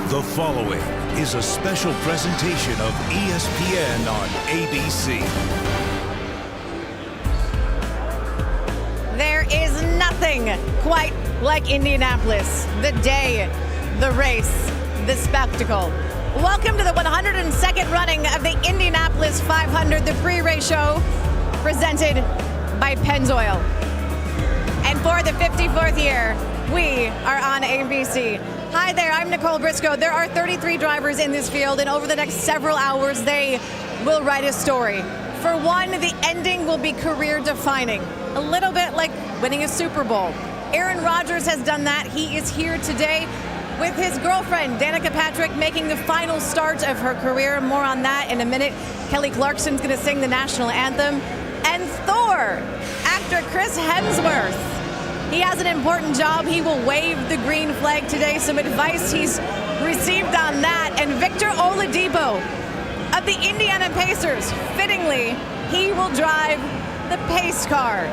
The following is a special presentation of ESPN on ABC. There is nothing quite like Indianapolis. The day, the race, the spectacle. Welcome to the 102nd running of the Indianapolis 500, the pre-race show presented by Pennzoil. And for the 54th year, we are on ABC. Hi there, I'm Nicole Briscoe. There are 33 drivers in this field, and over the next several hours, they will write a story. For one, the ending will be career-defining, a little bit like winning a Super Bowl. Aaron Rodgers has done that. He is here today with his girlfriend, Danica Patrick, making the final start of her career. More on that in a minute. Kelly Clarkson's going to sing the national anthem. And Thor, actor Chris Hemsworth. He has an important job. He will wave the green flag today. Some advice he's received on that. And Victor Oladipo of the Indiana Pacers. Fittingly, he will drive the pace car.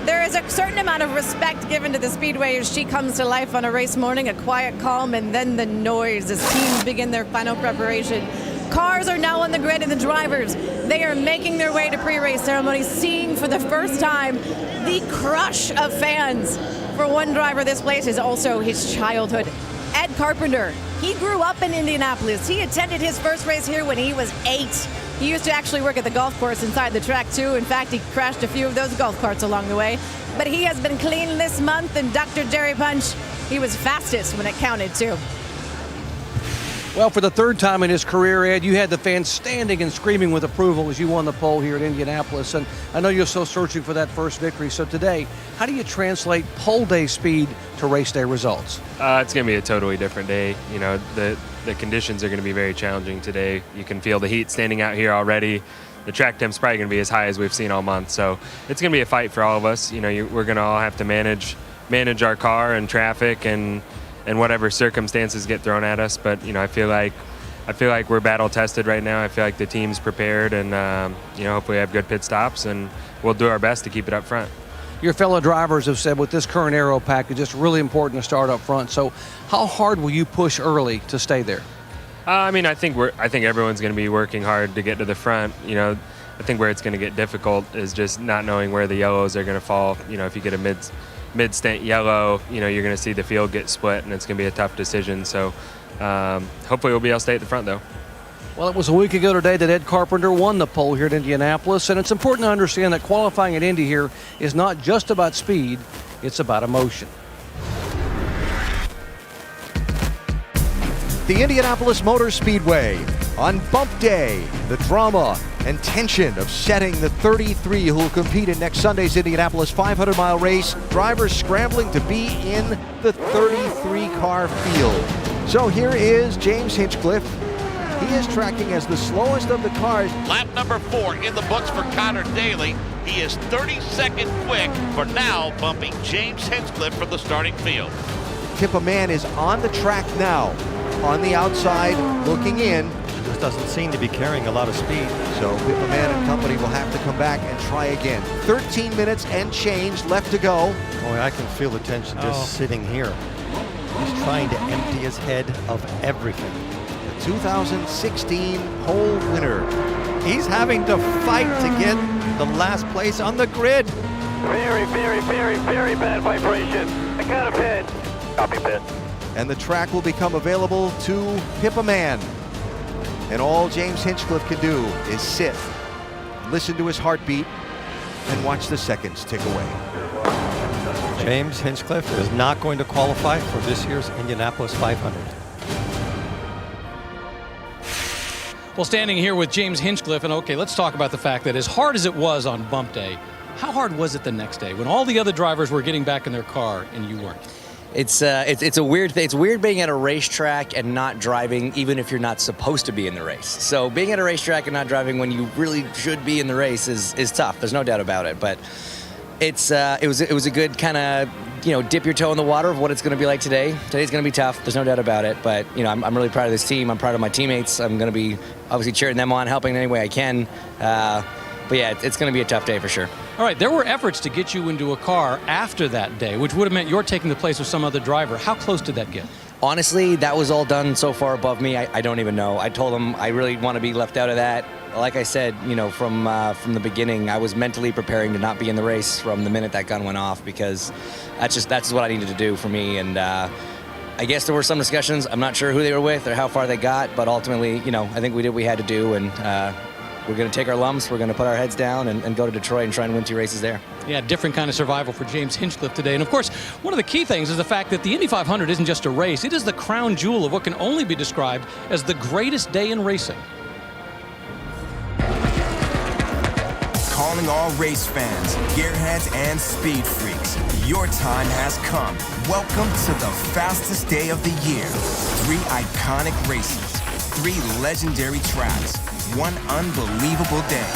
There is a certain amount of respect given to the Speedway as she comes to life on a race morning, a quiet calm, and then the noise as teams begin their final preparation. Cars are now on the grid, and the drivers, they are making their way to pre-race ceremony, seeing for the first time the crush of fans. For one driver, this place is also his childhood. Ed Carpenter, he grew up in Indianapolis. He attended his first race here when he was 8. He used to actually work at the golf course inside the track too. In fact, he crashed a few of those golf carts along the way. But he has been clean this month, and Dr. Jerry Punch, he was fastest when it counted too. Well, for the third time in his career, Ed, you had the fans standing and screaming with approval as you won the pole here at Indianapolis. And I know you're still searching for that first victory. So today, how do you translate pole day speed to race day results? It's going to be a totally different day. You know, the conditions are going to be very challenging today. You can feel the heat standing out here already. The track temp's probably going to be as high as we've seen all month. So it's going to be a fight for all of us. You know, we're going to all have to manage our car and traffic and whatever circumstances get thrown at us. But, you know, I feel like we're battle tested right now. I feel like the team's prepared, and, you know, hopefully have good pit stops, and we'll do our best to keep it up front. Your fellow drivers have said with this current aero package, it's really important to start up front. So how hard will you push early to stay there? I mean, I think everyone's going to be working hard to get to the front. You know, I think where it's going to get difficult is just not knowing where the yellows are going to fall. You know, if you get a mid-stint yellow, you know, you're going to see the field get split, and it's going to be a tough decision. So hopefully we'll be able to stay at the front, though. Well, it was a week ago today that Ed Carpenter won the pole here at Indianapolis, and it's important to understand that qualifying at Indy here is not just about speed, it's about emotion. The Indianapolis Motor Speedway. On bump day, the drama and tension of setting the 33 who will compete in next Sunday's Indianapolis 500-mile race. Drivers scrambling to be in the 33-car field. So here is James Hinchcliffe. He is tracking as the slowest of the cars. Lap number 4 in the books for Connor Daly. He is 32nd quick for now, bumping James Hinchcliffe from the starting field. Pippa Mann is on the track now, on the outside, looking in. Just doesn't seem to be carrying a lot of speed. So Pippa Mann and company will have to come back and try again. 13 minutes and change left to go. Boy, I can feel the tension just sitting here. He's trying to empty his head of everything. 2016 pole winner. He's having to fight to get the last place on the grid. Very, very, very, very bad vibration. I got a pit. Copy pit. And the track will become available to Pippa Mann. And all James Hinchcliffe can do is sit, listen to his heartbeat, and watch the seconds tick away. James Hinchcliffe is not going to qualify for this year's Indianapolis 500. Well, standing here with James Hinchcliffe, and okay, let's talk about the fact that as hard as it was on bump day, how hard was it the next day when all the other drivers were getting back in their car and you weren't? It's a weird thing. It's weird being at a racetrack and not driving, even if you're not supposed to be in the race. So being at a racetrack and not driving when you really should be in the race is tough. There's no doubt about it. But it was a good kind of, you know, dip your toe in the water of what it's going to be like today. Today's going to be tough. There's no doubt about it. But you know, I'm really proud of this team. I'm proud of my teammates. I'm going to be obviously cheering them on, helping in any way I can. But yeah, it's going to be a tough day for sure. All right, there were efforts to get you into a car after that day, which would have meant you're taking the place of some other driver. How close did that get? Honestly, that was all done so far above me, I don't even know. I told them I really want to be left out of that. Like I said, from the beginning, I was mentally preparing to not be in the race from the minute that gun went off, because that's what I needed to do for me. And I guess there were some discussions. I'm not sure who they were with or how far they got, but ultimately, I think we did what we had to do, and we're going to take our lumps, we're going to put our heads down and go to Detroit and try and win 2 races there. Yeah, different kind of survival for James Hinchcliffe today. And of course, one of the key things is the fact that the Indy 500 isn't just a race. It is the crown jewel of what can only be described as the greatest day in racing. Calling all race fans, gearheads, and speed freaks. Your time has come. Welcome to the fastest day of the year. 3 iconic races, 3 legendary tracks, 1 unbelievable day.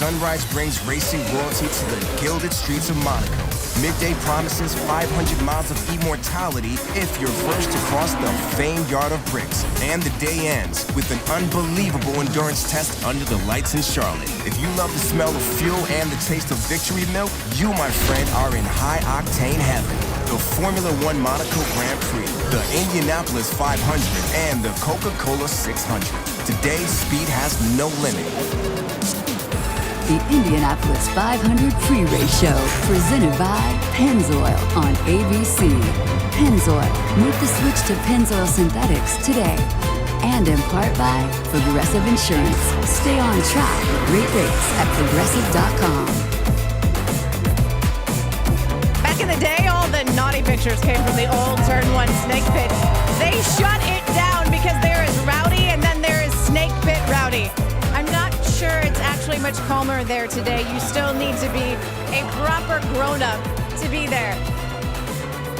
Sunrise brings racing royalty to the gilded streets of Monaco. Midday promises 500 miles of immortality if you're first to cross the famed Yard of Bricks. And the day ends with an unbelievable endurance test under the lights in Charlotte. If you love the smell of fuel and the taste of victory milk, you, my friend, are in high-octane heaven. The Formula One Monaco Grand Prix, the Indianapolis 500, and the Coca-Cola 600. Today, speed has no limit. The Indianapolis 500 Pre-Race Show, presented by Pennzoil on ABC. Pennzoil, make the switch to Pennzoil Synthetics today. And in part by Progressive Insurance. Stay on track with great rates at Progressive.com. Back in the day, all the naughty pictures came from the old Turn 1 Snake Pit. They shut it down because there is rowdy and then there is Snake Pit rowdy. I'm not sure it's actually much calmer there today. You still need to be a proper grown-up to be there.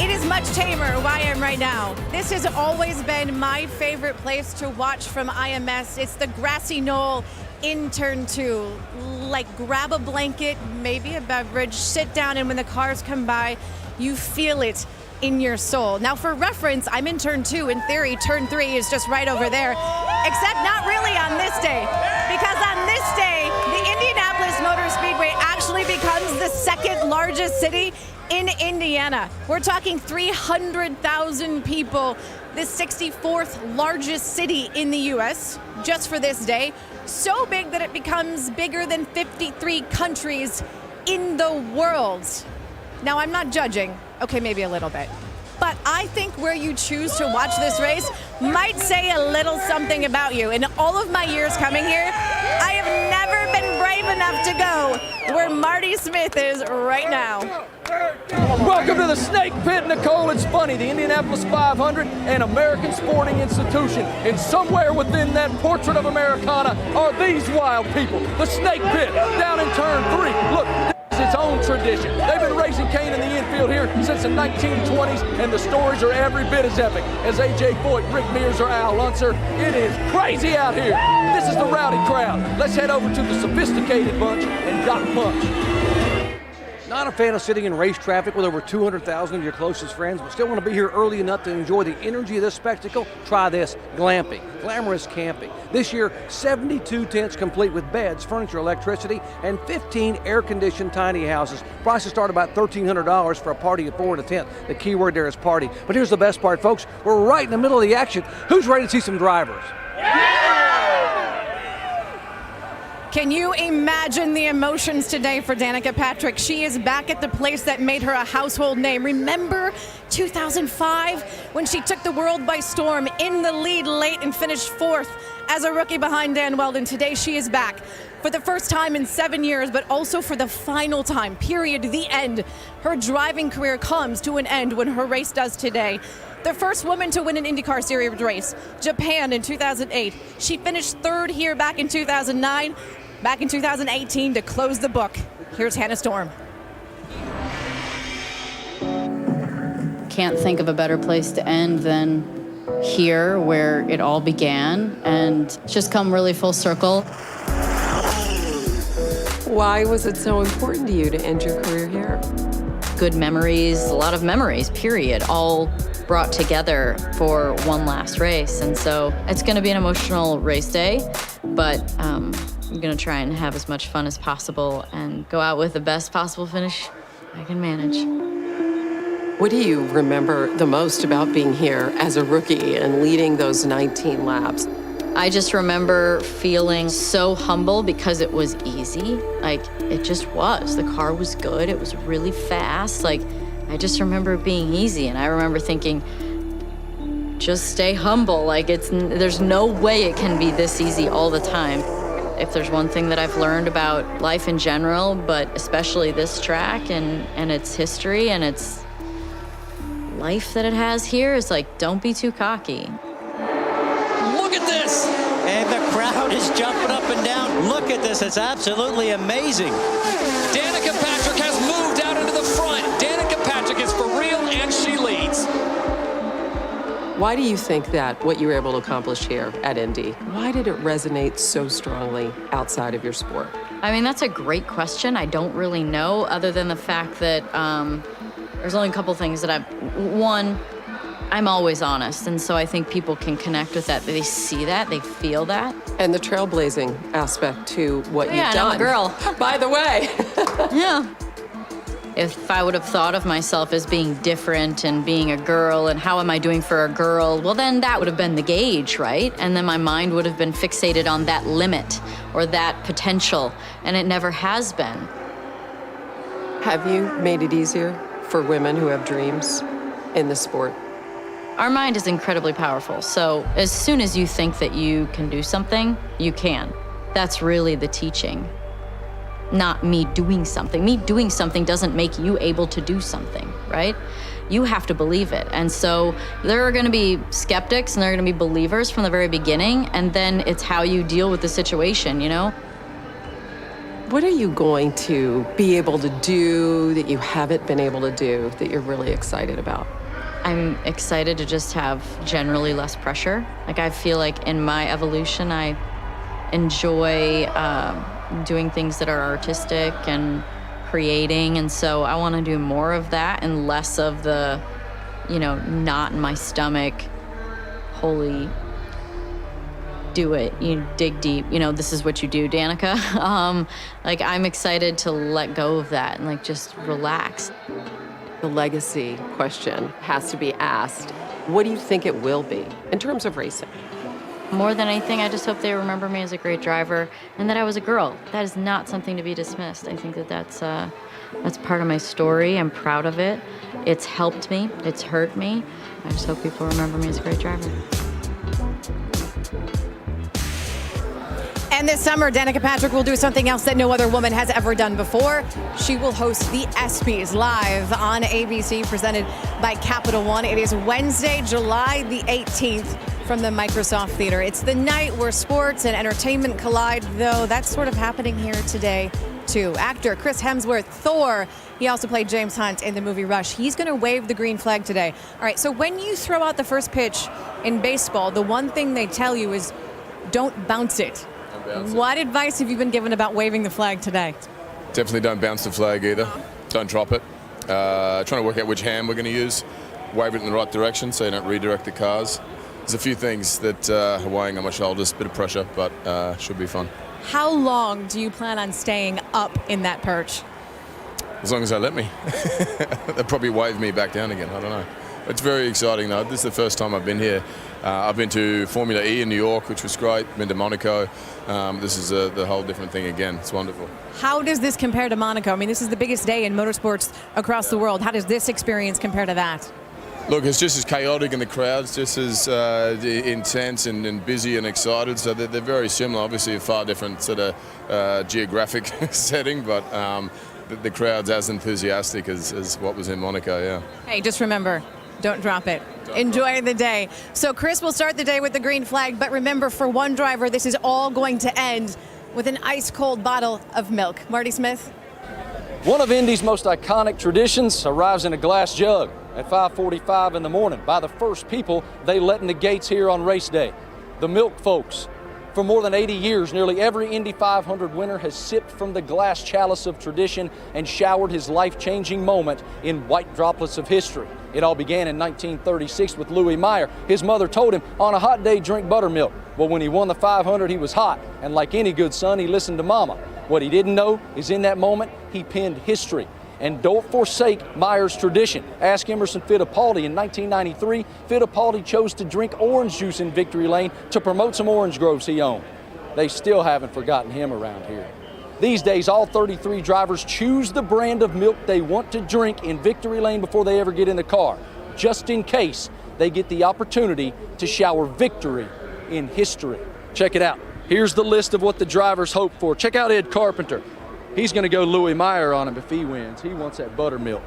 It is much tamer where I am right now. This has always been my favorite place to watch from IMS. It's the grassy knoll in Turn 2. Like, grab a blanket, maybe a beverage, sit down, and when the cars come by, you feel it in your soul. Now, for reference, I'm in Turn 2. In theory, Turn 3 is just right over there, except not really on this day, because on this day, the Indianapolis Motor Speedway actually becomes the second largest city in Indiana. We're talking 300,000 people, the 64th largest city in the U.S. just for this day. So big that it becomes bigger than 53 countries in the world. Now, I'm not judging. Okay, maybe a little bit. But I think where you choose to watch this race might say a little something about you. In all of my years coming here, I have never been brave enough to go where Marty Smith is right now. Welcome to the Snake Pit, Nicole. It's funny, the Indianapolis 500, an American sporting institution. And somewhere within that portrait of Americana are these wild people. The Snake Pit down in Turn 3. Look, its own tradition. They've been racing Kane in the infield here since the 1920s, and the stories are every bit as epic as A.J. Foyt, Rick Mears, or Al Unser. It is crazy out here. This is the rowdy crowd. Let's head over to the sophisticated bunch and Doc Punch. Not a fan of sitting in race traffic with over 200,000 of your closest friends, but still want to be here early enough to enjoy the energy of this spectacle? Try this, glamping, glamorous camping. This year, 72 tents complete with beds, furniture, electricity, and 15 air-conditioned tiny houses. Prices start about $1,300 for a party of 4 in a tent. The key word there is party. But here's the best part, folks. We're right in the middle of the action. Who's ready to see some drivers? Can you imagine the emotions today for Danica Patrick? She is back at the place that made her a household name. Remember 2005 when she took the world by storm, in the lead late and finished 4th as a rookie behind Dan Weldon? Today she is back for the first time in 7 years, but also for the final time, period, the end. Her driving career comes to an end when her race does today. The first woman to win an IndyCar Series race, Japan in 2008. She finished 3rd here back in 2009. Back in 2018 to close the book. Here's Hannah Storm. Can't think of a better place to end than here, where it all began, and it's just come really full circle. Why was it so important to you to end your career here? Good memories, a lot of memories, period, all brought together for one last race. And so it's going to be an emotional race day, but I'm going to try and have as much fun as possible and go out with the best possible finish I can manage. What do you remember the most about being here as a rookie and leading those 19 laps? I just remember feeling so humble because it was easy. Like, it just was. The car was good. It was really fast. Like, I just remember it being easy. And I remember thinking, just stay humble. Like, there's no way it can be this easy all the time. If there's one thing that I've learned about life in general, but especially this track and its history and its life that it has here, is like, don't be too cocky. Look at this! And the crowd is jumping up and down. Look at this, it's absolutely amazing. Danica Patrick has moved out into the front. Danica Patrick is for real, and she leads. Why do you think that what you were able to accomplish here at Indy, why did it resonate so strongly outside of your sport? I mean, that's a great question. I don't really know, other than the fact that there's only a couple things that one, I'm always honest, and so I think people can connect with that. They see that, they feel that. And the trailblazing aspect to what you've done. Yeah, I'm a girl. By the way. Yeah. If I would have thought of myself as being different and being a girl and how am I doing for a girl, well, then that would have been the gauge, right? And then my mind would have been fixated on that limit or that potential, and it never has been. Have you made it easier for women who have dreams in the sport? Our mind is incredibly powerful, so as soon as you think that you can do something, you can. That's really the teaching. Not me doing something. Me doing something doesn't make you able to do something, right? You have to believe it. And so there are gonna be skeptics and there are gonna be believers from the very beginning, and then it's how you deal with the situation, you know? What are you going to be able to do that you haven't been able to do that you're really excited about? I'm excited to just have generally less pressure. Like, I feel like in my evolution, I enjoy doing things that are artistic and creating, and so I want to do more of that and less of the, knot in my stomach, holy, do it, you dig deep, this is what you do, Danica. I'm excited to let go of that and just relax. The legacy question has to be asked. What do you think it will be in terms of racing? More than anything, I just hope they remember me as a great driver and that I was a girl. That is not something to be dismissed. I think that's part of my story. I'm proud of it. It's helped me. It's hurt me. I just hope people remember me as a great driver. And this summer, Danica Patrick will do something else that no other woman has ever done before. She will host the ESPYs live on ABC, presented by Capital One. It is Wednesday, July the 18th from the Microsoft Theater. It's the night where sports and entertainment collide, though that's sort of happening here today, too. Actor Chris Hemsworth, Thor, he also played James Hunt in the movie Rush. He's going to wave the green flag today. All right, so when you throw out the first pitch in baseball, the one thing they tell you is don't bounce it. What advice have you been given about waving the flag today? Definitely don't bounce the flag either. Don't drop it. Trying to work out which hand we're going to use. Wave it in the right direction so you don't redirect the cars. There's a few things that are weighing on my shoulders, a bit of pressure, but should be fun. How long do you plan on staying up in that perch? As long as they let me. They'll probably wave me back down again. I don't know. It's very exciting, though. This is the first time I've been here. I've been to Formula E in New York, which was great. Been to Monaco. This is the whole different thing again. It's wonderful. How does this compare to Monaco? I mean, this is the biggest day in motorsports across the world. How does this experience compare to that? Look, it's just as chaotic, and the crowd's just as intense and busy and excited. So they're very similar. Obviously, a far different sort of geographic setting, but the crowd's as enthusiastic as what was in Monaco. Yeah. Hey, just remember, don't drop it. Enjoy the day. So Chris will start the day with the green flag, but remember, for one driver, this is all going to end with an ice-cold bottle of milk. Marty Smith? One of Indy's most iconic traditions arrives in a glass jug at 5:45 in the morning by the first people they let in the gates here on race day, the milk folks. For more than 80 years, nearly every Indy 500 winner has sipped from the glass chalice of tradition and showered his life-changing moment in white droplets of history. It all began in 1936 with Louis Meyer. His mother told him, on a hot day, drink buttermilk. Well, when he won the 500, he was hot, and like any good son, he listened to Mama. What he didn't know is in that moment, he penned history. And don't forsake Meyer's tradition. Ask Emerson Fittipaldi. In 1993, Fittipaldi chose to drink orange juice in Victory Lane to promote some orange groves he owned. They still haven't forgotten him around here. These days, all 33 drivers choose the brand of milk they want to drink in Victory Lane before they ever get in the car, just in case they get the opportunity to shower victory in history. Check it out. Here's the list of what the drivers hope for. Check out Ed Carpenter. He's going to go Louis Meyer on him if he wins. He wants that buttermilk.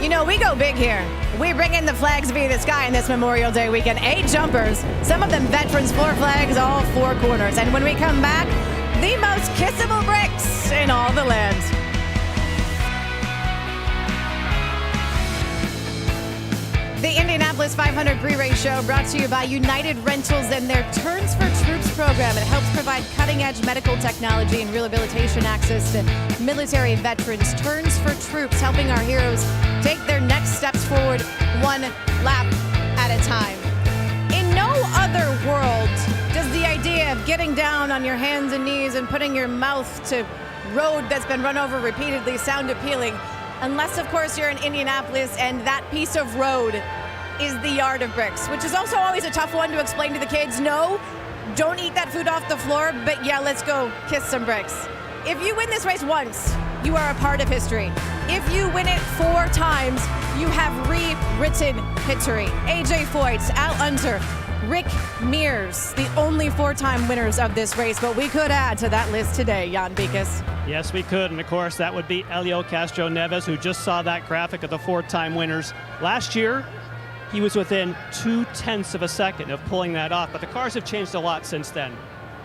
You know, we go big here. We bring in the flags via the sky in this Memorial Day weekend. 8 jumpers, some of them veterans, 4 flags, all 4 corners. And when we come back, the most kissable bricks in all the land. The Indianapolis 500 pre-race show brought to you by United Rentals and their Turns for Troops program. It helps provide cutting-edge medical technology and rehabilitation access to military veterans. Turns for Troops, helping our heroes take their next steps forward one lap at a time. In no other world does the idea of getting down on your hands and knees and putting your mouth to road that's been run over repeatedly sound appealing. Unless, of course, you're in Indianapolis and that piece of road is the yard of bricks, which is also always a tough one to explain to the kids. No, don't eat that food off the floor, but yeah, let's go kiss some bricks. If you win this race once, you are a part of history. If you win it 4 times, you have rewritten history. AJ Foyt, Al Unser, Rick Mears, the only 4-time winners of this race, but we could add to that list today, Jan Beekes. Yes, we could, and of course that would be Helio Castroneves, who just saw that graphic of the 4-time winners. Last year, he was within 0.2 of a second of pulling that off, but the cars have changed a lot since then.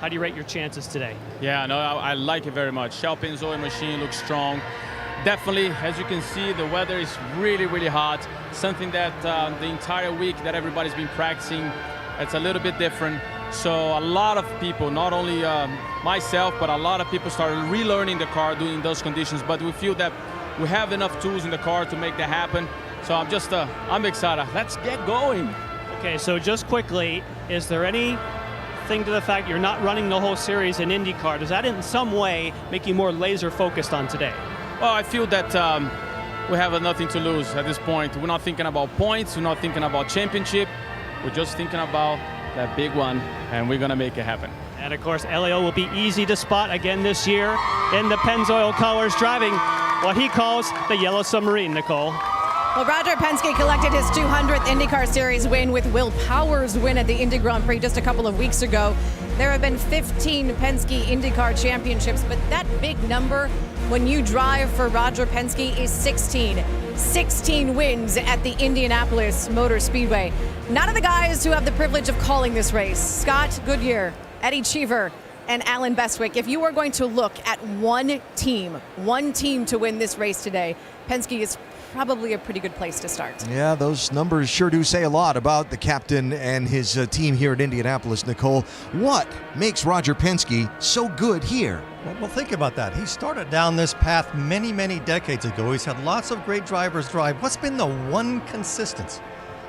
How do you rate your chances today? Yeah, no, I like it very much. Shell Pennzoil machine looks strong. Definitely, as you can see, the weather is really, really hot. Something that the entire week that everybody's been practicing, it's a little bit different. So a lot of people, not only myself, but a lot of people started relearning the car during those conditions. But we feel that we have enough tools in the car to make that happen. So I'm excited. Let's get going. Okay, so just quickly, is there anything to the fact you're not running the whole series in IndyCar? Does that in some way make you more laser focused on today? Well, I feel that we have nothing to lose at this point. We're not thinking about points. We're not thinking about championship. We're just thinking about that big one, and we're going to make it happen. And of course, Helio will be easy to spot again this year in the Pennzoil colors, driving what he calls the Yellow Submarine, Nicole. Well, Roger Penske collected his 200th IndyCar Series win with Will Power's win at the Indy Grand Prix just a couple of weeks ago. There have been 15 Penske IndyCar championships, but that big number when you drive for Roger Penske is 16. 16 wins at the Indianapolis Motor Speedway. None of the guys who have the privilege of calling this race, Scott Goodyear, Eddie Cheever, and Alan Bestwick, if you are going to look at one team to win this race today, Penske is probably a pretty good place to start. Yeah, those numbers sure do say a lot about the captain and his team here at Indianapolis, Nicole. What makes Roger Penske so good here? Well, think about that. He started down this path many, many decades ago. He's had lots of great drivers drive. What's been the one consistency?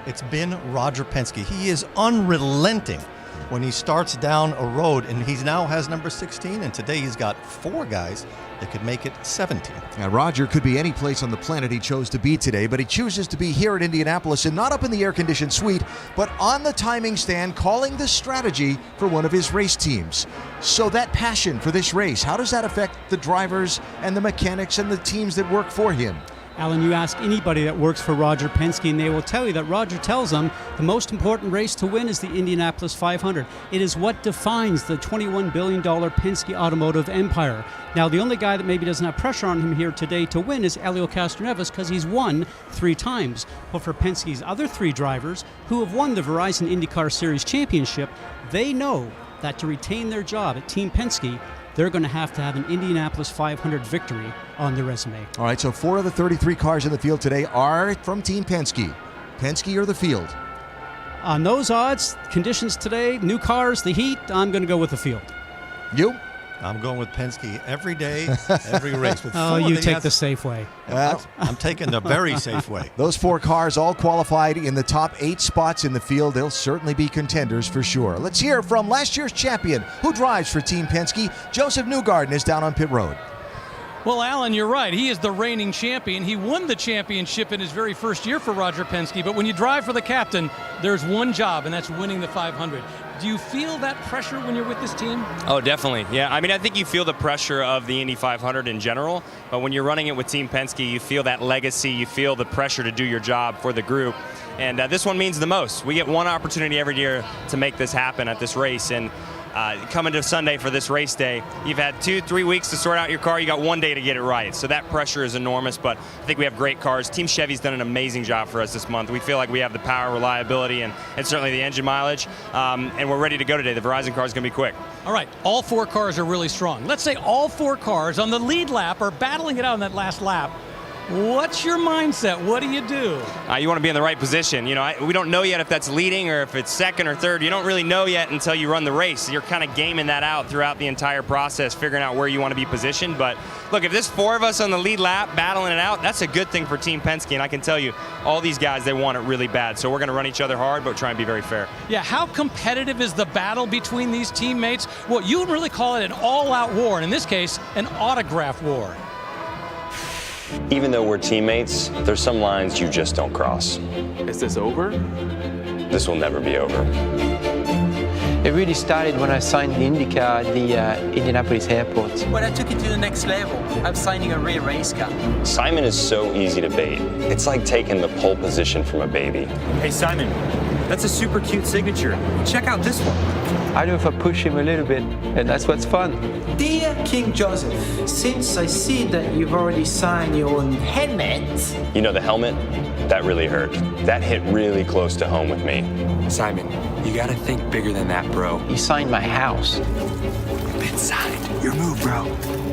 It's been Roger Penske. He is unrelenting when he starts down a road, and he now has number 16, and today he's got 4 guys that could make it 17. Now, Roger could be any place on the planet he chose to be today, but he chooses to be here at Indianapolis and not up in the air-conditioned suite, but on the timing stand calling the strategy for one of his race teams. So that passion for this race, how does that affect the drivers and the mechanics and the teams that work for him? Alan, you ask anybody that works for Roger Penske, and they will tell you that Roger tells them the most important race to win is the Indianapolis 500. It is what defines the $21 billion Penske automotive empire. Now, the only guy that maybe doesn't have pressure on him here today to win is Helio Castroneves, because he's won 3 times. But for Penske's other 3 drivers who have won the Verizon IndyCar Series championship, they know that to retain their job at Team Penske, they're going to have an Indianapolis 500 victory on their resume. All right, so 4 of the 33 cars in the field today are from Team Penske. Penske or the field? On those odds, conditions today, new cars, the heat, I'm going to go with the field. You? I'm going with Penske every day, every race. With you take the safe way. I'm taking the very safe way. Those 4 cars all qualified in the top 8 spots in the field. They'll certainly be contenders for sure. Let's hear from last year's champion who drives for Team Penske. Joseph Newgarden is down on pit road. Well, Alan, you're right. He is the reigning champion. He won the championship in his very first year for Roger Penske. But when you drive for the captain, there's one job, and that's winning the 500. Do you feel that pressure when you're with this team? Oh, definitely. Yeah, I mean, I think you feel the pressure of the Indy 500 in general, but when you're running it with Team Penske, you feel that legacy, you feel the pressure to do your job for the group. And this one means the most. We get one opportunity every year to make this happen at this race. And coming to Sunday for this race day, you've had 2-3 weeks to sort out your car. You got one day to get it right. So that pressure is enormous, but I think we have great cars. Team Chevy's done an amazing job for us this month. We feel like we have the power, reliability, and certainly the engine mileage. And we're ready to go today. The Verizon car is going to be quick. All right, all four cars are really strong. Let's say all four cars on the lead lap are battling it out on that last lap. What's your mindset? What do? You want to be in the right position. You know, we don't know yet if that's leading or if it's second or third. You don't really know yet until you run the race. You're kind of gaming that out throughout the entire process, figuring out where you want to be positioned. But look, if there's four of us on the lead lap battling it out, that's a good thing for Team Penske. And I can tell you, all these guys, they want it really bad. So we're going to run each other hard, but try and be very fair. Yeah, how competitive is the battle between these teammates? Well, you would really call it an all-out war, and in this case, an autograph war. Even though we're teammates, there's some lines you just don't cross. Is this over? This will never be over. It really started when I signed the IndyCar at the Indianapolis airport. When I took it to the next level, I'm signing a real race car. Simon is so easy to bait. It's like taking the pole position from a baby. Hey, Simon, that's a super cute signature. Check out this one. I know if I push him a little bit, and that's what's fun. Dear King Joseph, since I see that you've already signed your own helmet. You know, the helmet, that really hurt. That hit really close to home with me. Simon, you gotta think bigger than that, bro. He signed my house. You've been signed. Your move, bro.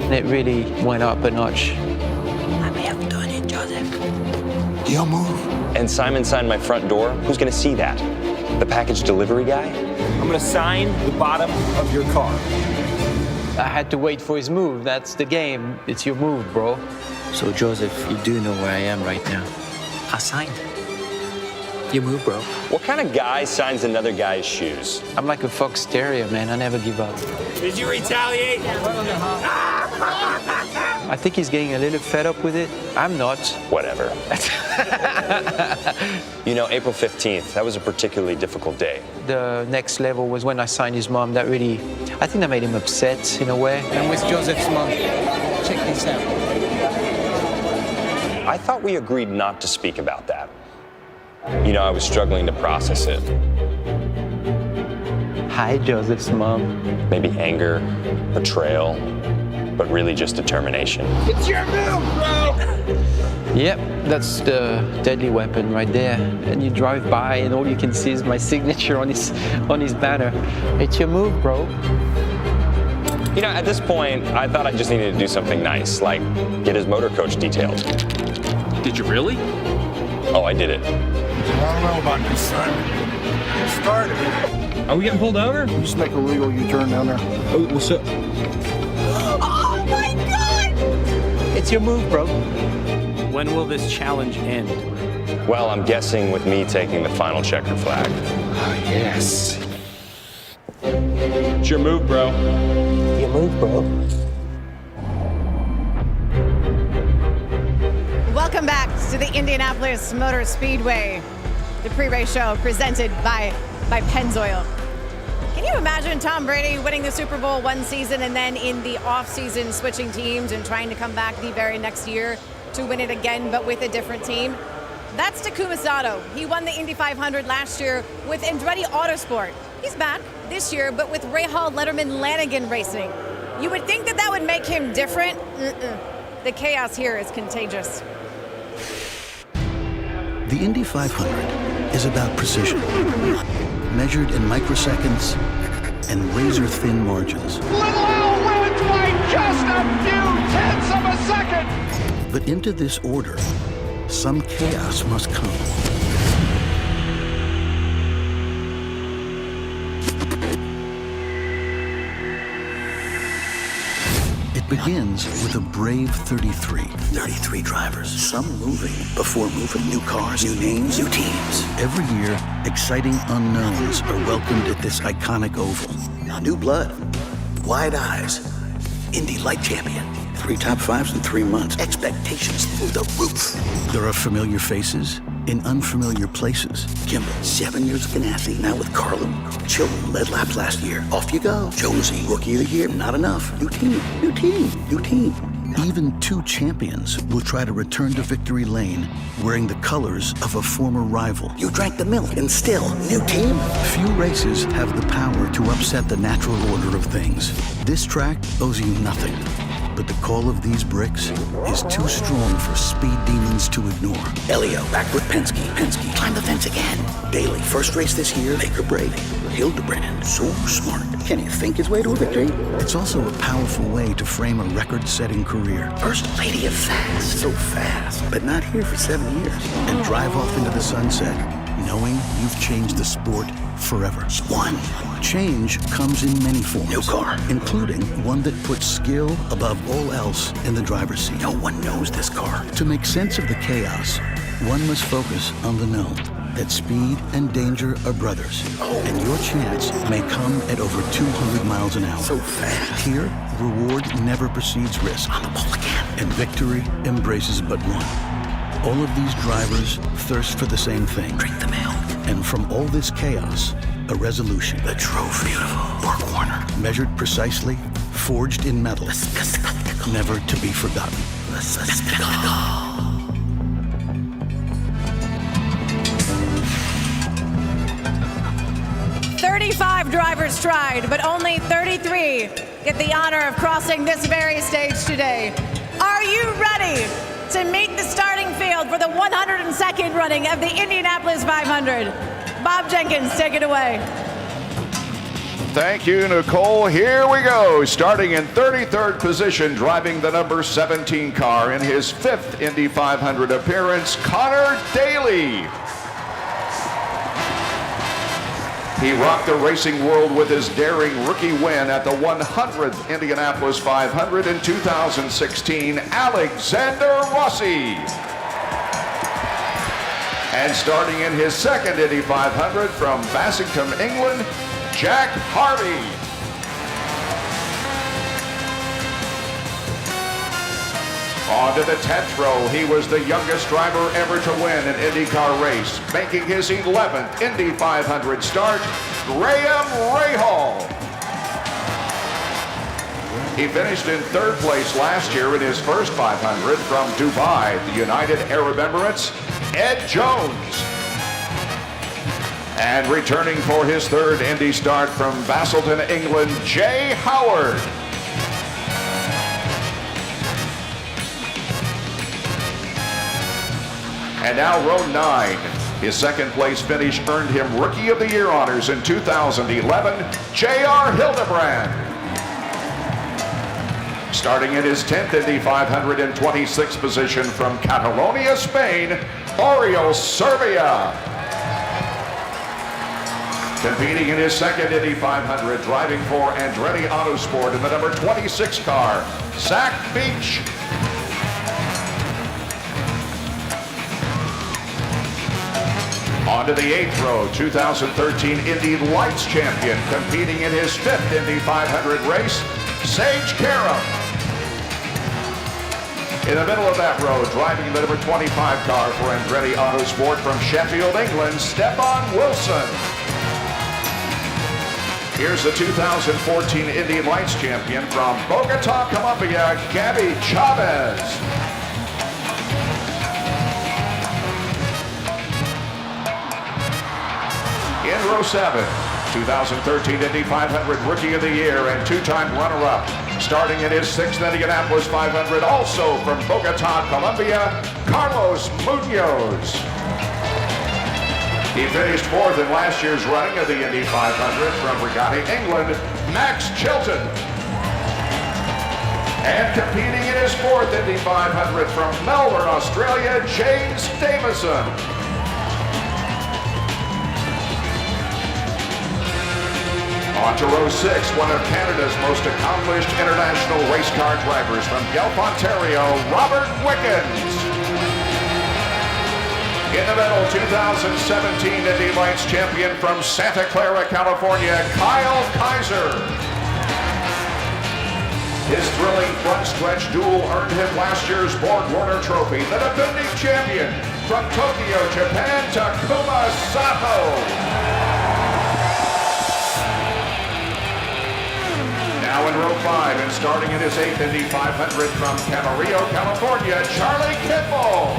And it really went up a notch. I may have done it, Joseph. Your move. And Simon signed my front door. Who's gonna see that? The package delivery guy? I'm gonna sign the bottom of your car. I had to wait for his move. That's the game. It's your move, bro. So, Joseph, you do know where I am right now. I signed. Your move, bro. What kind of guy signs another guy's shoes? I'm like a fox terrier, man. I never give up. Did you retaliate? I think he's getting a little fed up with it. I'm not. Whatever. You know, April 15th, that was a particularly difficult day. The next level was when I signed his mom. That really, I think that made him upset in a way. I'm with Joseph's mom. Check this out. I thought we agreed not to speak about that. You know, I was struggling to process it. Hi, Joseph's mom. Maybe anger, betrayal, but really just determination. It's your move, bro! Yep, that's the deadly weapon right there. And you drive by and all you can see is my signature on his banner. It's your move, bro. You know, at this point, I thought I just needed to do something nice, like get his motor coach detailed. Did you really? Oh, I did it. I don't know about this, son. Get started. Are we getting pulled over? Just make a legal U-turn down there. Oh, what's up? Oh, my God! It's your move, bro. When will this challenge end? Well, I'm guessing with me taking the final checker flag. Oh, yes. It's your move, bro. Your move, bro. Welcome back to the Indianapolis Motor Speedway, the pre-race show presented by Pennzoil. Can you imagine Tom Brady winning the Super Bowl one season and then in the off-season switching teams and trying to come back the very next year to win it again, but with a different team? That's Takuma Sato. He won the Indy 500 last year with Andretti Autosport. He's back this year, but with Rahal Letterman Lanigan racing. You would think that would make him different. The chaos here is contagious. The Indy 500 is about precision, measured in microseconds and razor-thin margins. Little Al wins by just a few tenths of a second. But into this order, some chaos must come. It begins with a brave 33. 33 drivers, some moving before moving. New cars, new names, new teams. Every year, exciting unknowns are welcomed at this iconic oval. New blood, wide eyes, Indy light champion. 3 top 5s in 3 months. Expectations through the roof. There are familiar faces in unfamiliar places. Kimball, 7 years of Ganassi, now with Carlo. Chilton led laps last year. Off you go. Jonesy, rookie of the year, not enough. New team, new team, new team. Even 2 champions will try to return to victory lane wearing the colors of a former rival. You drank the milk and still, new team? Few races have the power to upset the natural order of things. This track owes you nothing. But the call of these bricks is too strong for speed demons to ignore. Elio, back with Penske. Penske, climb the fence again. Daly, first race this year, make or break. Hildebrand, so smart. Can he think his way to a victory? It's also a powerful way to frame a record-setting career. First lady of fast, so fast, but not here for 7 years. And drive off into the sunset, knowing you've changed the sport forever. One. Change comes in many forms. New car. Including one that puts skill above all else in the driver's seat. No one knows this car. To make sense of the chaos, one must focus on the known. That speed and danger are brothers. And your chance may come at over 200 miles an hour. So fast. Here, reward never precedes risk. On the ball again. And victory embraces but one. All of these drivers thirst for the same thing. Drink the milk. And from all this chaos, a resolution. The trophy. Beautiful. Borg Warner. Measured precisely, forged in metal. Never to be forgotten. The spectacle. 35 drivers tried, but only 33 get the honor of crossing this very stage today. Are you ready to meet the starting field for the 102nd running of the Indianapolis 500? Bob Jenkins, take it away. Thank you, Nicole. Here we go. Starting in 33rd position, driving the number 17 car in his 5th Indy 500 appearance, Connor Daly. He rocked the racing world with his daring rookie win at the 100th Indianapolis 500 in 2016, Alexander Rossi. And starting in his 2nd Indy 500 from Bassington, England, Jack Harvey. On to the 10th row, he was the youngest driver ever to win an IndyCar race, making his 11th Indy 500 start, Graham Rahal. He finished in 3rd place last year in his first 500 from Dubai, the United Arab Emirates, Ed Jones. And returning for his 3rd Indy start from Bassington, England, Jay Howard. And now row 9. His 2nd place finish earned him Rookie of the Year honors in 2011, J.R. Hildebrand. Starting in his 10th Indy 500 in 26th position from Catalonia, Spain, Oriol Servia. Competing in his 2nd Indy 500, driving for Andretti Autosport in the number 26 car, Zach Beach. On to the 8th row, 2013 Indy Lights champion, competing in his 5th Indy 500 race, Sage Karam. In the middle of that row, driving the number 25 car for Andretti Autosport from Sheffield, England, Stefan Wilson. Here's the 2014 Indy Lights champion from Bogota, Colombia, Gabby Chavez. In row 7, 2013 Indy 500 Rookie of the Year and 2-time runner-up. Starting in his 6th Indianapolis 500, also from Bogota, Colombia, Carlos Munoz. He finished 4th in last year's running of the Indy 500 from Regatta, England, Max Chilton. And competing in his 4th Indy 500 from Melbourne, Australia, James Davison. On to row 6, one of Canada's most accomplished international race car drivers from Guelph, Ontario, Robert Wickens. In the middle, 2017 Indy Lights champion from Santa Clara, California, Kyle Kaiser. His thrilling front stretch duel earned him last year's BorgWarner Trophy, the defending champion from Tokyo, Japan, Takuma Sato. Now in row 5 and starting in his 8th Indy 500 from Camarillo, California, Charlie Kimball.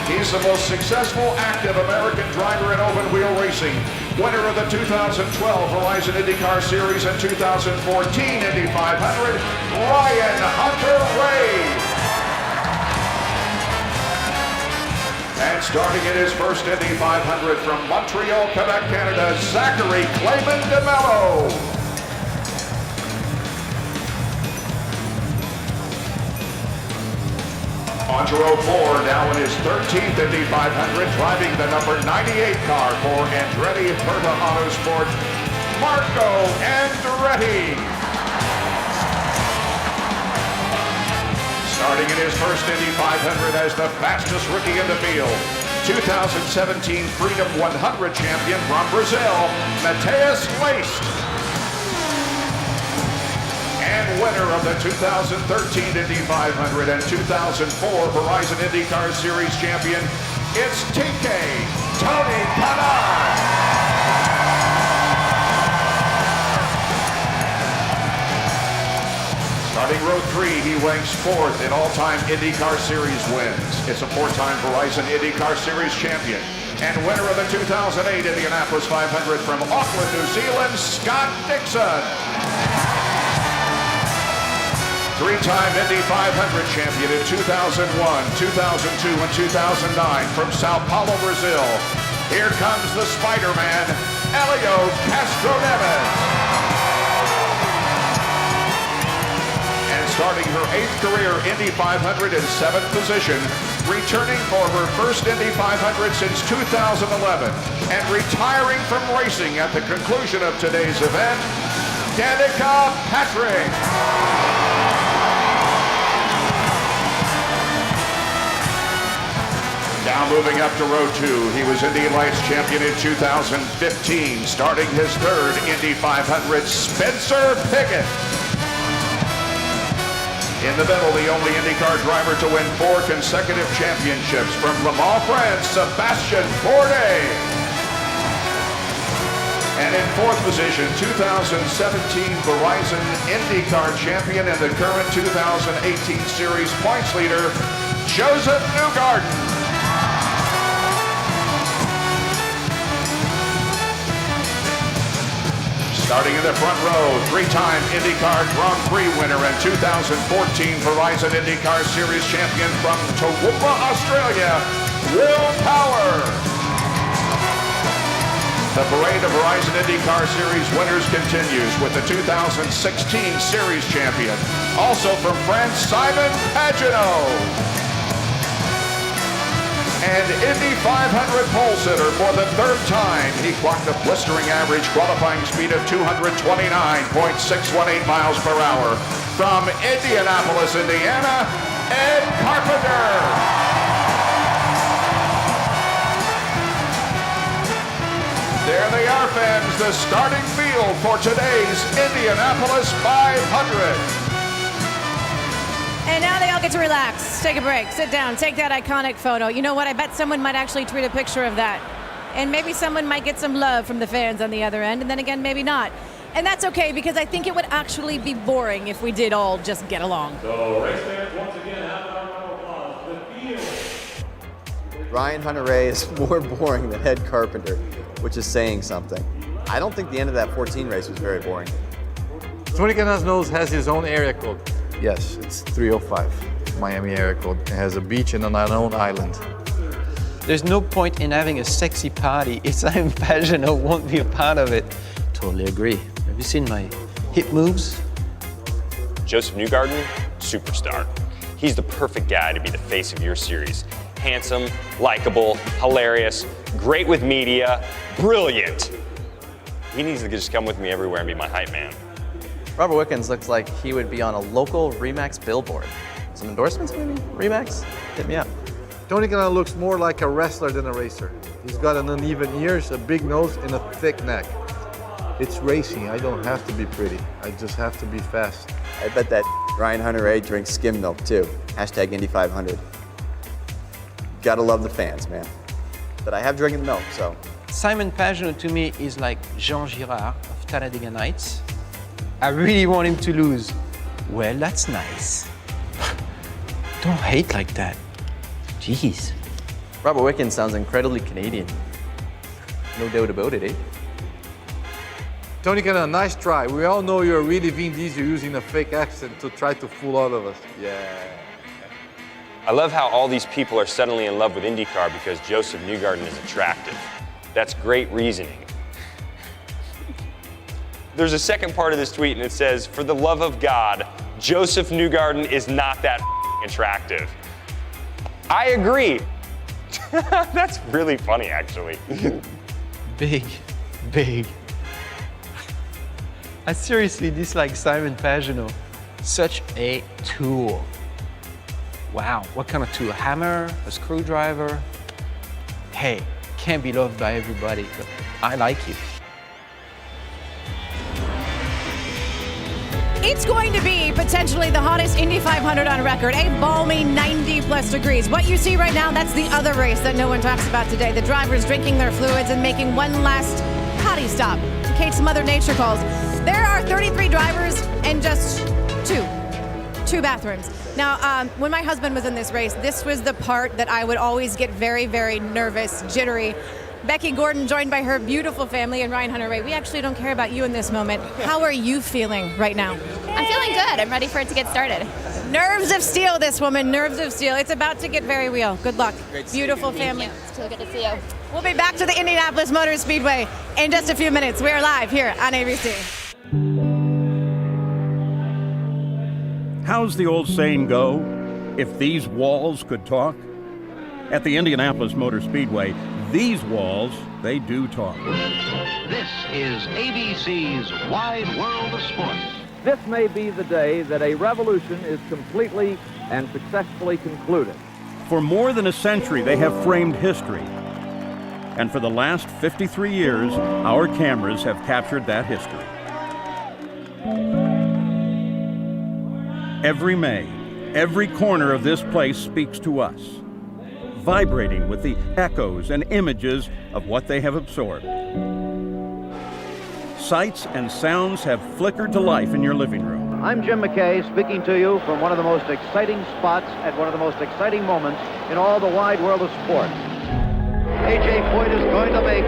He's the most successful active American driver in open wheel racing. Winner of the 2012 Horizon IndyCar Series and 2014 Indy 500, Ryan Hunter-Reay. And starting in his first Indy 500 from Montreal, Quebec, Canada, Zachary Clayman DeMello. On to row 4, now in his 13th Indy 500, driving the number 98 car for Andretti Berta Autosport, Marco Andretti. Starting in his first Indy 500 as the fastest rookie in the field, 2017 Freedom 100 champion from Brazil, Matheus Leist. And winner of the 2013 Indy 500 and 2004 Horizon IndyCar Series champion, it's TK Tony Kanaan. Starting row 3, he ranks 4th in all-time IndyCar Series wins. It's a 4-time Horizon IndyCar Series champion and winner of the 2008 Indianapolis 500 from Auckland, New Zealand, Scott Dixon. 3-time Indy 500 champion in 2001, 2002, and 2009 from Sao Paulo, Brazil. Here comes the Spider-Man, Helio Castroneves. And starting her 8th career Indy 500 in 7th position, returning for her first Indy 500 since 2011, and retiring from racing at the conclusion of today's event, Danica Patrick. Now moving up to row 2, he was Indy Lights champion in 2015, starting his 3rd Indy 500, Spencer Pigot. In the middle, the only IndyCar driver to win 4 consecutive championships from Le Mans, France, Sebastian Bourdais. And in 4th position, 2017 Verizon IndyCar champion and the current 2018 Series points leader, Joseph Newgarden. Starting in the front row, 3-time IndyCar Grand Prix winner and 2014 Verizon IndyCar Series champion from Toowoomba, Australia, Will Power. The parade of Horizon IndyCar Series winners continues with the 2016 Series champion, also from France, Simon Pagenaud. And Indy 500 pole sitter for the 3rd time. He clocked a blistering average qualifying speed of 229.618 miles per hour. From Indianapolis, Indiana, Ed Carpenter. There they are, fans, the starting field for today's Indianapolis 500. And now they all get to relax, take a break, sit down, take that iconic photo. You know what? I bet someone might actually tweet a picture of that. And maybe someone might get some love from the fans on the other end, and then again, maybe not. And that's okay, because I think it would actually be boring if we did all just get along. So, race fans, once again, have a round of applause. The field. Ryan Hunter-Reay is more boring than Ed Carpenter, which is saying something. I don't think the end of that 14 race was very boring. Tony Kanaan has his own area code. Yes, it's 305, Miami area code. It has a beach and an unknown island. There's no point in having a sexy party if Simon Pagenaud won't be a part of it. Totally agree. Have you seen my hip moves? Joseph Newgarden, superstar. He's the perfect guy to be the face of your series. Handsome, likable, hilarious, great with media, brilliant. He needs to just come with me everywhere and be my hype man. Robert Wickens looks like he would be on a local Remax billboard. Some endorsements maybe? Remax? Hit me up. Tony Kanaan looks more like a wrestler than a racer. He's got an uneven ears, a big nose, and a thick neck. It's racing. I don't have to be pretty. I just have to be fast. I bet that Ryan Hunter-Reay drinks skim milk too. Hashtag Indy 500. Gotta love the fans, man. But I have drinking the milk, so. Simon Pagenaud to me is like Jean Girard of Talladega Nights. I really want him to lose. Well, that's nice. Don't hate like that. Jeez. Robert Wickens sounds incredibly Canadian. No doubt about it, eh? Tony Kanaan, nice try. We all know you're really Vin Diesel using a fake accent to try to fool all of us. Yeah. I love how all these people are suddenly in love with IndyCar because Joseph Newgarden is attractive. That's great reasoning. There's a second part of this tweet and it says, for the love of God, Joseph Newgarden is not that attractive. I agree. That's really funny, actually. Big. I seriously dislike Simon Pagenaud. Such a tool. Wow, what kind of tool? A hammer? A screwdriver? Hey, can't be loved by everybody, but I like you. It's going to be potentially the hottest Indy 500 on record, a balmy 90-plus degrees. What you see right now, that's the other race that no one talks about today. The drivers drinking their fluids and making one last potty stop in case Mother Nature calls. There are 33 drivers and just two bathrooms. Now, when my husband was in this race, this was the part that I would always get very, very nervous, jittery. Becky Gordon, joined by her beautiful family, and Ryan Hunter-Reay. We actually don't care about you in this moment. How are you feeling right now? I'm feeling good. I'm ready for it to get started. Nerves of steel, this woman, nerves of steel. It's about to get very real. Good luck. Beautiful family. Thank you. It's so good to see you. We'll be back to the Indianapolis Motor Speedway in just a few minutes. We're live here on ABC. How's the old saying go? If these walls could talk? At the Indianapolis Motor Speedway, these walls, they do talk. This is ABC's Wide World of Sports. This may be the day that a revolution is completely and successfully concluded. For more than a century, they have framed history. And for the last 53 years, our cameras have captured that history. Every May, every corner of this place speaks to us, vibrating with the echoes and images of what they have absorbed. Sights and sounds have flickered to life in your living room. I'm Jim McKay speaking to you from one of the most exciting spots at one of the most exciting moments in all the wide world of sports. A.J. Foyt is going to make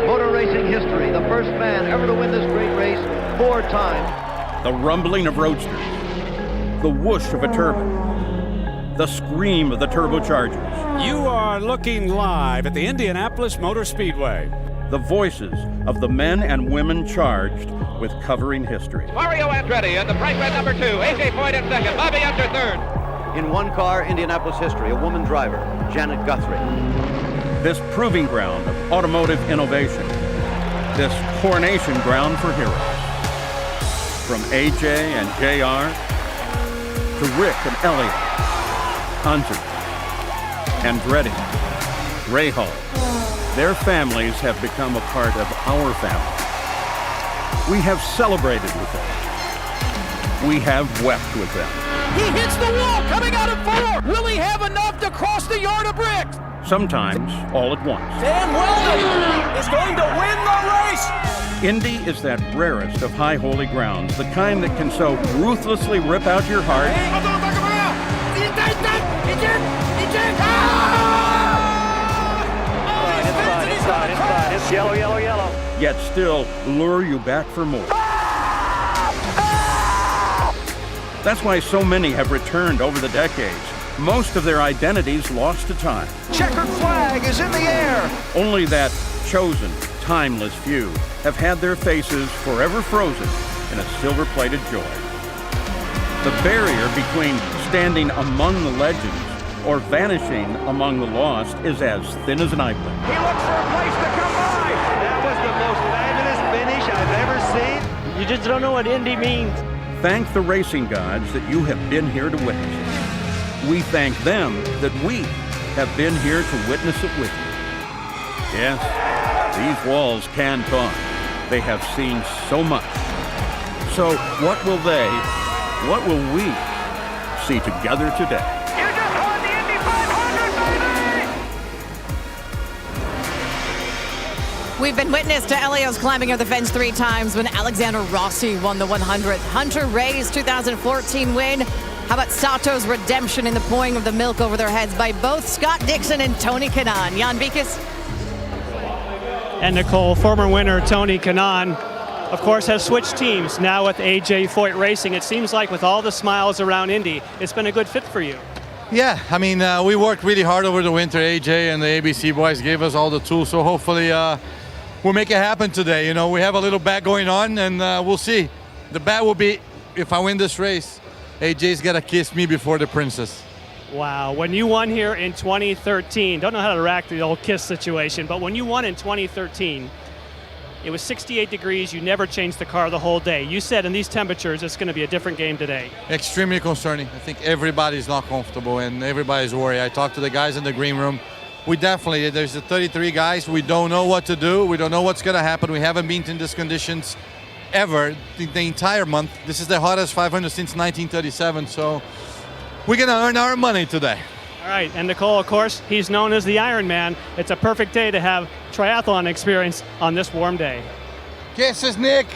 motor racing history, the first man ever to win this great race 4 times. The rumbling of roadsters, the whoosh of a turbine, the scream of the turbochargers. You are looking live at the Indianapolis Motor Speedway. The voices of the men and women charged with covering history. Mario Andretti in the bright red number 2, A.J. Foyt in second, Bobby Unser third. In one car, Indianapolis history, a woman driver, Janet Guthrie. This proving ground of automotive innovation, this coronation ground for heroes. From A.J. and J.R. to Rick and Elliott, Unser, Andretti, Rahal. Their families have become a part of our family. We have celebrated with them. We have wept with them. He hits the wall coming out of 4. Will he have enough to cross the yard of bricks? Sometimes all at once. Dan Weldon is going to win the race. Indy is that rarest of high holy grounds, the kind that can so ruthlessly rip out your heart. Inside. It's yellow. Yet still lure you back for more. That's why so many have returned over the decades. Most of their identities lost to time. Checkered flag is in the air. Only that chosen, timeless few have had their faces forever frozen in a silver-plated joy. The barrier between standing among the legends or vanishing among the lost is as thin as an eye blink. He looks for a place to come by. That was the most fabulous finish I've ever seen. You just don't know what Indy means. Thank the racing gods that you have been here to witness it. We thank them that we have been here to witness it with you. Yes, these walls can talk. They have seen so much. So what will we see together today? You just won the Indy 500, baby! We've been witness to Elio's climbing of the fence 3 times when Alexander Rossi won the 100th. Hunter Ray's 2014 win. How about Sato's redemption in the pouring of the milk over their heads by both Scott Dixon and Tony Kanaan? Jan Bikus. And Nicole, former winner Tony Kanaan, of course, has switched teams now with AJ Foyt Racing. It seems like with all the smiles around Indy, it's been a good fit for you. Yeah, I mean, we worked really hard over the winter. AJ and the ABC boys gave us all the tools, so hopefully we'll make it happen today. You know, we have a little bet going on, and we'll see. The bet will be, if I win this race, AJ's got to kiss me before the princess. Wow, when you won here in 2013, don't know how to react to the old kiss situation, but when you won in 2013, it was 68 degrees, you never changed the car the whole day. You said in these temperatures, it's going to be a different game today. Extremely concerning. I think everybody's not comfortable and everybody's worried. I talked to the guys in the green room. There's the 33 guys, we don't know what to do, we don't know what's going to happen. We haven't been in these conditions ever the entire month. This is the hottest 500 since 1937, so we're going to earn our money today. All right, and Nicole, of course, he's known as the Iron Man. It's a perfect day to have triathlon experience on this warm day. Kisses, Nick.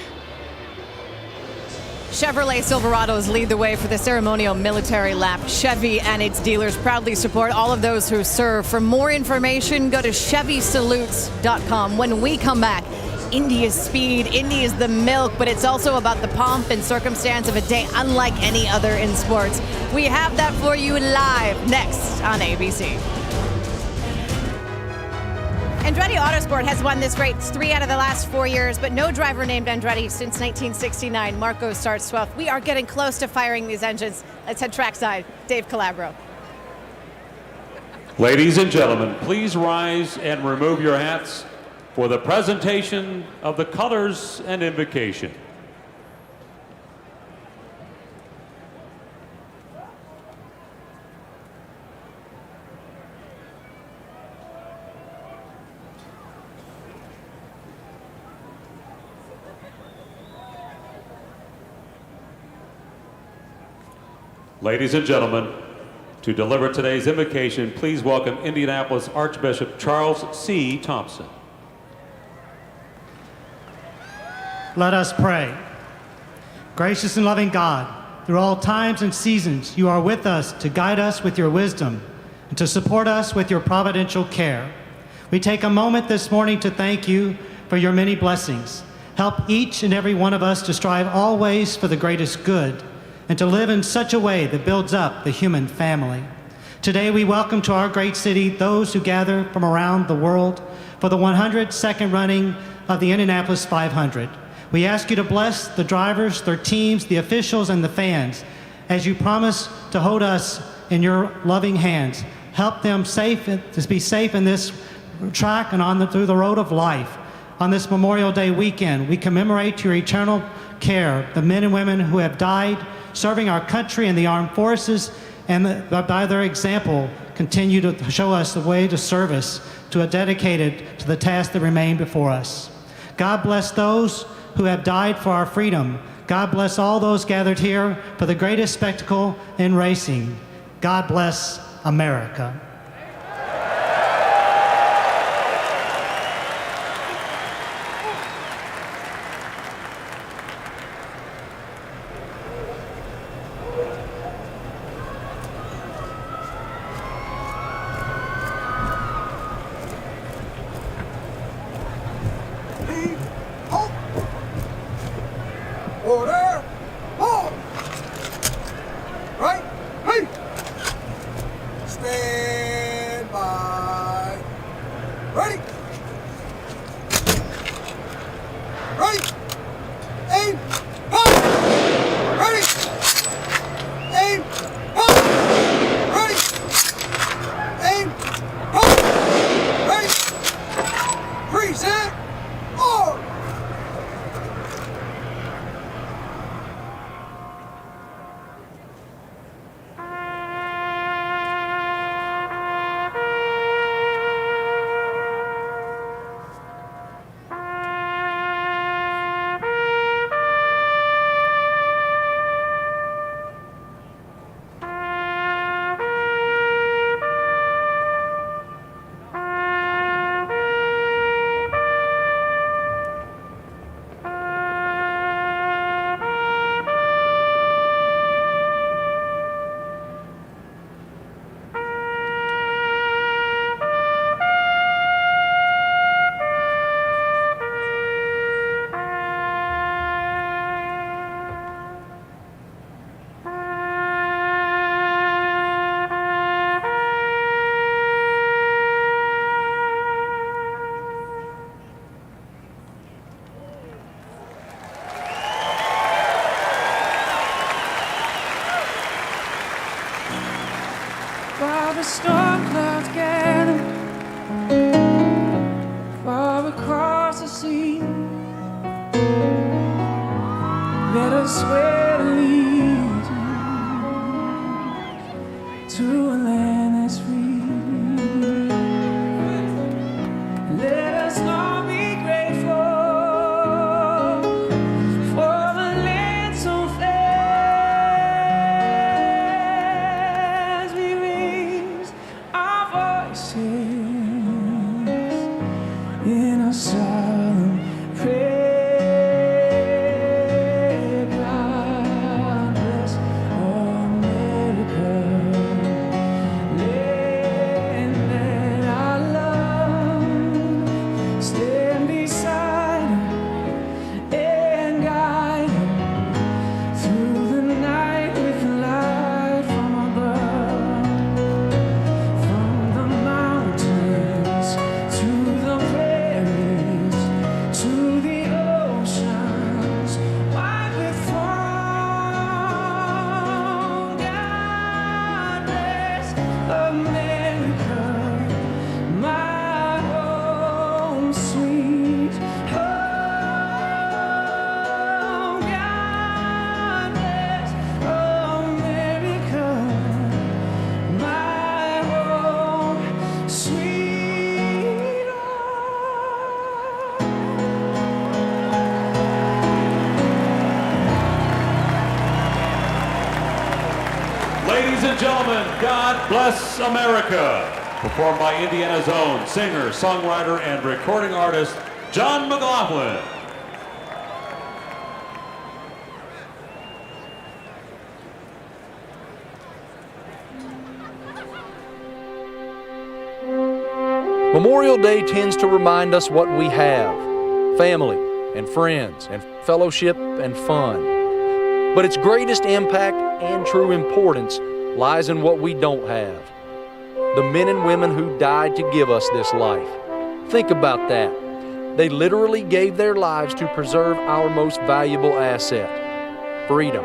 Chevrolet Silverados lead the way for the ceremonial military lap. Chevy and its dealers proudly support all of those who serve. For more information, go to ChevySalutes.com. When we come back, Indy is speed, Indy is the milk, but it's also about the pomp and circumstance of a day unlike any other in sports. We have that for you live next on ABC. Andretti Autosport has won this race 3 out of the last 4 years, but no driver named Andretti since 1969. Marco starts 12th. We are getting close to firing these engines. Let's head trackside. Dave Calabro. Ladies and gentlemen, please rise and remove your hats for the presentation of the colors and invocation. Ladies and gentlemen, to deliver today's invocation, please welcome Indianapolis Archbishop Charles C. Thompson. Let us pray. Gracious and loving God, through all times and seasons, you are with us to guide us with your wisdom and to support us with your providential care. We take a moment this morning to thank you for your many blessings. Help each and every one of us to strive always for the greatest good and to live in such a way that builds up the human family. Today we welcome to our great city those who gather from around the world for the 102nd running of the Indianapolis 500. We ask you to bless the drivers, their teams, the officials, and the fans as you promise to hold us in your loving hands. Help them to be safe in this track and through the road of life. On this Memorial Day weekend, we commemorate your eternal care, the men and women who have died serving our country and the armed forces, and by their example, continue to show us the way to service, to a dedicated to the tasks that remain before us. God bless those who have died for our freedom. God bless all those gathered here for the greatest spectacle in racing. God bless America. Order! Hold! Right! Hey! Stand by! Ready! Ready! Aim! Pop! Ready! Aim! Pop! Ready! Aim! Pop! Ready! Preset! Or! in a solemn prayer. God bless America, land that I love. Stand beside her and guide her through the night with light from above. From the mountains to the prairies to the oceans, wide with foam. God bless America, my home sweet home. God bless America, my home sweet Ladies and gentlemen, God Bless America. Performed by Indiana's own singer, songwriter, and recording artist, John McLaughlin. Memorial Day tends to remind us what we have: family and friends and fellowship and fun. But its greatest impact and true importance lies in what we don't have: the men and women who died to give us this life. Think about that. They literally gave their lives to preserve our most valuable asset: freedom.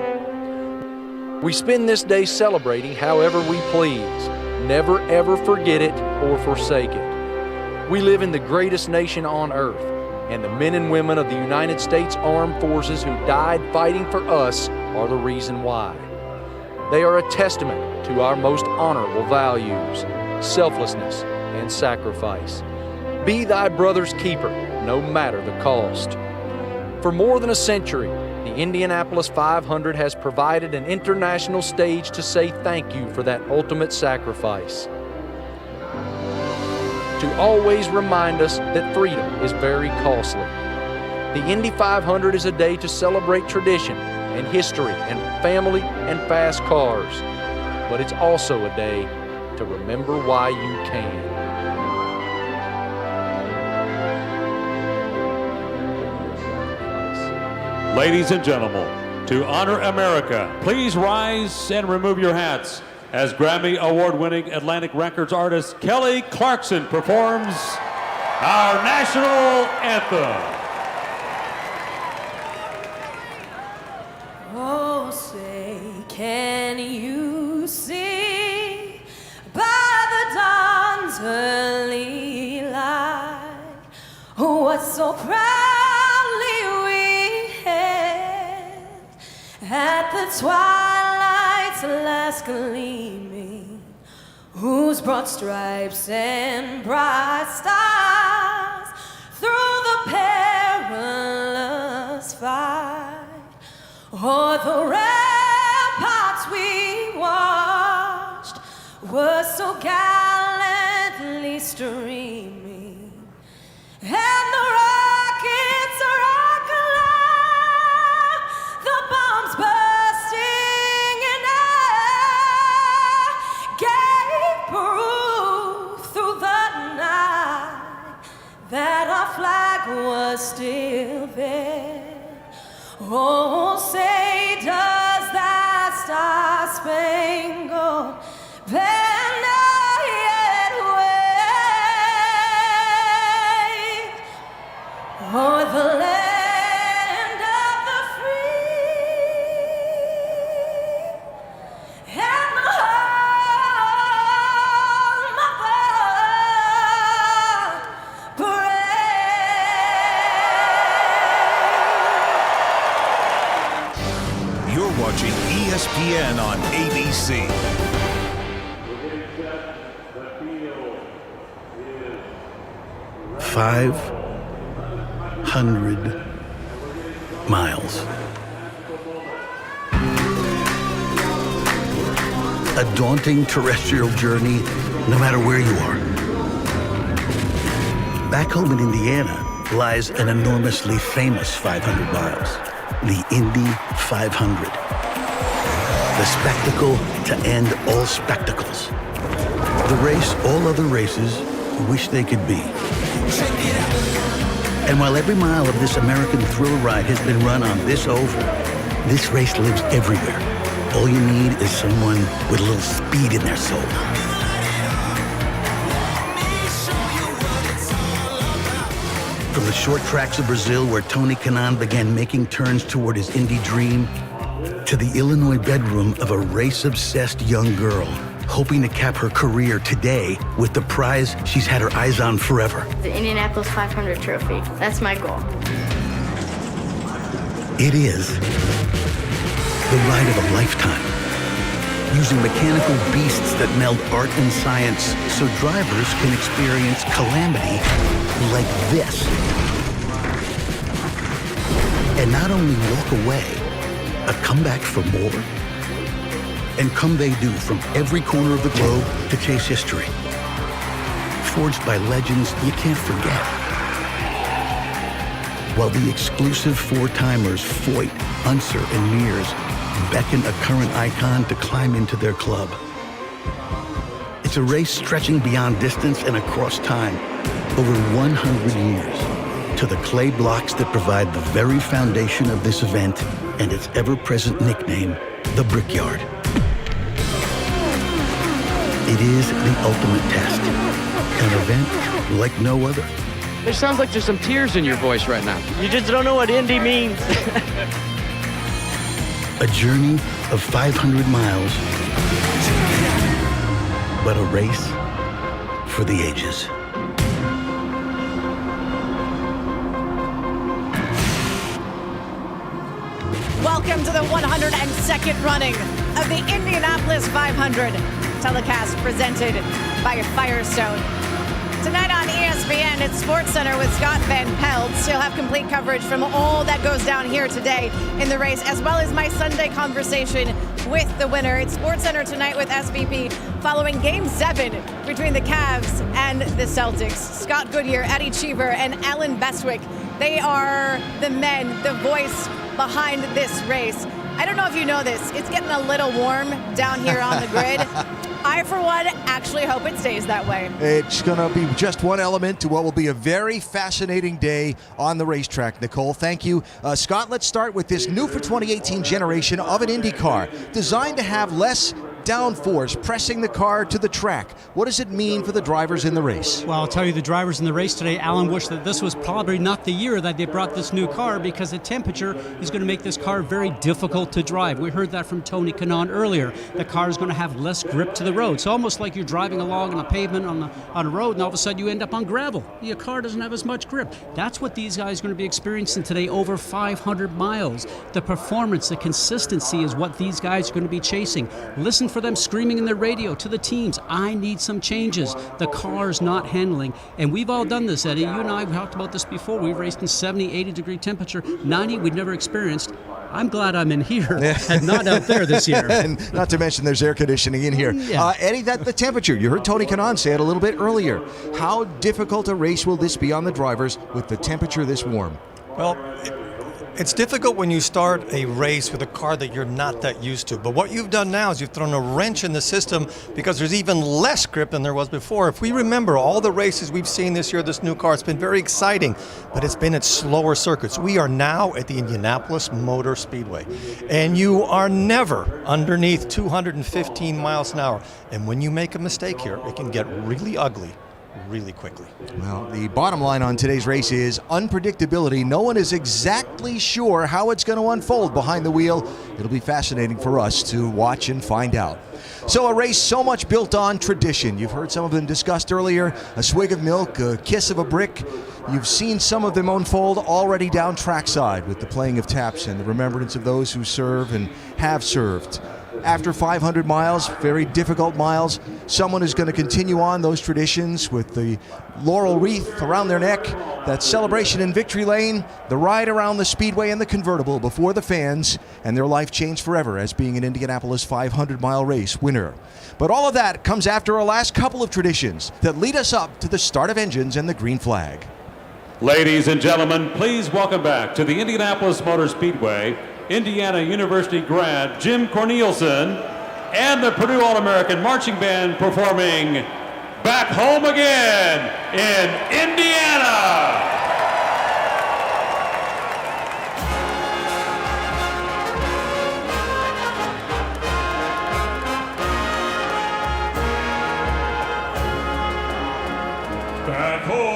We spend this day celebrating however we please. Never ever forget it or forsake it. We live in the greatest nation on earth, and the men and women of the United States Armed Forces who died fighting for us are the reason why. They are a testament to our most honorable values: selflessness and sacrifice. Be thy brother's keeper, no matter the cost. For more than a century, the Indianapolis 500 has provided an international stage to say thank you for that ultimate sacrifice. To always remind us that freedom is very costly. The Indy 500 is a day to celebrate tradition and history and family and fast cars. But it's also a day to remember why you can. Ladies and gentlemen, to honor America, please rise and remove your hats as Grammy Award-winning Atlantic Records artist Kelly Clarkson performs our national anthem. Oh, say, can you see by the dawn's early light what so proudly we hailed at the twilight's last gleaming, whose broad stripes and bright stars through the perilous fight o'er the ramparts we watched were so gallantly streaming, and the rockets rock along, the bombs bursting in air gave proof through the night that our flag was still there. Oh, say, does that star-spangled banner yet wave o'er the land of the free and the home of the brave? You're watching ESPN on ABC. 500 miles. A daunting terrestrial journey, no matter where you are. Back home in Indiana lies an enormously famous 500 miles, the Indy 500. The spectacle to end all spectacles. The race all other races wish they could be. And while every mile of this American thrill ride has been run on this oval, this race lives everywhere. All you need is someone with a little speed in their soul. From the short tracks of Brazil, where Tony Kanaan began making turns toward his Indy dream, to the Illinois bedroom of a race-obsessed young girl, hoping to cap her career today with the prize she's had her eyes on forever. The Indianapolis 500 trophy. That's my goal. It is the ride of a lifetime, using mechanical beasts that meld art and science so drivers can experience calamity like this. And not only walk away, but come back for more. And come they do from every corner of the globe to chase history. Forged by legends you can't forget. While the exclusive four-timers Foyt, Unser, and Mears beckon a current icon to climb into their club. It's a race stretching beyond distance and across time, over 100 years, to the clay blocks that provide the very foundation of this event and its ever-present nickname, the Brickyard. It is the ultimate test, an event like no other. It sounds like there's some tears in your voice right now. You just don't know what Indy means. A journey of 500 miles, but a race for the ages. Welcome to the 102nd running of the Indianapolis 500, telecast presented by Firestone. Tonight on ESPN, it's SportsCenter with Scott Van Pelt. He'll have complete coverage from all that goes down here today in the race, as well as my Sunday conversation with the winner. It's SportsCenter tonight with SVP following Game 7 between the Cavs and the Celtics. Scott Goodyear, Eddie Cheever, and Alan Bestwick. They are the men, the voice behind this race. I don't know if you know this. It's getting a little warm down here on the grid. I, for one, actually hope it stays that way. It's going to be just one element to what will be a very fascinating day on the racetrack, Nicole. Thank you. Scott, let's start with this new for 2018 generation of an IndyCar, designed to have less downforce pressing the car to the track. What does it mean for the drivers in the race? Well, I'll tell you, the drivers in the race today, Alan wished that this was probably not the year that they brought this new car, because the temperature is going to make this car very difficult to drive. We heard that from Tony Kanaan earlier. The car is going to have less grip to the road. It's almost like you're driving along on a pavement on a road, and all of a sudden you end up on gravel. Your car doesn't have as much grip. That's what these guys are going to be experiencing today, over 500 miles. The performance, the consistency is what these guys are going to be chasing. Listen for them screaming in their radio to the teams, I need some changes. The car's not handling. And we've all done this, Eddie. You and I have talked about this before. We've raced in 70, 80 degree temperature. 90 we've never experienced. I'm glad I'm in here and not out there this year. And not to mention there's air conditioning in here. Yeah. Eddie, the temperature, you heard Tony Kanaan say it a little bit earlier. How difficult a race will this be on the drivers with the temperature this warm? Well, it's difficult when you start a race with a car that you're not that used to. But what you've done now is you've thrown a wrench in the system, because there's even less grip than there was before. If we remember all the races we've seen this year, this new car, it's been very exciting, but it's been at slower circuits. We are now at the Indianapolis Motor Speedway, and you are never underneath 215 miles an hour. And when you make a mistake here, it can get really ugly really quickly. Well, the bottom line on today's race is unpredictability. No one is exactly sure how it's going to unfold behind the wheel. It'll be fascinating for us to watch and find out. So a race so much built on tradition. You've heard some of them discussed earlier. A swig of milk, a kiss of a brick. You've seen some of them unfold already down trackside with the playing of taps and the remembrance of those who serve and have served. after 500 miles, very difficult miles. Someone is going to continue on those traditions with the laurel wreath around their neck, that celebration in Victory Lane, the ride around the speedway in the convertible before the fans, and their life changed forever as being an Indianapolis 500-mile race winner. But all of that comes after our last couple of traditions that lead us up to the start of engines and the green flag. Ladies and gentlemen, please welcome back to the Indianapolis Motor Speedway, Indiana University grad Jim Cornelison and the Purdue All-American Marching Band performing Back Home Again in Indiana. Back home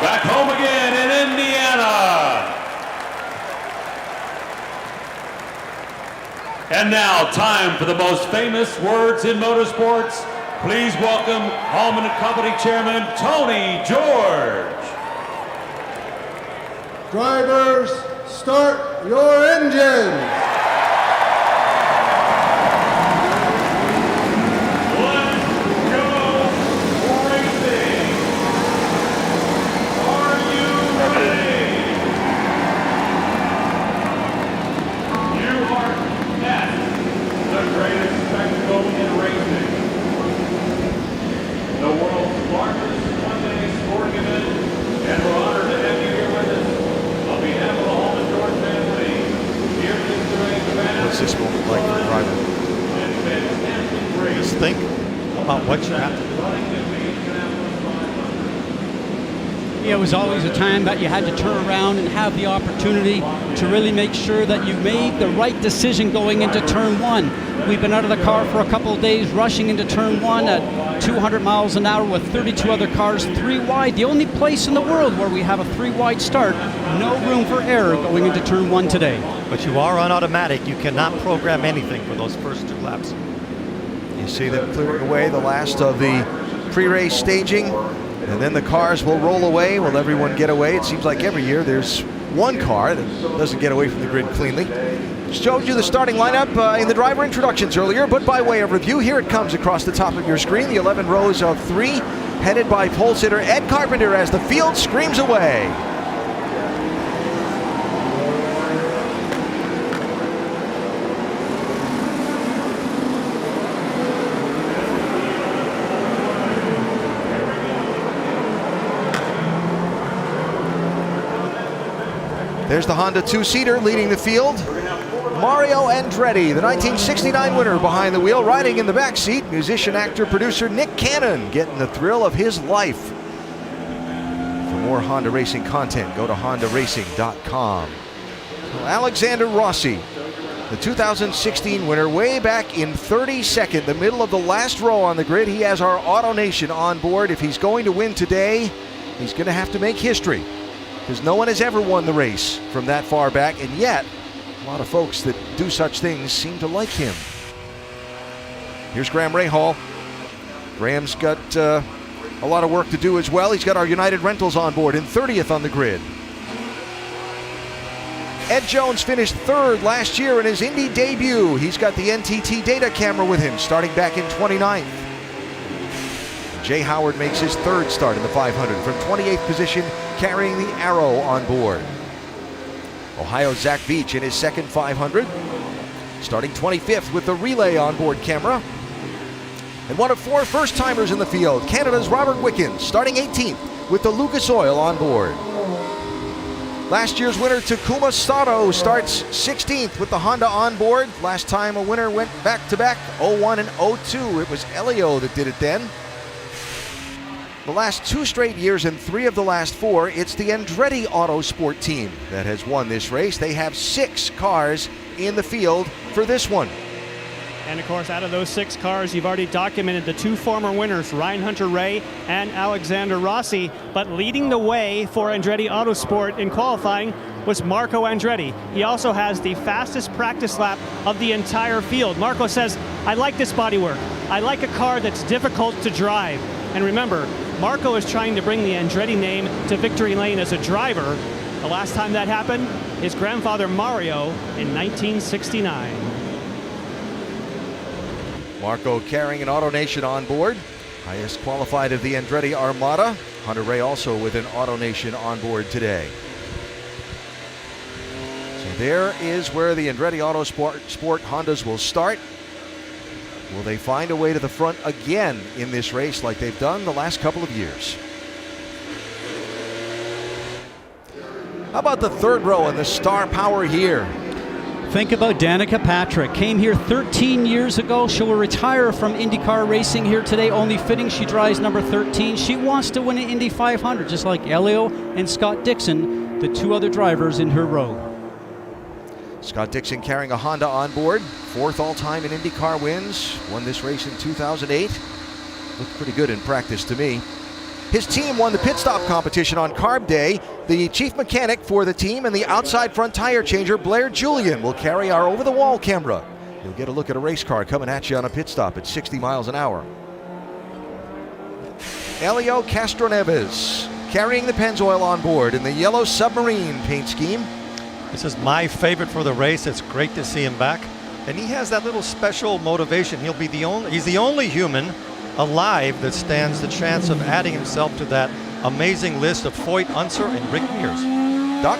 Back home again in Indiana. And now, time for the most famous words in motorsports. Please welcome Hallman & Company Chairman Tony George. Drivers, start your engines. What's this moment like for driving? Just think about what you have to do. Yeah, it was always a time that you had to turn around and have the opportunity to really make sure that you made the right decision going into turn one. We've been out of the car for a couple of days, rushing into turn one at 200 miles an hour with 32 other cars, 3 wide. The only place in the world where we have a 3 wide start. No room for error going into turn one today. But you are on automatic. You cannot program anything for those first 2 laps. You see them clearing away the last of the pre-race staging, and then the cars will roll away. Will everyone get away? It seems like every year there's one car that doesn't get away from the grid cleanly. Showed you the starting lineup in the driver introductions earlier, but by way of review, here it comes across the top of your screen. The 11 rows of 3, headed by pole sitter Ed Carpenter as the field screams away. There's the Honda 2-seater leading the field. Mario Andretti, the 1969 winner, behind the wheel. Riding in the back seat, musician, actor, producer Nick Cannon, getting the thrill of his life. For more Honda racing content, go to hondaracing.com. Alexander Rossi, the 2016 winner, way back in 32nd, the middle of the last row on the grid. He has our Auto Nation on board. If he's going to win today, he's going to have to make history, because no one has ever won the race from that far back, and yet a lot of folks that do such things seem to like him. Here's Graham Rahal. Graham's got a lot of work to do as well. He's got our United Rentals on board in 30th on the grid. Ed Jones finished 3rd last year in his Indy debut. He's got the NTT data camera with him starting back in 29th. Jay Howard makes his third start in the 500 from 28th position, carrying the Arrow on board. Ohio's Zach Beach in his second 500, starting 25th with the Relay onboard camera. And one of 4 first-timers in the field, Canada's Robert Wickens, starting 18th with the Lucas Oil on board. Last year's winner, Takuma Sato, starts 16th with the Honda on board. Last time a winner went back-to-back, 01 and 02. It was Elio that did it then. The last 2 straight years and 3 of the last 4, it's the Andretti Autosport team that has won this race. They have 6 cars in the field for this one. And of course, out of those 6 cars, you've already documented the 2 former winners, Ryan Hunter-Reay and Alexander Rossi. But leading the way for Andretti Autosport in qualifying was Marco Andretti. He also has the fastest practice lap of the entire field. Marco says, I like this bodywork. I like a car that's difficult to drive. And remember, Marco is trying to bring the Andretti name to victory lane as a driver. The last time that happened, his grandfather Mario in 1969. Marco carrying an AutoNation on board, highest qualified of the Andretti Armada. Hunter-Reay also with an AutoNation on board today. So there is where the Andretti Autosport Hondas will start. Will they find a way to the front again in this race like they've done the last couple of years? How about the third row and the star power here? Think about Danica Patrick. Came here 13 years ago. She will retire from IndyCar racing here today. Only fitting she drives number 13. She wants to win an Indy 500, just like Elio and Scott Dixon, the 2 other drivers in her row. Scott Dixon carrying a Honda on board. 4th all-time in IndyCar wins. Won this race in 2008. Looked pretty good in practice to me. His team won the pit stop competition on Carb Day. The chief mechanic for the team and the outside front tire changer, Blair Julian, will carry our over-the-wall camera. You'll get a look at a race car coming at you on a pit stop at 60 miles an hour. Elio Castroneves carrying the Pennzoil on board in the yellow submarine paint scheme. This is my favorite for the race. It's great to see him back. And he has that little special motivation. He's the only human alive that stands the chance of adding himself to that amazing list of Foyt, Unser, and Rick Mears. Doc?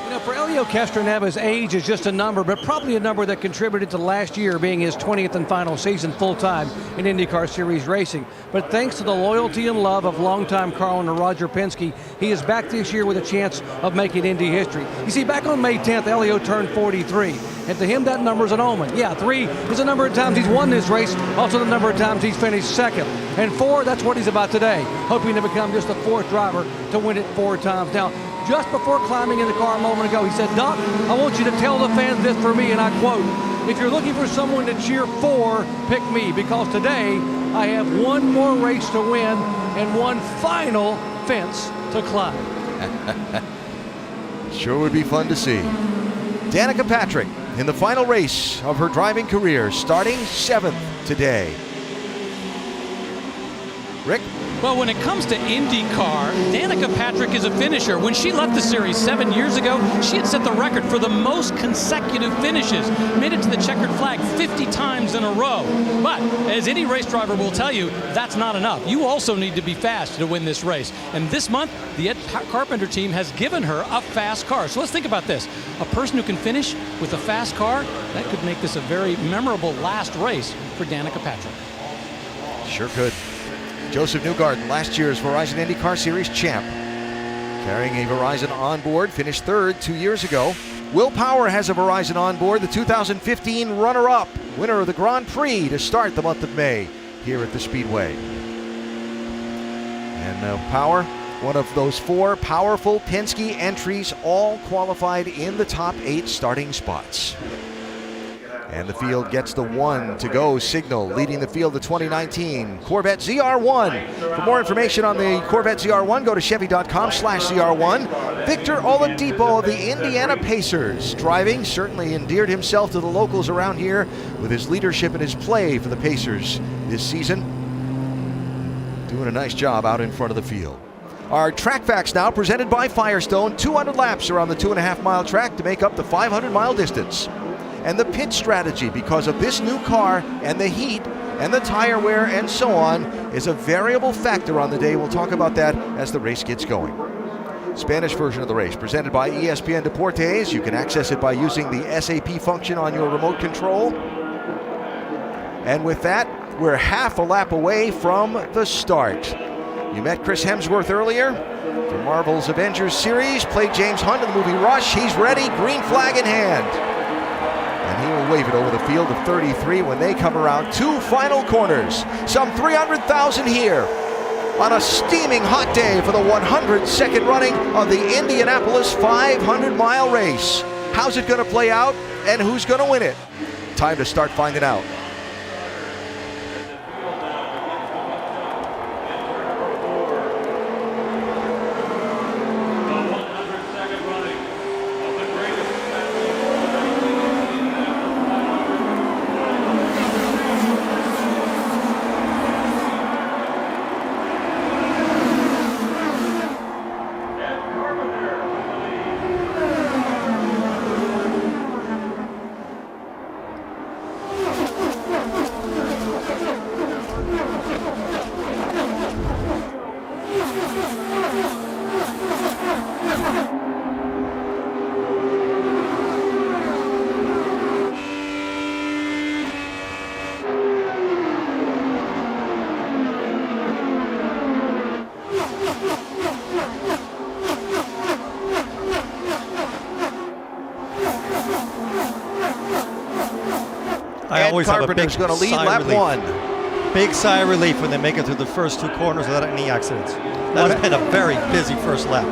You know, for Elio Castroneves, age is just a number, but probably a number that contributed to last year being his 20th and final season full-time in IndyCar Series racing. But thanks to the loyalty and love of longtime car owner Roger Penske, he is back this year with a chance of making Indy history. You see, back on May 10th, Elio turned 43. And to him, that number is an omen. Yeah, 3 is the number of times he's won this race, also the number of times he's finished second. And 4, that's what he's about today, hoping to become just the 4th driver to win it 4 times. Now, just before climbing in the car a moment ago, he said, Doc, I want you to tell the fans this for me, and I quote, if you're looking for someone to cheer for, pick me, because today I have 1 more race to win and 1 final fence to climb. Sure would be fun to see. Danica Patrick in the final race of her driving career, starting 7th today. Rick? Well, when it comes to IndyCar, Danica Patrick is a finisher. When she left the series 7 years ago, she had set the record for the most consecutive finishes, made it to the checkered flag 50 times in a row. But as any race driver will tell you, that's not enough. You also need to be fast to win this race. And this month, the Ed Carpenter team has given her a fast car. So let's think about this. A person who can finish with a fast car, that could make this a very memorable last race for Danica Patrick. Sure could. Joseph Newgarden, last year's Verizon IndyCar Series champ, carrying a Verizon onboard, finished 3rd 2 years ago. Will Power has a Verizon onboard, the 2015 runner-up, winner of the Grand Prix to start the month of May here at the Speedway. And Power, one of those 4 powerful Penske entries, all qualified in the top 8 starting spots. And the field gets the 1 to go signal, leading the field to 2019 Corvette ZR1. For more information on the Corvette ZR1, go to Chevy.com/ZR1. Victor Oladipo of the Indiana Pacers, driving, certainly endeared himself to the locals around here with his leadership and his play for the Pacers this season. Doing a nice job out in front of the field. Our track facts now presented by Firestone. 200 laps around the 2.5-mile track to make up the 500-mile distance. And the pit strategy, because of this new car and the heat, and the tire wear and so on is a variable factor on the day. We'll talk about that as the race gets going. Spanish version of the race presented by ESPN Deportes. You can access it by using the SAP function on your remote control. And with that, we're half a lap away from the start. You met Chris Hemsworth earlier from Marvel's Avengers series, played James Hunt in the movie Rush. He's ready, green flag in hand. And he will wave it over the field of 33 when they come around 2 final corners. Some 300,000 here on a steaming hot day for the 102nd running of the Indianapolis 500-mile race. How's it going to play out, and who's going to win it? Time to start finding out. I always have a big Carpenter's going to lead lap 1. Big sigh of relief when they make it through the first 2 corners without any accidents. That has been a very busy first lap.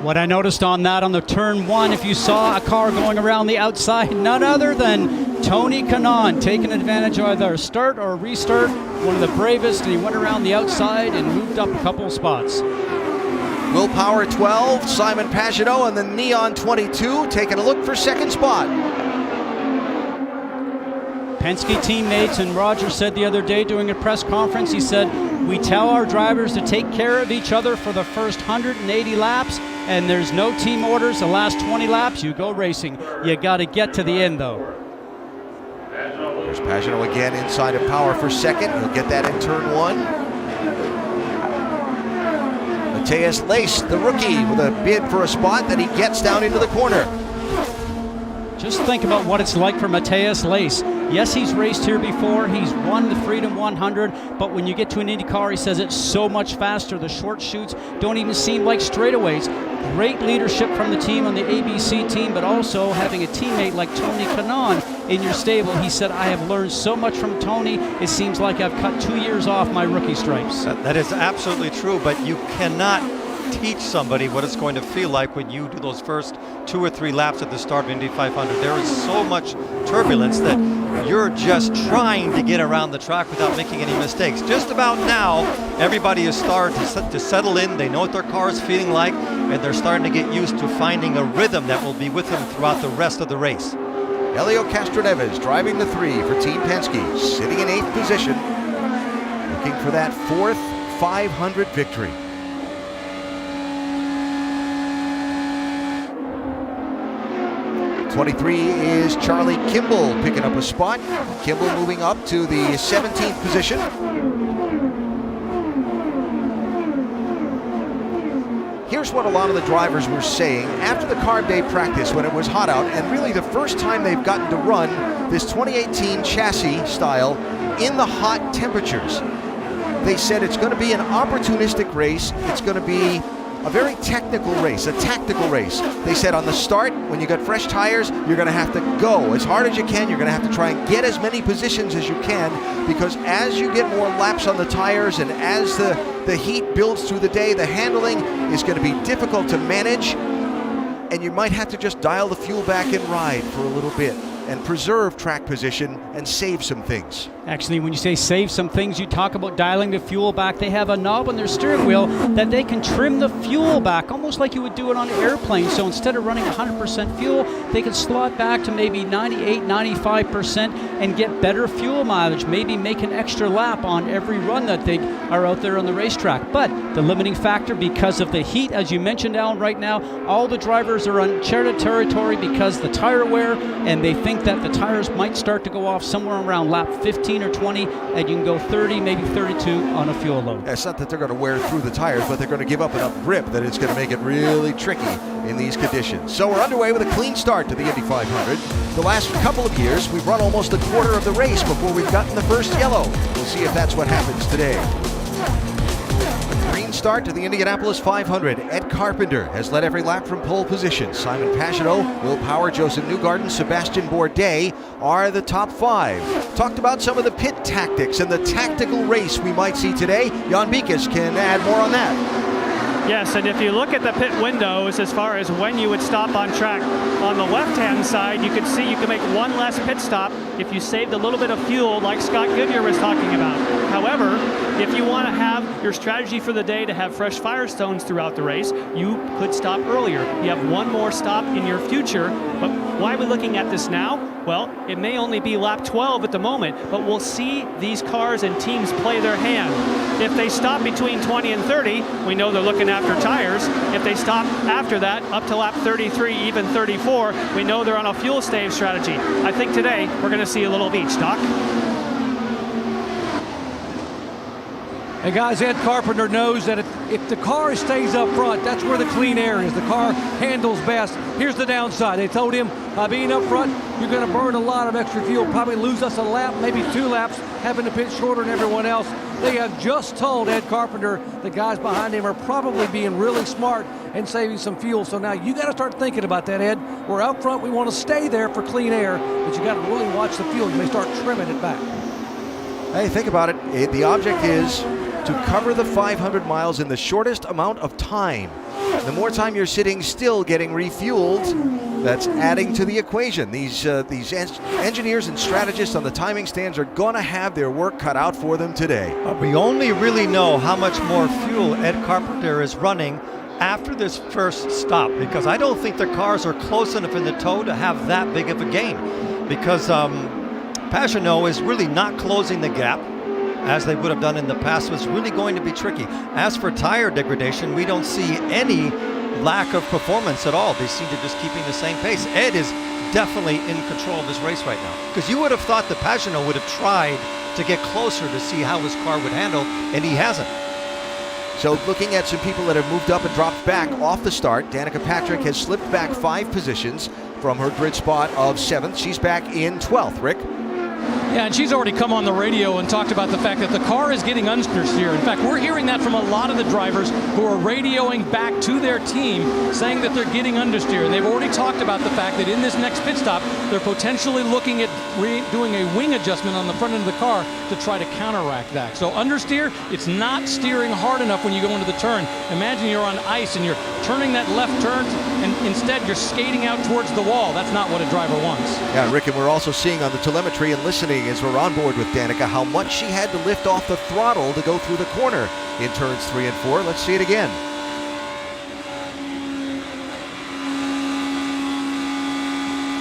What I noticed on that, on the turn 1, if you saw a car going around the outside, none other than Tony Kanaan taking advantage of either a start or a restart. One of the bravest, and he went around the outside and moved up a couple of spots. Will Power 12, Simon Pagenaud, and the Neon 22 taking a look for second spot. Penske teammates, and Roger said the other day during a press conference, he said, we tell our drivers to take care of each other for the first 180 laps, and there's no team orders the last 20 laps. You go racing. You got to get to the end, though. There's Pagenaud again inside of Power for second. He'll get that in turn 1. Mateus Lace, the rookie, with a bid for a spot that he gets down into the corner. Just think about what it's like for Mateus Lace. Yes, he's raced here before. He's won the Freedom 100, but when you get to an IndyCar, he says it's so much faster. The short chutes don't even seem like straightaways. Great leadership from the team on the ABC team, but also having a teammate like Tony Kanaan in your stable. He said, I have learned so much from Tony. It seems like I've cut 2 years off my rookie stripes. That is absolutely true, but you cannot teach somebody what it's going to feel like when you do those first 2 or 3 laps at the start of Indy 500. There is so much turbulence that you're just trying to get around the track without making any mistakes. Just about now, everybody is starting to settle in. They know what their car is feeling like, and they're starting to get used to finding a rhythm that will be with them throughout the rest of the race. Helio Castroneves driving the 3 for Team Penske, sitting in 8th position, looking for that 4th 500 victory. '23 is Charlie Kimball picking up a spot. Kimball moving up to the 17th position. Here's what a lot of the drivers were saying after the carb day practice when it was hot out, and really the first time they've gotten to run this 2018 chassis style in the hot temperatures. They said it's going to be an opportunistic race. It's going to be a very technical race, a tactical race. They said on the start, when you got fresh tires, you're going to have to go as hard as you can. You're going to have to try and get as many positions as you can, because as you get more laps on the tires and as the heat builds through the day, the handling is going to be difficult to manage, and you might have to just dial the fuel back and ride for a little bit and preserve track position and save some things. Actually, when you say save some things, you talk about dialing the fuel back. They have a knob on their steering wheel that they can trim the fuel back, almost like you would do it on an airplane. So instead of running 100% fuel, they can slot back to maybe 98, 95% and get better fuel mileage, maybe make an extra lap on every run that they are out there on the racetrack. But the limiting factor, because of the heat, as you mentioned, Alan, right now, all the drivers are on uncharted territory because the tire wear, and they think think that the tires might start to go off somewhere around lap 15 or 20, and you can go 30, maybe 32 on a fuel load. It's not that they're going to wear through the tires, but they're going to give up enough grip that it's going to make it really tricky in these conditions. So we're underway with a clean start to the Indy 500. The last couple of years, we've run almost a quarter of the race before we've gotten the first yellow. We'll see if that's what happens today. Green start to the Indianapolis 500. Ed Carpenter has led every lap from pole position. Simon Pagenaud, Will Power, Joseph Newgarden, Sebastian Bourdais are the top 5. Talked about some of the pit tactics and the tactical race we might see today. Jan Beekes can add more on that. Yes, and if you look at the pit windows as far as when you would stop on track, on the left-hand side, you can see you can make one less pit stop if you saved a little bit of fuel like Scott Goodyear was talking about. However, if you want to have your strategy for the day to have fresh Firestones throughout the race, you could stop earlier. You have one more stop in your future, but why are we looking at this now? Well, it may only be lap 12 at the moment, but we'll see these cars and teams play their hand. If they stop between 20 and 30, we know they're looking after tires. If they stop after that, up to lap 33, even 34, we know they're on a fuel stave strategy. I think today we're going to see a little of each, Doc. Hey guys, Ed Carpenter knows that if the car stays up front, that's where the clean air is. The car handles best. Here's the downside. They told him, by being up front, you're going to burn a lot of extra fuel, probably lose us a lap, maybe 2 laps, having to pit shorter than everyone else. They have just told Ed Carpenter the guys behind him are probably being really smart and saving some fuel. So now you got to start thinking about that, Ed. We're up front. We want to stay there for clean air, but you got to really watch the fuel. You may start trimming it back. Hey, think about it. The object is to cover the 500 miles in the shortest amount of time. The more time you're sitting still getting refueled, that's adding to the equation. These engineers and strategists on the timing stands are going to have their work cut out for them today. We only really know how much more fuel Ed Carpenter is running after this first stop, because I don't think the cars are close enough in the tow to have that big of a gain, because Pagenaud is really not closing the gap as they would have done in the past. Was really going to be tricky. As for tire degradation, we don't see any lack of performance at all. They seem to just keeping the same pace. Ed is definitely in control of this race right now, because you would have thought that Pagenaud would have tried to get closer to see how his car would handle, and he hasn't. So looking at some people that have moved up and dropped back off the start, Danica Patrick has slipped back 5 positions from her grid spot of 7th. She's back in 12th, Rick. Yeah, and she's already come on the radio and talked about the fact that the car is getting understeer. In fact, we're hearing that from a lot of the drivers who are radioing back to their team saying that they're getting understeer. And they've already talked about the fact that in this next pit stop, they're potentially looking at doing a wing adjustment on the front end of the car to try to counteract that. So understeer, it's not steering hard enough when you go into the turn. Imagine you're on ice and you're turning that left turn, and instead you're skating out towards the wall. That's not what a driver wants. Yeah, Rick, and we're also seeing on the telemetry and listening as we're on board with Danica how much she had to lift off the throttle to go through the corner in turns 3 and 4. Let's see it again.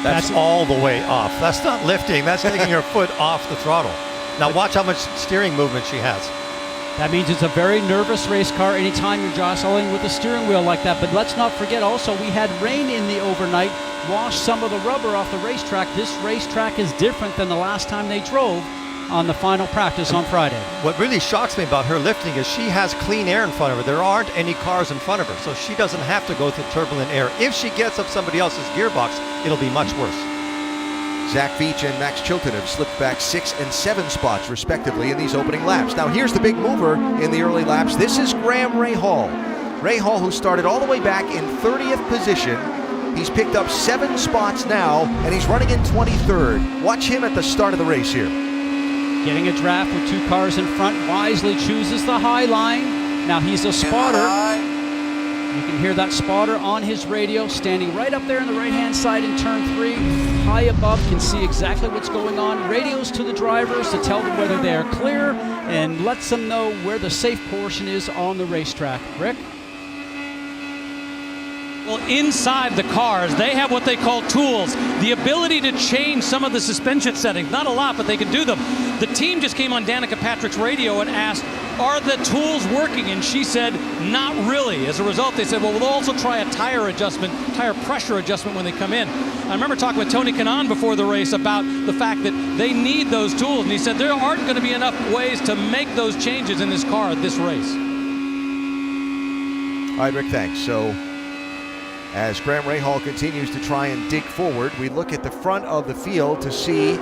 That's all the way off. That's not lifting. That's taking her foot off the throttle. Now watch how much steering movement she has. That means it's a very nervous race car anytime you're jostling with the steering wheel like that. But let's not forget also we had rain in the overnight, washed some of the rubber off the racetrack. This racetrack is different than the last time they drove on the final practice on Friday. What really shocks me about her lifting is she has clean air in front of her. There aren't any cars in front of her, so she doesn't have to go through turbulent air. If she gets up somebody else's gearbox, it'll be much worse. Zach Veach and Max Chilton have slipped back 6 and 7 spots, respectively, in these opening laps. Now, here's the big mover in the early laps. This is Graham Rahal. Rahal, who started all the way back in 30th position. He's picked up 7 spots now, and he's running in 23rd. Watch him at the start of the race here. Getting a draft with 2 cars in front, wisely chooses the high line. Now he's a spotter. You can hear that spotter on his radio, standing right up there on the right-hand side in turn 3, high above, can see exactly what's going on. Radios to the drivers to tell them whether they are clear and lets them know where the safe portion is on the racetrack. Rick? Well, inside the cars, they have what they call tools. The ability to change some of the suspension settings. Not a lot, but they can do them. The team just came on Danica Patrick's radio and asked, are the tools working? And she said, not really. As a result, they said, well, we'll also try a tire pressure adjustment when they come in. I remember talking with Tony Kanaan before the race about the fact that they need those tools. And he said there aren't going to be enough ways to make those changes in this car at this race. All right, Rick, thanks. So as Graham Rahal continues to try and dig forward, we look at the front of the field to see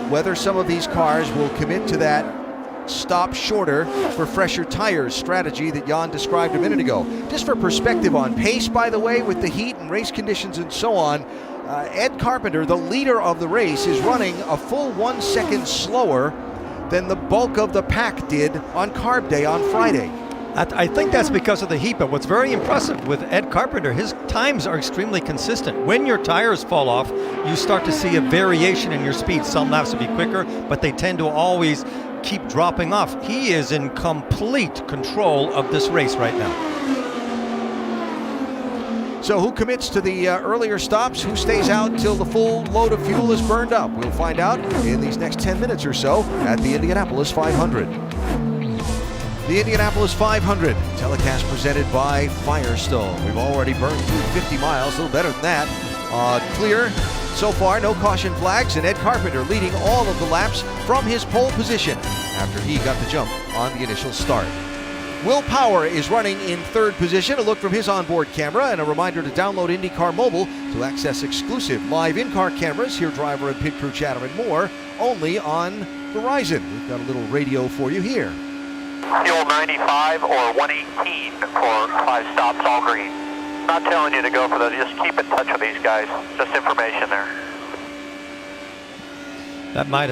whether some of these cars will commit to that stop shorter for fresher tires strategy that Jan described a minute ago. Just for perspective on pace, by the way, with the heat and race conditions and so on, Ed Carpenter, the leader of the race, is running a full 1 second slower than the bulk of the pack did on Carb Day on Friday. I think that's because of the heat, but what's very impressive with Ed Carpenter, his times are extremely consistent. When your tires fall off, you start to see a variation in your speed. Some laps will be quicker, but they tend to always keep dropping off. He is in complete control of this race right now. So who commits to the earlier stops? Who stays out till the full load of fuel is burned up? We'll find out in these next 10 minutes or so at the Indianapolis 500. The Indianapolis 500, telecast presented by Firestone. We've already burned through 50 miles, a little better than that. Clear so far, no caution flags, and Ed Carpenter leading all of the laps from his pole position after he got the jump on the initial start. Will Power is running in third position. A look from his onboard camera and a reminder to download IndyCar Mobile to access exclusive live in-car cameras, hear driver and pit crew chatter and more, only on Verizon. We've got a little radio for you here. Fuel 95 or 118 for 5 stops, all green. Not telling you to go for those, just keep in touch with these guys. Just information there. That might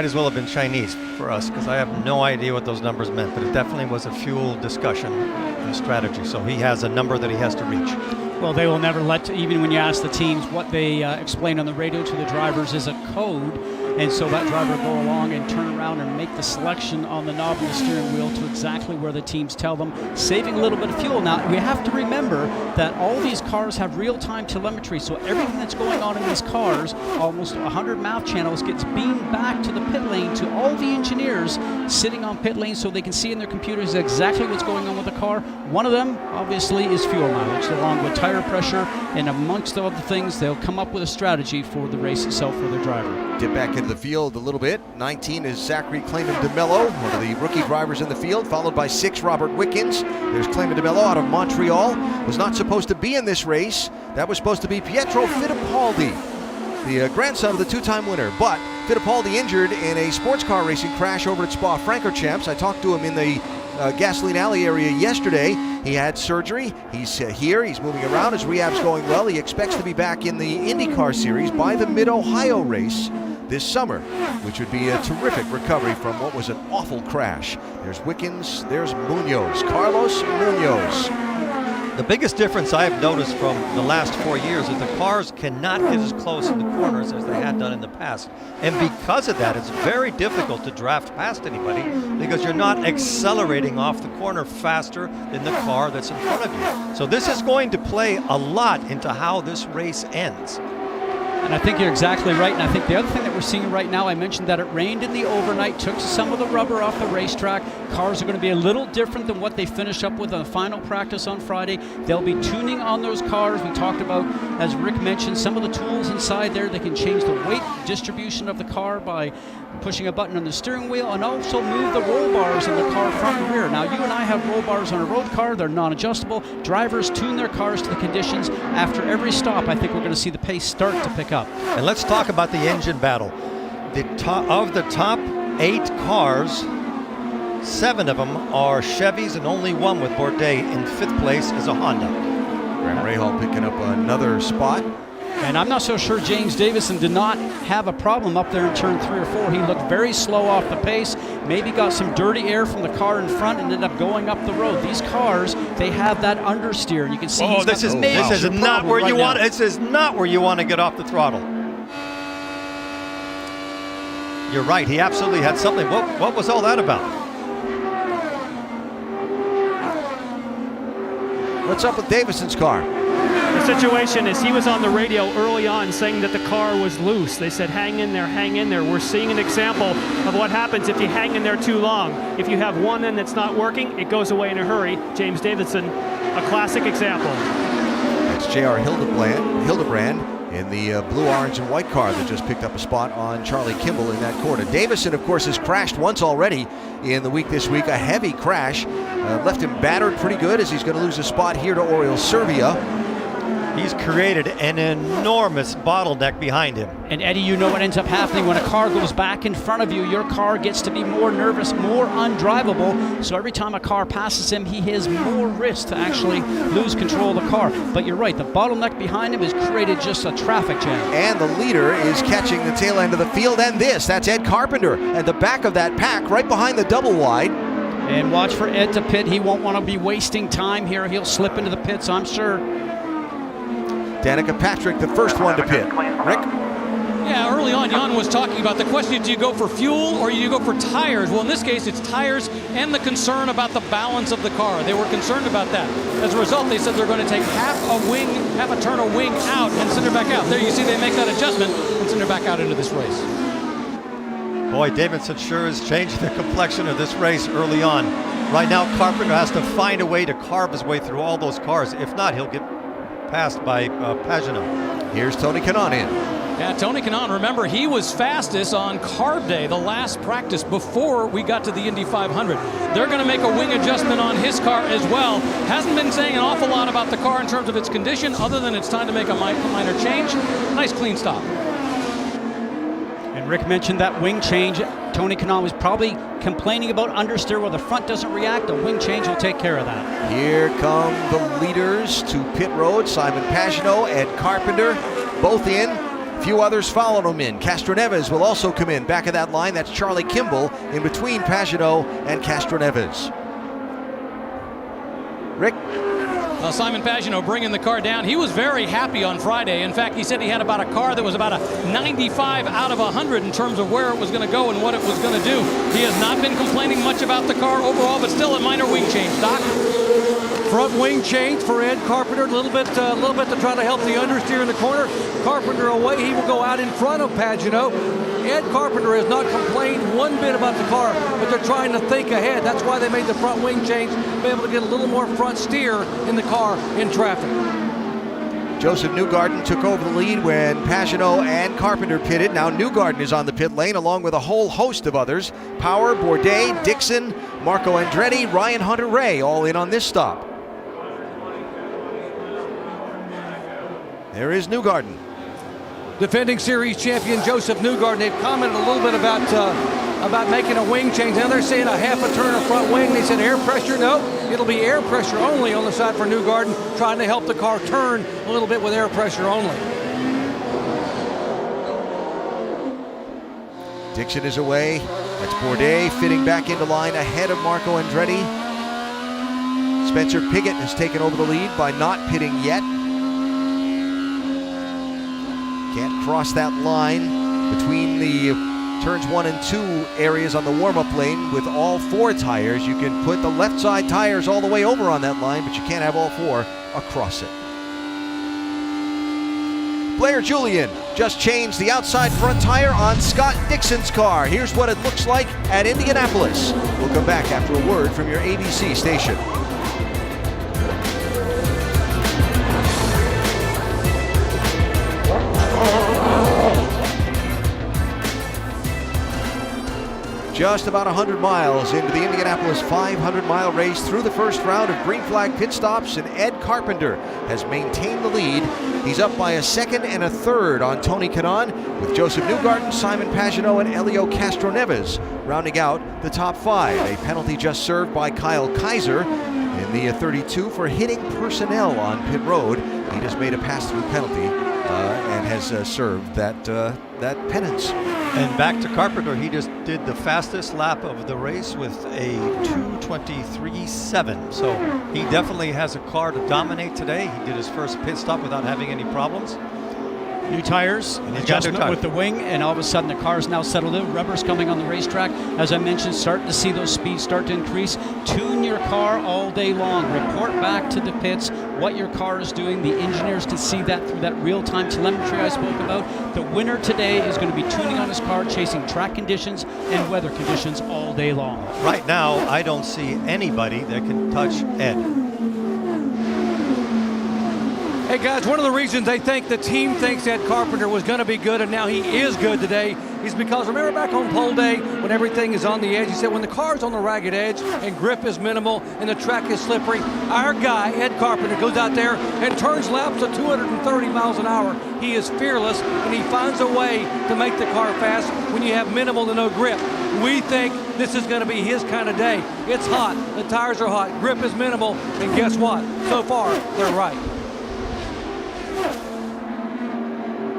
as well have been Chinese for us, because I have no idea what those numbers meant, but it definitely was a fuel discussion and strategy. So he has a number that he has to reach. Well, they will never even when you ask the teams, what they explain on the radio to the drivers is a code. And so that driver will go along and turn around and make the selection on the knob of the steering wheel to exactly where the teams tell them, saving a little bit of fuel. Now, we have to remember that all these cars have real-time telemetry, so everything that's going on in these cars, almost 100 map channels, gets beamed back to the pit lane to all the engineers sitting on pit lane so they can see in their computers exactly what's going on with the car. One of them, obviously, is fuel mileage, along with tire pressure, and amongst other things, they'll come up with a strategy for the race itself for their driver. Dip back into the field a little bit. 19 is Zachary Clayman DeMello, one of the rookie drivers in the field, followed by 6, Robert Wickens. There's Clayman DeMello out of Montreal. Was not supposed to be in this race. That was supposed to be Pietro Fittipaldi, the grandson of the two-time winner. But Fittipaldi injured in a sports car racing crash over at Spa-Francorchamps. I talked to him in the Gasoline Alley area yesterday. He had surgery. He's here. He's moving around. His rehab's going well. He expects to be back in the IndyCar series by the Mid-Ohio race this summer, which would be a terrific recovery from what was an awful crash. There's Wickens, there's Munoz, Carlos Munoz. The biggest difference I've noticed from the last 4 years is the cars cannot get as close in the corners as they had done in the past. And because of that, it's very difficult to draft past anybody because you're not accelerating off the corner faster than the car that's in front of you. So this is going to play a lot into how this race ends. And I think you're exactly right. And I think the other thing that we're seeing right now, I mentioned that it rained in the overnight, took some of the rubber off the racetrack. Cars are going to be a little different than what they finished up with on the final practice on Friday. They'll be tuning on those cars. We talked about, as Rick mentioned, some of the tools inside there. They can change the weight distribution of the car by pushing a button on the steering wheel and also move the roll bars in the car front and rear. Now, you and I have roll bars on a road car. They're non-adjustable. Drivers tune their cars to the conditions. After every stop, I think we're going to see the pace start to pick up. And let's talk about the engine battle. Of the top 8 cars, 7 of them are Chevys and only one with Bourdais in 5th place is a Honda. Graham Rahal picking up another spot. And I'm not so sure James Davison did not have a problem up there in turn 3 or 4. He looked very slow off the pace, maybe got some dirty air from the car in front and ended up going up the road. These cars, they have that understeer, and you can see this is not where you want. This is not where you want to get off the throttle. You're right. He absolutely had something. What was all that about? What's up with Davison's car? The situation is he was on the radio early on saying that the car was loose. They said, hang in there, hang in there. We're seeing an example of what happens if you hang in there too long. If you have one end that's not working, it goes away in a hurry. James Davidson, a classic example. That's J.R. Hildebrand in the blue, orange, and white car that just picked up a spot on Charlie Kimball in that corner. Davison, of course, has crashed once already in the week this week. A heavy crash left him battered pretty good as he's going to lose a spot here to Oriol Servia. He's created an enormous bottleneck behind him. And Eddie, you know what ends up happening when a car goes back in front of you. Your car gets to be more nervous, more undrivable. So every time a car passes him, he has more risk to actually lose control of the car. But you're right, the bottleneck behind him has created just a traffic jam. And the leader is catching the tail end of the field. And that's Ed Carpenter at the back of that pack, right behind the double wide. And watch for Ed to pit. He won't want to be wasting time here. He'll slip into the pits, I'm sure. Danica Patrick, the first one to pit. Rick? Yeah, early on, Jan was talking about the question, do you go for fuel or do you go for tires? Well, in this case, it's tires and the concern about the balance of the car. They were concerned about that. As a result, they said they're going to take half a turn of wing out and send her back out. There you see they make that adjustment and send her back out into this race. Boy, Davidson sure has changed the complexion of this race early on. Right now, Carpenter has to find a way to carve his way through all those cars. If not, he'll get passed by Pagenaud. Here's Tony Kanaan in. Yeah, Tony Kanaan, remember, he was fastest on carb day, the last practice before we got to the Indy 500. They're going to make a wing adjustment on his car as well. Hasn't been saying an awful lot about the car in terms of its condition, other than it's time to make a minor change. Nice clean stop. And Rick mentioned that wing change. Tony Kanaan was probably complaining about understeer where the front doesn't react. A wing change will take care of that. Here come the leaders to pit road. Simon Pagenaud, Ed Carpenter, both in. Few others followed them in. Castroneves will also come in. Back of that line, that's Charlie Kimball in between Pagenaud and Castroneves. Rick? Simon Pagenaud bringing the car down. He was very happy on Friday. In fact, he said he had about a car that was about a 95 out of 100 in terms of where it was going to go and what it was going to do. He has not been complaining much about the car overall, but still a minor wing change. Doc? Front wing change for Ed Carpenter, a little bit to try to help the understeer in the corner. Carpenter away, he will go out in front of Pagenaud. Ed Carpenter has not complained one bit about the car, but they're trying to think ahead. That's why they made the front wing change, to be able to get a little more front steer in the car in traffic. Joseph Newgarden took over the lead when Pagenaud and Carpenter pitted. Now Newgarden is on the pit lane along with a whole host of others. Power, Bourdais, Dixon, Marco Andretti, Ryan Hunter-Ray all in on this stop. There is Newgarden. Defending series champion Joseph Newgarden. They've commented a little bit about making a wing change. Now they're saying a half a turn of front wing. They said air pressure. No, it'll be air pressure only on the side for Newgarden, trying to help the car turn a little bit with air pressure only. Dixon is away. That's Bourdais fitting back into line ahead of Marco Andretti. Spencer Pigot has taken over the lead by not pitting yet. Can't cross that line between the turns 1 and 2 areas on the warm-up lane with all 4 tires. You can put the left side tires all the way over on that line, but you can't have all 4 across it. Blair Julian just changed the outside front tire on Scott Dixon's car. Here's what it looks like at Indianapolis. We'll come back after a word from your ABC station. Just about 100 miles into the Indianapolis 500-mile race through the first round of green flag pit stops, and Ed Carpenter has maintained the lead. He's up by a second and a third on Tony Kanaan, with Joseph Newgarden, Simon Pagenaud, and Helio Castroneves rounding out the top 5. A penalty just served by Kyle Kaiser in the 32 for hitting personnel on pit road. He just made a pass-through penalty and has served that penance. And back to Carpenter, he just did the fastest lap of the race with a 2:23.7. So he definitely has a car to dominate today. He did his first pit stop without having any problems. New tires, adjustment with the wing, and all of a sudden the car's now settled in. Rubber's coming on the racetrack. As I mentioned, starting to see those speeds start to increase. Tune your car all day long. Report back to the pits what your car is doing. The engineers can see that through that real-time telemetry I spoke about. The winner today is going to be tuning on his car, chasing track conditions and weather conditions all day long. Right now, I don't see anybody that can touch Ed. Hey guys, one of the reasons they think the team thinks Ed Carpenter was going to be good and now he is good today is because remember back on pole day when everything is on the edge, he said when the car's on the ragged edge and grip is minimal and the track is slippery, our guy, Ed Carpenter, goes out there and turns laps at 230 miles an hour. He is fearless and he finds a way to make the car fast when you have minimal to no grip. We think this is going to be his kind of day. It's hot, the tires are hot, grip is minimal, and guess what? So far, they're right.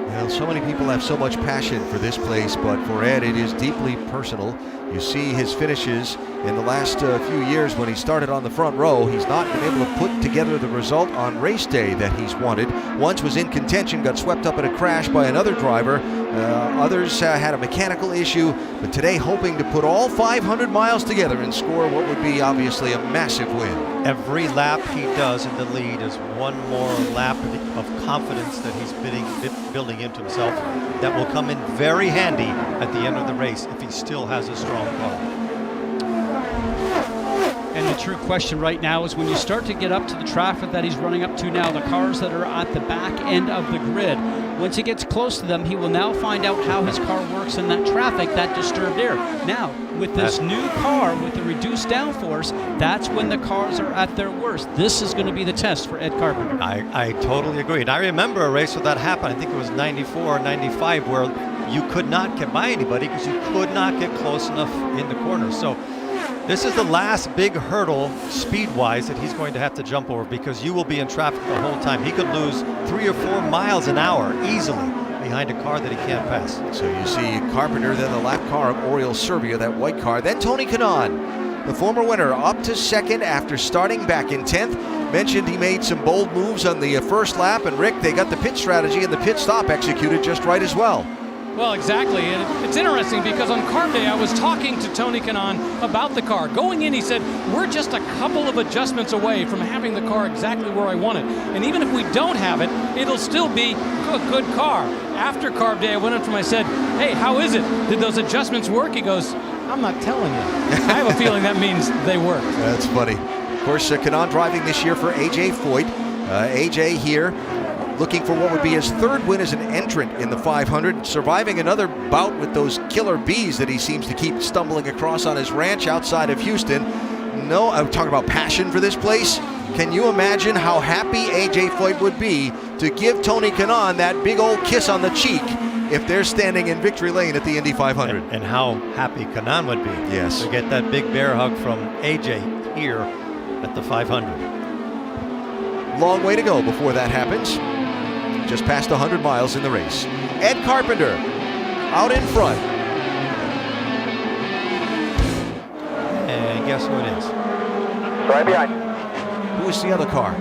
Well, so many people have so much passion for this place, but for Ed, it is deeply personal. You see his finishes in the last few years when he started on the front row. He's not been able to put together the result on race day that he's wanted. Once was in contention, got swept up in a crash by another driver. Others had a mechanical issue, but today hoping to put all 500 miles together and score what would be obviously a massive win. Every lap he does in the lead is one more lap of confidence that he's building into himself that will come in very handy at the end of the race if he still has a strong car. And the true question right now is when you start to get up to the traffic that he's running up to now, the cars that are at the back end of the grid, once he gets close to them, he will now find out how his car works in that traffic, that disturbed air. Now, with this new car, with the reduced downforce, that's when the cars are at their worst. This is going to be the test for Ed Carpenter. I totally agree. And I remember a race where that happened. I think it was 94 or 95, where you could not get by anybody because you could not get close enough in the corner. So this is the last big hurdle speed-wise that he's going to have to jump over because you will be in traffic the whole time. He could lose 3 or 4 miles an hour easily behind a car that he can't pass. So you see Carpenter, then the lap car of Oriol Servia, that white car. Then Tony Kanaan, the former winner, up to second after starting back in 10th. Mentioned he made some bold moves on the first lap, and Rick, they got the pit strategy and the pit stop executed just right as well. Well, exactly, and it's interesting because on carb day I was talking to Tony Kanaan about the car. Going in, he said, we're just a couple of adjustments away from having the car exactly where I want it. And even if we don't have it, it'll still be a good car. After carb day, I went up to him, I said, hey, how is it? Did those adjustments work? He goes, I'm not telling you. I have a feeling that means they work. That's funny. Of course, Kanaan driving this year for A.J. Foyt. A.J. here looking for what would be his third win as an entrant in the 500, surviving another bout with those killer bees that he seems to keep stumbling across on his ranch outside of Houston. No, I'm talking about passion for this place. Can you imagine how happy A.J. Foyt would be to give Tony Kanaan that big old kiss on the cheek if they're standing in victory lane at the Indy 500? And how happy Kanaan would be yes, to get that big bear hug from A.J. here at the 500. Long way to go before that happens. Just past 100 miles in the race. Ed Carpenter out in front. And guess who it is? Right behind. Who is the other car?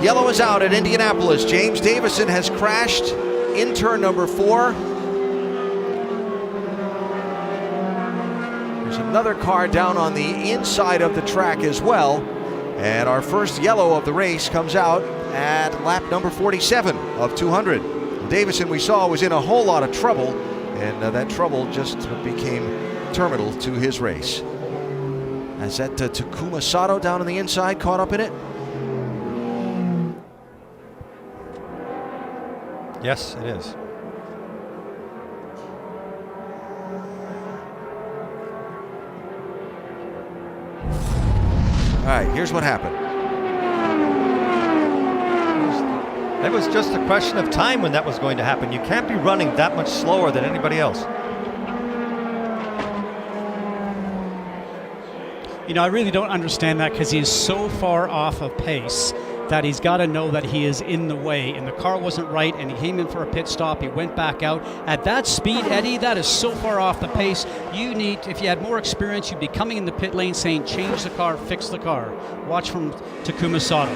Yellow is out at Indianapolis. James Davison has crashed in turn number 4. There's another car down on the inside of the track as well. And our first yellow of the race comes out at lap number 47 of 200. Davison, we saw, was in a whole lot of trouble, and that trouble just became terminal to his race. Is that Takuma Sato down on the inside caught up in it? Yes, it is. All right, here's what happened. It was just a question of time when that was going to happen. You can't be running that much slower than anybody else. You know, I really don't understand that because he is so far off of pace that he's got to know that he is in the way, and the car wasn't right, and he came in for a pit stop. He went back out. At that speed, Eddie, that is so far off the pace. You need, if you had more experience, you'd be coming in the pit lane saying, change the car, fix the car. Watch from Takuma Sato.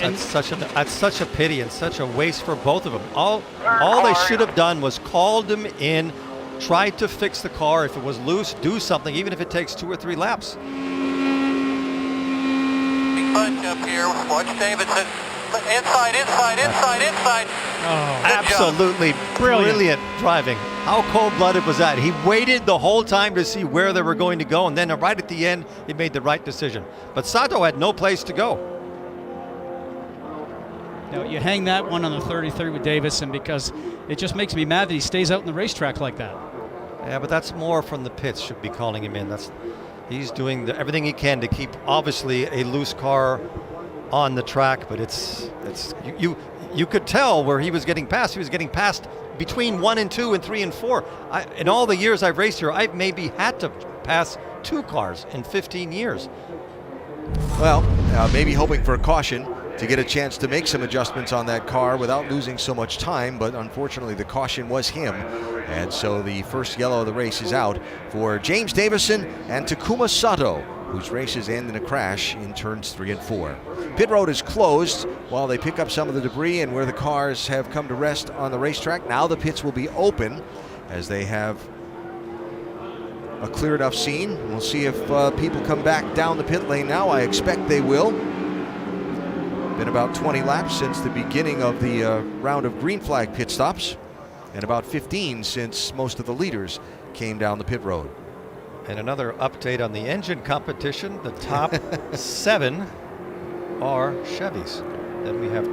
That's such a pity and such a waste for both of them. All they should have done was called him in, tried to fix the car. If it was loose, do something, even if it takes 2 or 3 laps. Big bunch up here. Watch Davidson. Inside. Oh, absolutely brilliant driving. How cold-blooded was that? He waited the whole time to see where they were going to go, and then right at the end, he made the right decision. But Sato had no place to go. Now, you hang that one on the 33 with Davison because it just makes me mad that he stays out in the racetrack like that. Yeah, but that's more from the pits should be calling him in. He's doing everything he can to keep, obviously, a loose car on the track, but you could tell where he was getting past. He was getting past between 1 and 2 and 3 and 4. In all the years I've raced here, I've maybe had to pass 2 cars in 15 years. Well, maybe hoping for a caution to get a chance to make some adjustments on that car without losing so much time, but unfortunately the caution was him. And so the first yellow of the race is out for James Davison and Takuma Sato, whose races end in a crash in turns 3 and 4. Pit road is closed while they pick up some of the debris and where the cars have come to rest on the racetrack. Now the pits will be open as they have a clear enough scene. We'll see if people come back down the pit lane now. I expect they will. Been about 20 laps since the beginning of the round of green flag pit stops, and about 15 since most of the leaders came down the pit road. And another update on the engine competition. The top 7 are Chevys. Then we have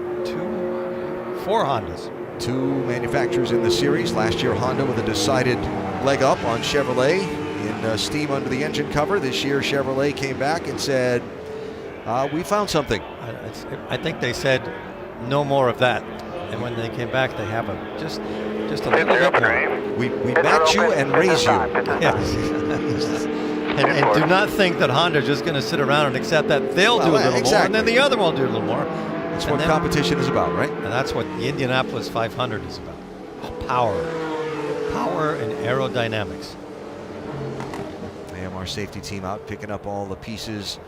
4 Hondas. 2 manufacturers in the series. Last year, Honda with a decided leg up on Chevrolet in steam under the engine cover. This year, Chevrolet came back and said, we found something. I think they said no more of that. And when they came back, they have just a little bit more. We match you and raise you. Yes. and do not think that Honda's just going to sit around and accept that. They'll do a little more, and then the other one will do a little more. That's what competition is about, right? And that's what the Indianapolis 500 is about. Power and aerodynamics. AMR safety team out picking up all the pieces.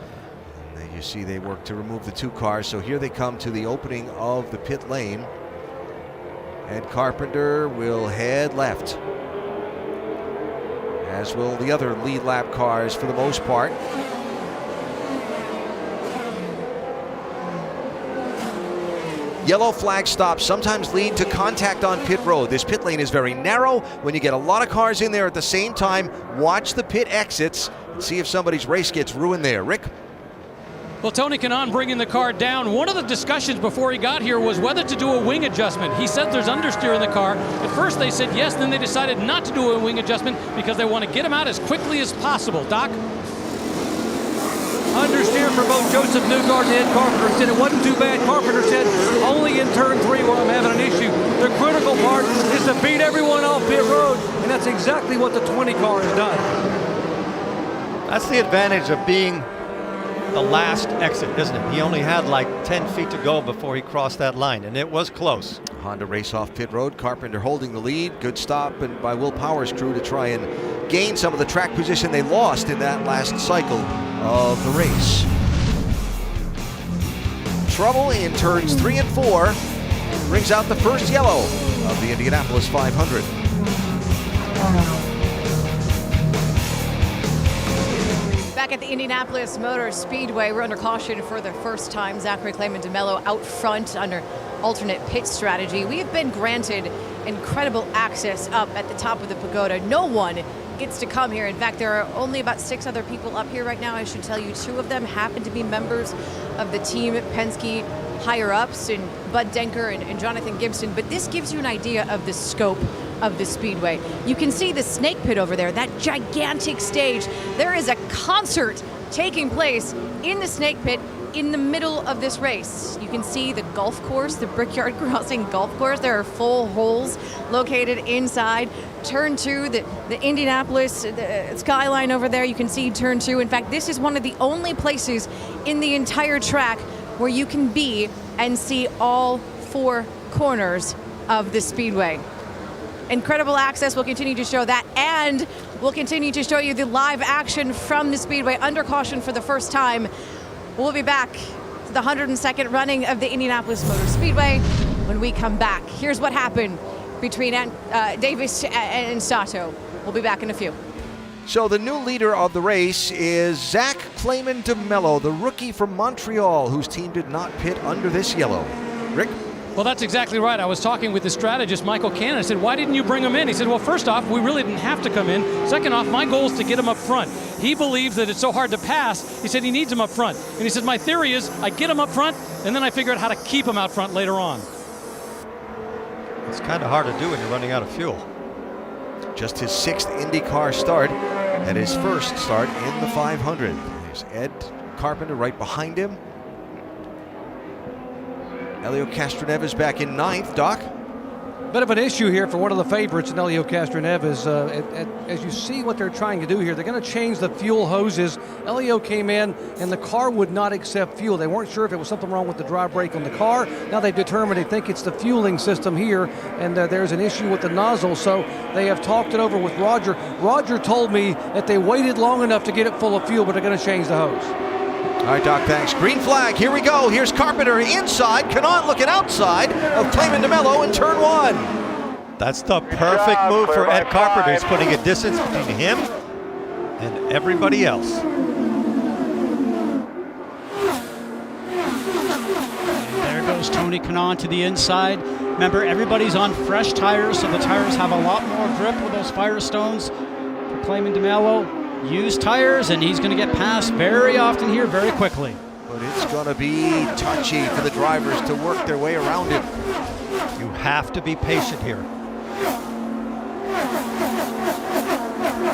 And you see they work to remove the 2 cars. So here they come to the opening of the pit lane. Ed Carpenter will head left, as will the other lead lap cars for the most part. Yellow flag stops sometimes lead to contact on pit road. This pit lane is very narrow. When you get a lot of cars in there at the same time, watch the pit exits and see if somebody's race gets ruined there. Rick? Well, Tony Kanaan bringing the car down. One of the discussions before he got here was whether to do a wing adjustment. He said there's understeer in the car. At first they said yes, then they decided not to do a wing adjustment because they want to get him out as quickly as possible. Doc? Understeer for both Joseph Newgard and Ed Carpenter. Said it wasn't too bad. Carpenter said only in turn 3 where I'm having an issue. The critical part is to beat everyone off pit road, and that's exactly what the 20 car has done. That's the advantage of being the last exit, isn't it? He only had like 10 feet to go before he crossed that line, and it was close. Honda race off pit road. Carpenter holding the lead. Good stop and by Will Power's crew to try and gain some of the track position they lost in that last cycle of the race. Trouble in turns 3 and 4 brings out the first yellow of the Indianapolis 500. Back at the Indianapolis Motor Speedway, we're under caution for the first time. Zachary Clayman DeMello out front under alternate pit strategy. We have been granted incredible access up at the top of the pagoda. No one gets to come here. In fact, there are only about 6 other people up here right now. I should tell you 2 of them happen to be members of the team Penske higher-ups, and Bud Denker and Jonathan Gibson. But this gives you an idea of the scope of the speedway. You can see the snake pit over there, that gigantic stage. There is a concert taking place in the snake pit in the middle of this race. You can see the golf course, the Brickyard Crossing golf course. There are full holes located inside. Turn 2, the Indianapolis the skyline over there, you can see turn 2. In fact, this is one of the only places in the entire track where you can be and see all 4 corners of the speedway. Incredible access. We'll continue to show that, and we'll continue to show you the live action from the speedway under caution for the first time. We'll be back to the 102nd running of the Indianapolis Motor Speedway. When we come back, here's what happened between Davis and Sato. We'll be back in a few. So the new leader of the race is Zach Clayman DeMello, the rookie from Montreal, whose team did not pit under this yellow. Rick? Well, that's exactly right. I was talking with the strategist, Michael Cannon. I said, why didn't you bring him in? He said, well, first off, we really didn't have to come in. Second off, my goal is to get him up front. He believes that it's so hard to pass. He said he needs him up front. And he said, my theory is I get him up front, and then I figure out how to keep him out front later on. It's kind of hard to do when you're running out of fuel. Just his 6th IndyCar start and his first start in the 500. There's Ed Carpenter right behind him. Elio Castroneves back in 9th. Doc? Bit of an issue here for one of the favorites, Elio Castroneves. As you see what they're trying to do here, they're going to change the fuel hoses. Elio came in and the car would not accept fuel. They weren't sure if it was something wrong with the dry brake on the car. Now they've determined they think it's the fueling system here, and there's an issue with the nozzle, so they have talked it over with Roger. Roger told me that they waited long enough to get it full of fuel, but they're going to change the hose. All right, Doc, thanks. Green flag, here we go. Here's Carpenter inside, Canaan looking outside of Clayman DeMello in turn 1. That's the perfect move for Ed Carpenter. He's putting a distance between him and everybody else. And there goes Tony Kanaan to the inside. Remember, everybody's on fresh tires, so the tires have a lot more grip with those Firestones. For Clayman DeMello, used tires, and he's going to get past very often here very quickly. But it's going to be touchy for the drivers to work their way around him. You have to be patient here.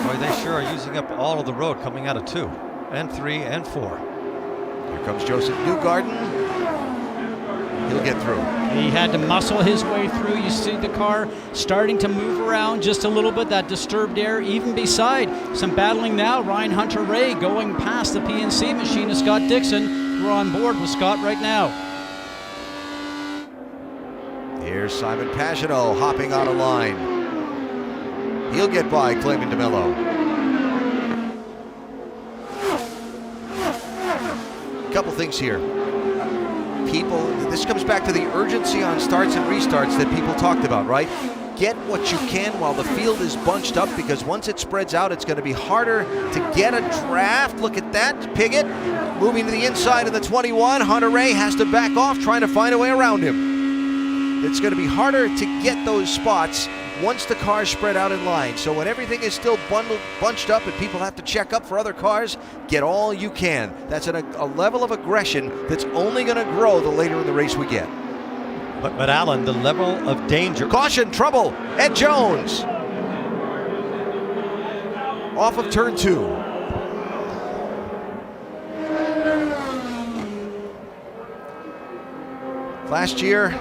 Boy, they sure are using up all of the road coming out of 2 and 3 and 4. Here comes Joseph Newgarden. He'll get through. He had to muscle his way through. You see the car starting to move around just a little bit, that disturbed air, even beside some battling now. Ryan Hunter-Reay going past the PNC machine of Scott Dixon. We're on board with Scott right now. Here's Simon Pagenaud hopping out of line. He'll get by Clayman DeMello. Couple things here. People, this comes back to the urgency on starts and restarts that people talked about, right? Get what you can while the field is bunched up, because once it spreads out, it's going to be harder to get a draft. Look at that, Piggott moving to the inside of the 21. Hunter-Reay has to back off, trying to find a way around him. It's going to be harder to get those spots once the cars spread out in line. So when everything is still bunched up and people have to check up for other cars, get all you can. That's a level of aggression that's only going to grow the later in the race we get. But Alan, the level of danger. Caution, trouble, Ed Jones. Off of turn 2. Last year,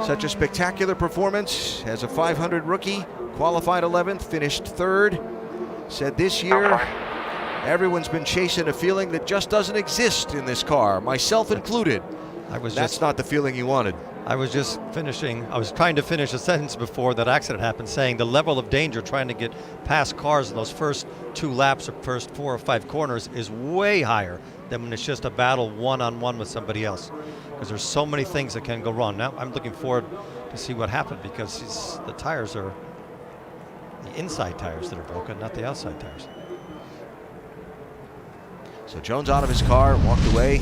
such a spectacular performance as a 500 rookie, qualified 11th, finished 3rd. Said this year, everyone's been chasing a feeling that just doesn't exist in this car, myself included. That's not the feeling you wanted. I was trying to finish a sentence before that accident happened, saying the level of danger trying to get past cars in those first 2 laps or first 4 or 5 corners is way higher than when it's just a battle one-on-one with somebody else. Because there's so many things that can go wrong. Now I'm looking forward to see what happened, because the tires are the inside tires that are broken, not the outside tires. So Jones out of his car, walked away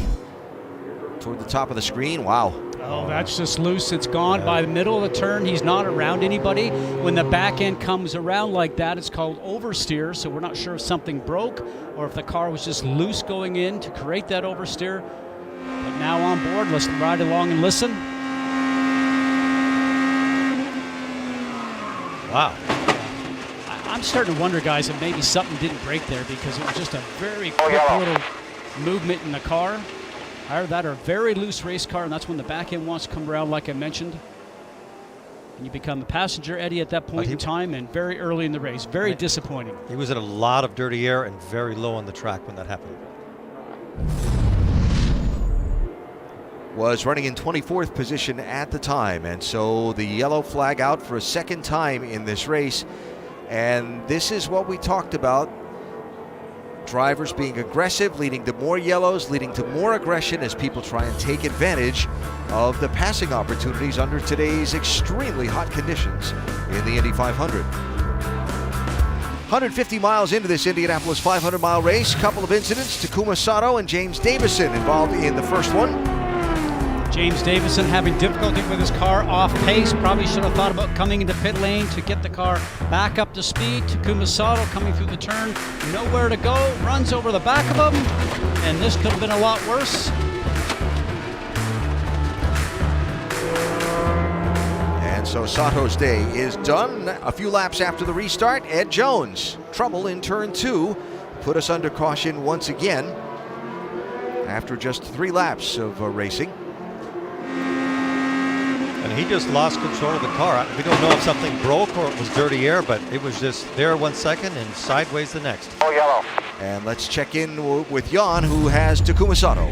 toward the top of the screen. Wow. Oh, that's just loose. It's gone by the middle of the turn. He's not around anybody. When the back end comes around like that, it's called oversteer. So we're not sure if something broke or if the car was just loose going in to create that oversteer. But now on board, let's ride along and listen. Wow. I'm starting to wonder, guys, if maybe something didn't break there, because it was just a very quick little movement in the car. Either that or a very loose race car, and that's when the back end wants to come around, like I mentioned. And you become a passenger, Eddie, at that point in time, and very early in the race. Very disappointing. He was in a lot of dirty air and very low on the track when that happened. Was running in 24th position at the time, and so the yellow flag out for a second time in this race. And this is what we talked about drivers being aggressive, leading to more yellows, leading to more aggression as people try and take advantage of the passing opportunities under today's extremely hot conditions in the Indy 500. 150 miles into this Indianapolis 500-mile race, couple of incidents. Takuma Sato and James Davison involved in the first one. James Davison having difficulty with his car off pace. Probably should have thought about coming into pit lane to get the car back up to speed. Takuma Sato coming through the turn, nowhere to go, runs over the back of him, and this could have been a lot worse. And so Sato's day is done. A few laps after the restart, Ed Jones, trouble in turn 2, put us under caution once again after just 3 laps of racing. And he just lost control of the car. We don't know if something broke or it was dirty air, but it was just there 1 second and sideways the next. Oh, yellow. And let's check in with Jan, who has Takuma Sato.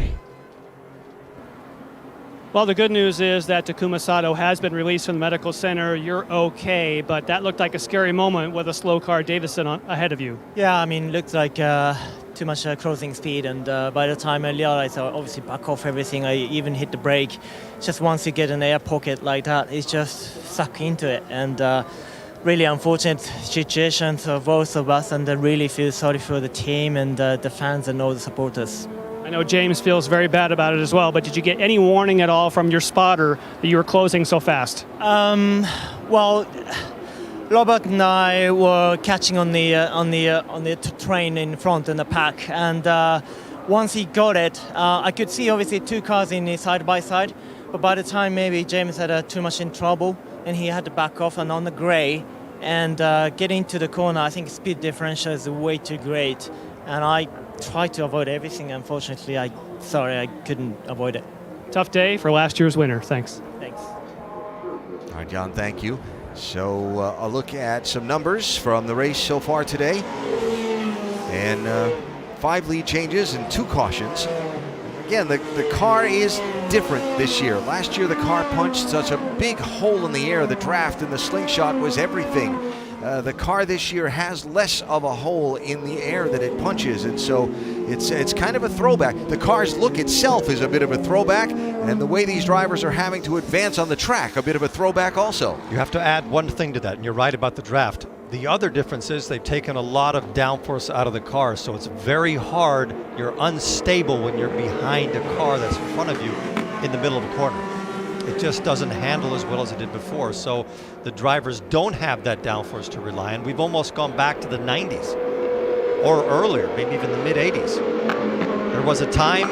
Well, the good news is that Takuma Sato has been released from the medical center. You're okay, but that looked like a scary moment with a slow car Davison ahead of you. Yeah, I mean, looked like too much closing speed, and by the time I realized, I obviously back off everything. I even hit the brake. Just once you get an air pocket like that, it's just suck into it, and really unfortunate situation for both of us, and I really feel sorry for the team and the fans and all the supporters. I know James feels very bad about it as well, but did you get any warning at all from your spotter that you were closing so fast? Well, Robert and I were catching on the train in front in the pack, and once he got it, I could see obviously 2 cars in side by side, but by the time maybe James had too much in trouble and he had to back off and on the grey and get into the corner, I think speed differential is way too great, and I tried to avoid everything. Unfortunately, I couldn't avoid it. Tough day for last year's winner. Thanks. Thanks. All right, John, thank you. So a look at some numbers from the race so far today. And 5 lead changes and 2 cautions. Again, the car is different this year. Last year, the car punched such a big hole in the air. The draft and the slingshot was everything. The car this year has less of a hole in the air that it punches, and so it's kind of a throwback. The car's look itself is a bit of a throwback, and the way these drivers are having to advance on the track, a bit of a throwback also. You have to add one thing to that, and you're right about the draft. The other difference is they've taken a lot of downforce out of the car, so it's very hard. You're unstable when you're behind a car that's in front of you in the middle of a corner. It just doesn't handle as well as it did before, so the drivers don't have that downforce to rely on. We've almost gone back to the 90s or earlier, maybe even the mid-80s. There was a time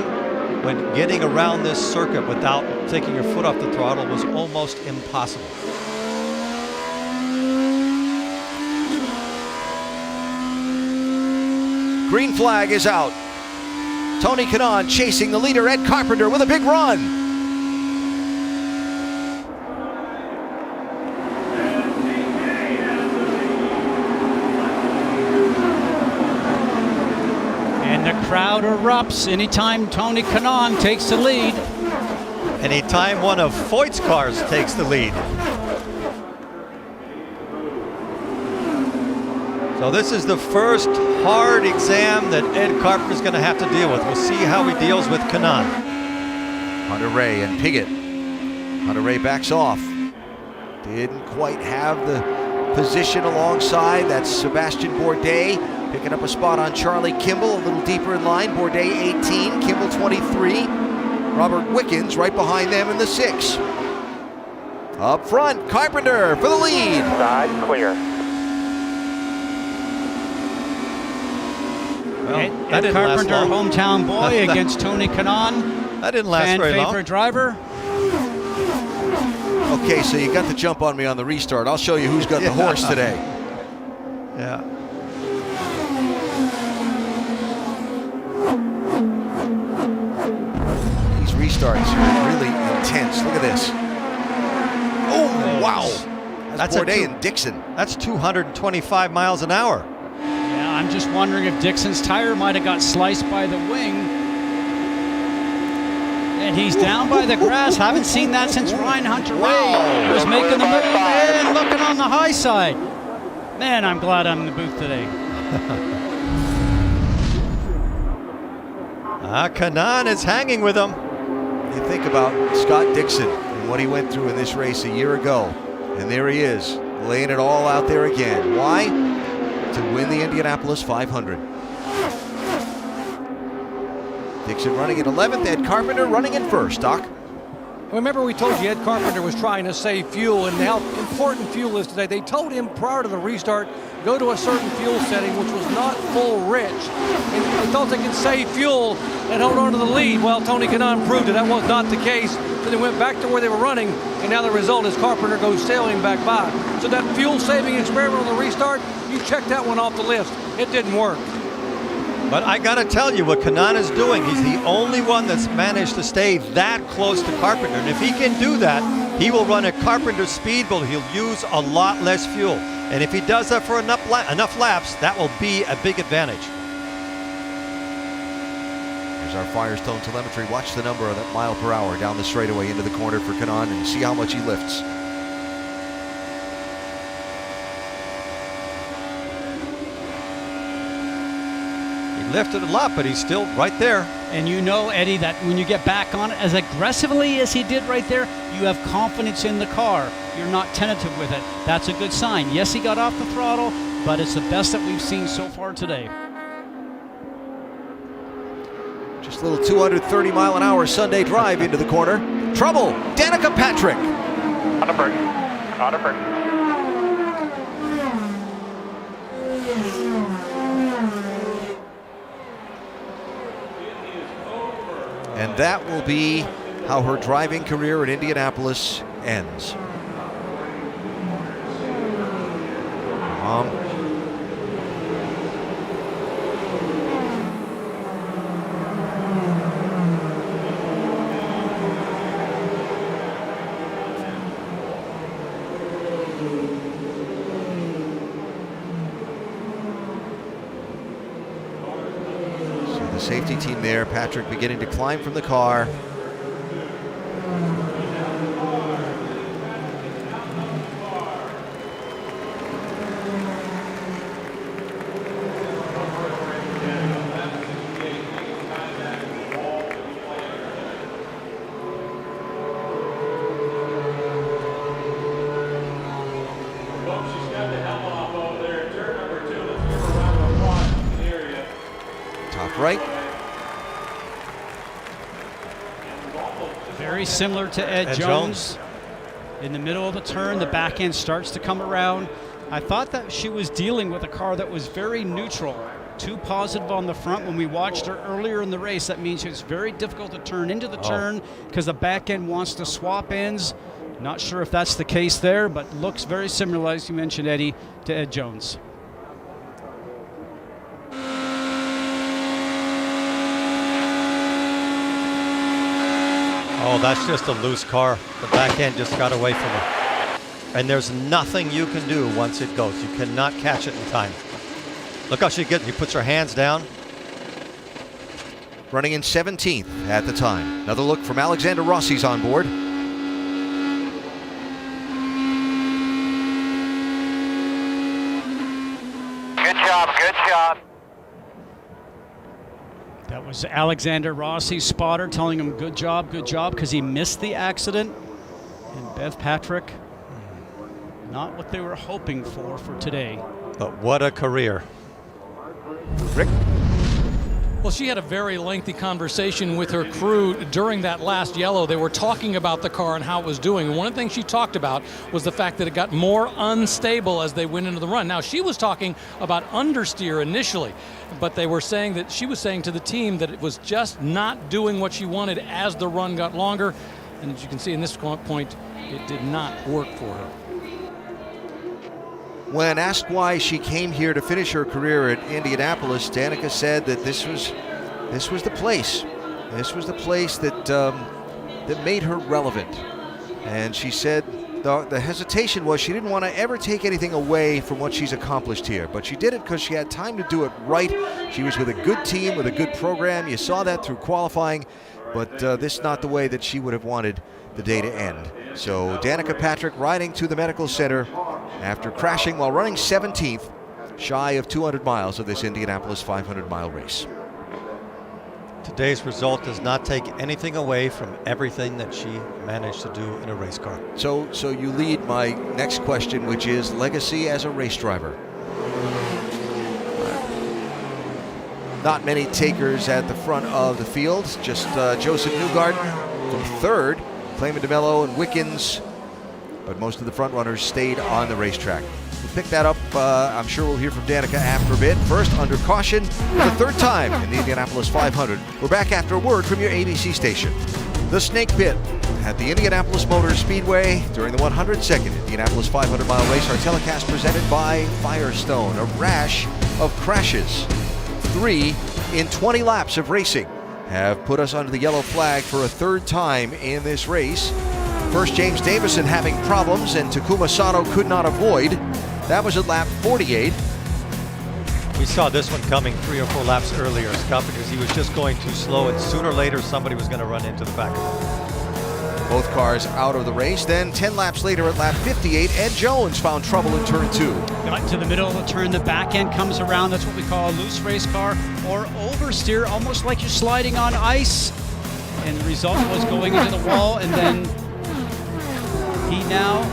when getting around this circuit without taking your foot off the throttle was almost impossible. Green flag is out. Tony Kanaan chasing the leader, Ed Carpenter, with a big run. Crowd erupts anytime Tony Kanaan takes the lead. Anytime one of Foyt's cars takes the lead. So this is the first hard exam that Ed Carpenter's going to have to deal with. We'll see how he deals with Kanaan. Hunter Ray and Piggott. Hunter Ray backs off. Didn't quite have the position alongside. That's Sebastian Bourdais. Picking up a spot on Charlie Kimball, a little deeper in line. Bourdais 18, Kimball 23. Robert Wickens right behind them in the 6. Up front, Carpenter for the lead. Side clear. Well, Ed Carpenter, hometown boy, against Tony Kanaan. That didn't last very long. Fan favorite driver. Okay, so you got the jump on me on the restart. I'll show you who's got the horse today. Yeah. Restarts are really intense. Look at this. Oh, wow. That's Bourdais and Dixon. That's 225 miles an hour. Yeah, I'm just wondering if Dixon's tire might have got sliced by the wing. And he's down by the grass. Haven't seen that since Ryan Hunter Ray was making the move and looking on the high side. Man, I'm glad I'm in the booth today. Kanaan is hanging with him. You think about Scott Dixon and what he went through in this race a year ago. And there he is, laying it all out there again. Why? To win the Indianapolis 500. Dixon running in 11th, Ed Carpenter running in first. Doc? Remember we told you Ed Carpenter was trying to save fuel and how important fuel is today. They told him prior to the restart, go to a certain fuel setting which was not full rich. And they thought they could save fuel and hold on to the lead. Well, Tony Kanaan proved that wwas not the case. So they went back to where they were running, and now the result is Carpenter goes sailing back by. So that fuel-saving experiment on the restart, you check that one off the list. It didn't work. But I got to tell you what Kanaan is doing. He's the only one that's managed to stay that close to Carpenter. And if he can do that, he will run at Carpenter's speed, but he'll use a lot less fuel. And if he does that for enough laps, that will be a big advantage. Here's our Firestone telemetry. Watch the number of that mile per hour down the straightaway into the corner for Kanaan and see how much he lifts. Lifted a lot, but he's still right there. And you know, Eddie, that when you get back on it as aggressively as he did right there, you have confidence in the car. You're not tentative with it. That's a good sign. Yes, he got off the throttle, but it's the best that we've seen so far today. Just a little 230-mile-an-hour Sunday drive into the corner. Trouble, Danica Patrick. On a break. On a break. And that will be how her driving career at Indianapolis ends. Safety team there. Patrick beginning to climb from the car. Top right. Very similar to Ed Jones. In the middle of the turn, the back end starts to come around. I thought that she was dealing with a car that was very neutral, too positive on the front. When we watched her earlier in the race, that means it's very difficult to turn into the turn because the back end wants to swap ends. Not sure if that's the case there, but looks very similar, as you mentioned, Eddie, to Ed Jones. Oh, that's just a loose car. The back end just got away from her. And there's nothing you can do once it goes. You cannot catch it in time. Look how she puts her hands down. Running in 17th at the time. Another look from Alexander Rossi's on board. Good job, good job. That was Alexander Rossi's spotter telling him good job, because he missed the accident. And Bev Patrick, not what they were hoping for today. But what a career. Rick? Well, she had a very lengthy conversation with her crew during that last yellow. They were talking about the car and how it was doing. And one of the things she talked about was the fact that it got more unstable as they went into the run. Now, she was talking about understeer initially, but they were saying that she was saying to the team that it was just not doing what she wanted as the run got longer. And as you can see in this point, it did not work for her. When asked why she came here to finish her career at Indianapolis, Danica said that this was the place. This was the place that that made her relevant. And she said the hesitation was she didn't want to ever take anything away from what she's accomplished here. But she did it because she had time to do it right. She was with a good team, with a good program. You saw that through qualifying. But this is not the way that she would have wanted the day to end. So Danica Patrick riding to the medical center after crashing while running 17th, shy of 200 miles of this Indianapolis 500-mile race. Today's result does not take anything away from everything that she managed to do in a race car. So you lead my next question, which is legacy as a race driver. Not many takers at the front of the field. Just Joseph Newgarden from third, Clayman DeMello and Wickens, but most of the front runners stayed on the racetrack. We'll pick that up. I'm sure we'll hear from Danica after a bit. First, under caution, for the third time in the Indianapolis 500. We're back after a word from your ABC station. The Snake Pit at the Indianapolis Motor Speedway during the 102nd Indianapolis 500-mile race. Our telecast presented by Firestone. A rash of crashes. 3 in 20 laps of racing have put us under the yellow flag for a third time in this race. First, James Davison having problems, and Takuma Sato could not avoid. That was at lap 48. We saw this one coming 3 or 4 laps earlier, Scott, because he was just going too slow, and sooner or later somebody was going to run into the back of him. Both cars out of the race. Then 10 laps later at lap 58, Ed Jones found trouble in turn 2. Got to the middle of the turn, the back end comes around. That's what we call a loose race car or oversteer, almost like you're sliding on ice. And the result was going into the wall, and then he now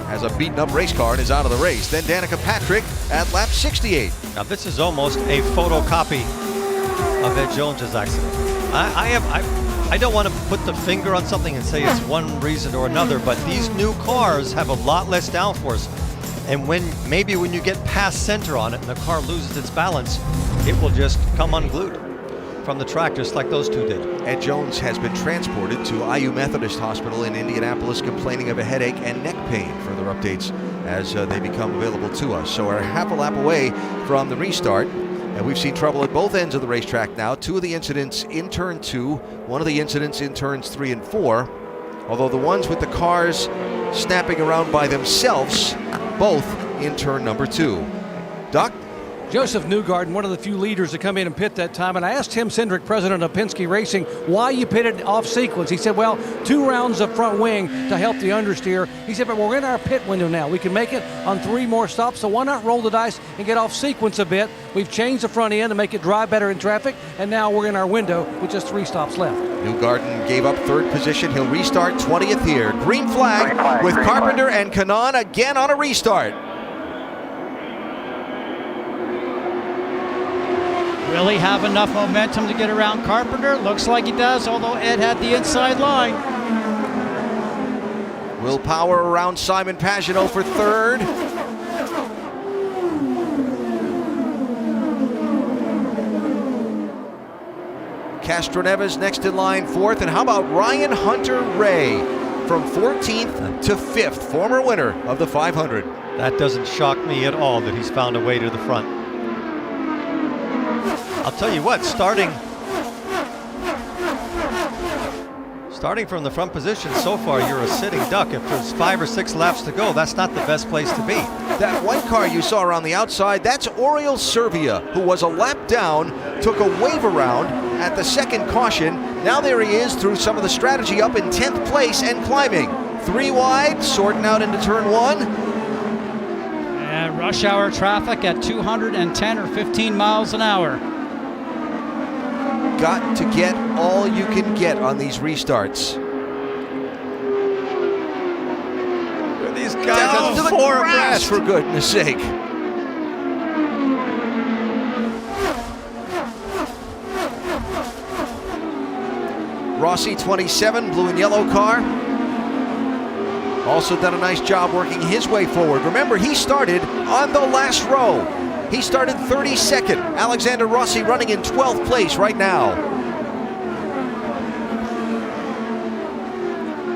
has a beaten up race car and is out of the race. Then Danica Patrick at lap 68. Now this is almost a photocopy of Ed Jones's accident. I don't want to put the finger on something and say it's one reason or another, but these new cars have a lot less downforce. And when you get past center on it and the car loses its balance, it will just come unglued from the track, just like those two did. Ed Jones has been transported to IU Methodist Hospital in Indianapolis, complaining of a headache and neck pain. Further updates as they become available to us. So we're half a lap away from the restart. And we've seen trouble at both ends of the racetrack now. 2 of the incidents in turn 2, 1 of the incidents in turns 3 and 4. Although the ones with the cars snapping around by themselves, both in turn number 2. Doc? Joseph Newgarden, one of the few leaders to come in and pit that time, and I asked Tim Cindric, president of Penske Racing, why you pitted off sequence. He said, well, 2 rounds of front wing to help the understeer. He said, but we're in our pit window now. We can make it on 3 more stops, so why not roll the dice and get off sequence a bit? We've changed the front end to make it drive better in traffic, and now we're in our window with just 3 stops left. Newgarden gave up 3rd position. He'll restart 20th here. Green flag with Carpenter and Kanaan again on a restart. Will he have enough momentum to get around Carpenter? Looks like he does, although Ed had the inside line. Will power around Simon Pagenaud for 3rd. Castroneves next in line 4th. And how about Ryan Hunter-Reay from 14th to 5th, former winner of the 500. That doesn't shock me at all that he's found a way to the front. I'll tell you what, starting from the front position so far, you're a sitting duck. If there's 5 or 6 laps to go, that's not the best place to be. That white car you saw around the outside, that's Oriol Servia, who was a lap down, took a wave around at the 2nd caution. Now there he is through some of the strategy up in 10th place and climbing. 3 wide, sorting out into turn 1. And rush hour traffic at 210 or 15 miles an hour. Got to get all you can get on these restarts. These guys to the grass, for goodness sake. Rossi 27, blue and yellow car. Also done a nice job working his way forward. Remember, he started on the last row. He started 32nd. Alexander Rossi running in 12th place right now.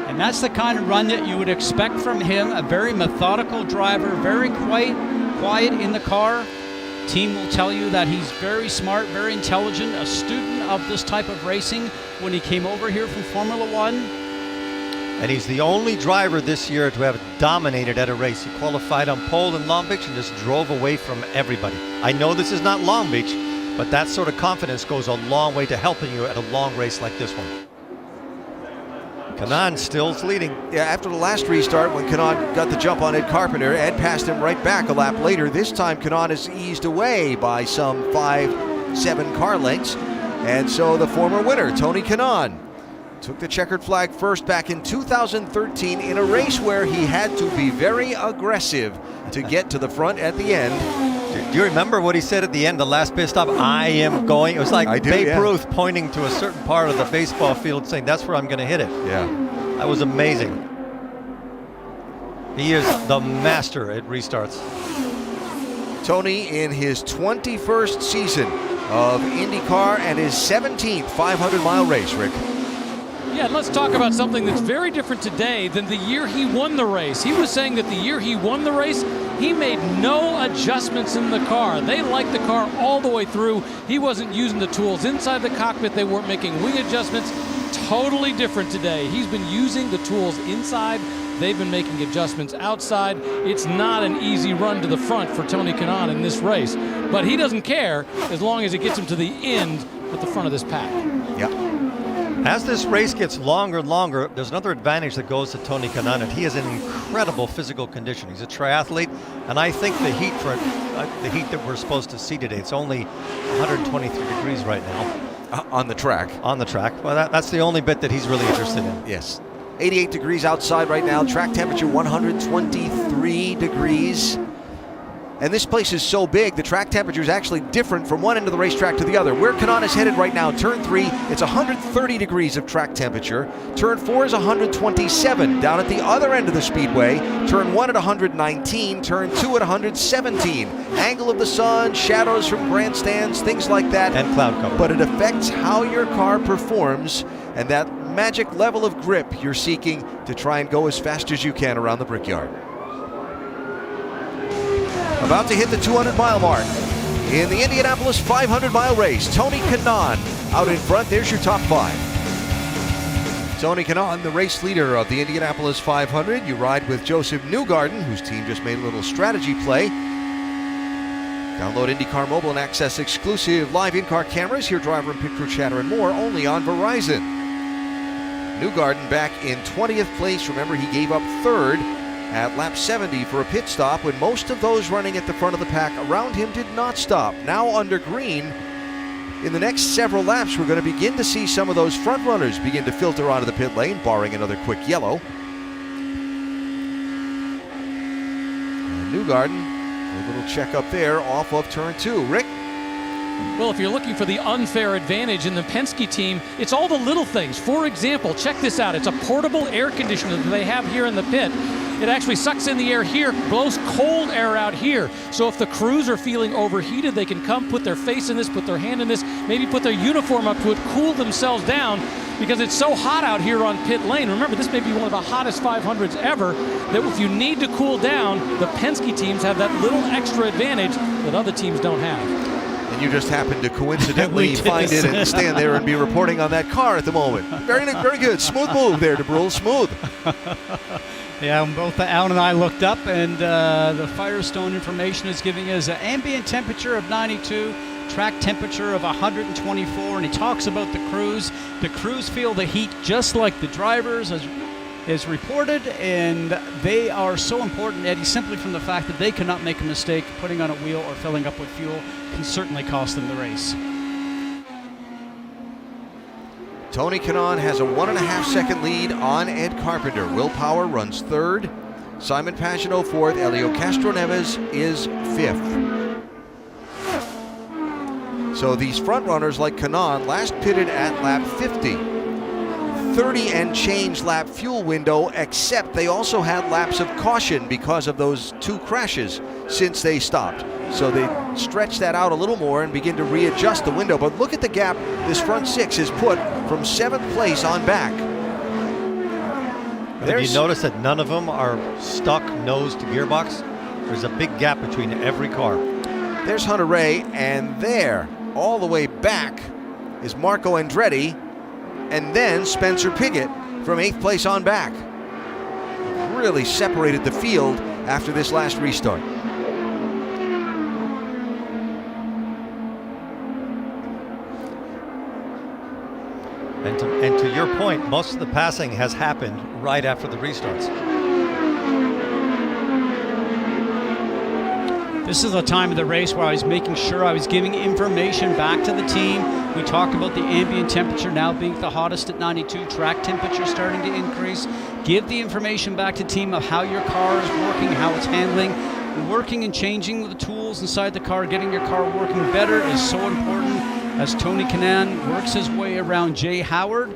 And that's the kind of run that you would expect from him. A very methodical driver, very quiet in the car. Team will tell you that he's very smart, very intelligent, a student of this type of racing when he came over here from Formula One. And he's the only driver this year to have dominated at a race. He qualified on pole in Long Beach and just drove away from everybody. I know this is not Long Beach, but that sort of confidence goes a long way to helping you at a long race like this one. Kanaan still's leading. Yeah, after the last restart, when Kanaan got the jump on Ed Carpenter, Ed passed him right back a lap later. This time, Kanaan is eased away by some 5 7 car lengths. And so the former winner, Tony Kanaan, took the checkered flag first back in 2013 in a race where he had to be very aggressive to get to the front at the end. Do you remember what he said at the end, the last pit stop? I am going. It was like Babe Ruth pointing to a certain part of the baseball field saying, that's where I'm going to hit it. Yeah. That was amazing. He is the master at restarts. Tony in his 21st season of IndyCar and his 17th 500-mile race, Rick. Yeah, let's talk about something that's very different today than the year he won the race. He was saying that the year he won the race, he made no adjustments in the car. They liked the car all the way through. He wasn't using the tools inside the cockpit. They weren't making wing adjustments. Totally different today. He's been using the tools inside. They've been making adjustments outside. It's not an easy run to the front for Tony Kanaan in this race, but he doesn't care as long as it gets him to the end at the front of this pack. Yeah. As this race gets longer and longer, there's another advantage that goes to Tony Kanaan, and he has an incredible physical condition. He's a triathlete, and I think the heat that we're supposed to see today, it's only 123 degrees right now. On the track. On the track. Well, that's the only bit that he's really interested in. Yes. 88 degrees outside right now. Track temperature 123 degrees. And this place is so big, the track temperature is actually different from one end of the racetrack to the other. Where Kanaan is headed right now, turn 3, it's 130 degrees of track temperature. Turn 4 is 127. Down at the other end of the speedway, turn 1 at 119, turn 2 at 117. Angle of the sun, shadows from grandstands, things like that. And cloud cover. But it affects how your car performs and that magic level of grip you're seeking to try and go as fast as you can around the Brickyard. About to hit the 200-mile mark in the Indianapolis 500-mile race. Tony Kanaan out in front. There's your top 5. Tony Kanaan, the race leader of the Indianapolis 500. You ride with Joseph Newgarden, whose team just made a little strategy play. Download IndyCar Mobile and access exclusive live in-car cameras, hear driver and pit crew chatter, and more only on Verizon. Newgarden back in 20th place. Remember, he gave up 3rd at lap 70 for a pit stop when most of those running at the front of the pack around him did not stop. Now under green, in the next several laps, we're going to begin to see some of those front runners begin to filter onto the pit lane, barring another quick yellow. And Newgarden, a little check up there off of turn 2. Rick? Well, if you're looking for the unfair advantage in the Penske team, it's all the little things. For example, check this out. It's a portable air conditioner that they have here in the pit. It actually sucks in the air here, blows cold air out here. So if the crews are feeling overheated, they can come, put their face in this, put their hand in this, maybe put their uniform up to it, cool themselves down, because it's so hot out here on pit lane. Remember, this may be one of the hottest 500s ever, that if you need to cool down, the Penske teams have that little extra advantage that other teams don't have. And you just happen to coincidentally find it and stand there and be reporting on that car at the moment. Very, very good. Smooth move there, DeBrule. Smooth. Yeah, both Alan and I looked up, and the Firestone information is giving us an ambient temperature of 92, track temperature of 124, and he talks about the crews. The crews feel the heat just like the drivers, as reported, and they are so important, Eddie, simply from the fact that they cannot make a mistake. Putting on a wheel or filling up with fuel can certainly cost them the race. Tony Kanaan has a 1.5-second lead on Ed Carpenter. Will Power runs 3rd. Simon Pagenaud 4th. Helio Castroneves is 5th. So these front runners like Kanaan last pitted at lap 50. 30 and change lap fuel window, except they also had laps of caution because of those 2 crashes since they stopped. So they stretch that out a little more and begin to readjust the window. But look at the gap this front 6 has put from 7th place on back. Have you noticed that none of them are stuck nose to gearbox? There's a big gap between every car. There's Hunter Ray, and there, all the way back, is Marco Andretti, and then Spencer Pigot from 8th place on back. Really separated the field after this last restart. And to your point, most of the passing has happened right after the restarts. This is the time of the race where I was making sure I was giving information back to the team. We talked about the ambient temperature now being the hottest at 92, track temperature starting to increase. Give the information back to the team of how your car is working, how it's handling. Working and changing the tools inside the car, getting your car working better is so important. As Tony Kanaan works his way around Jay Howard.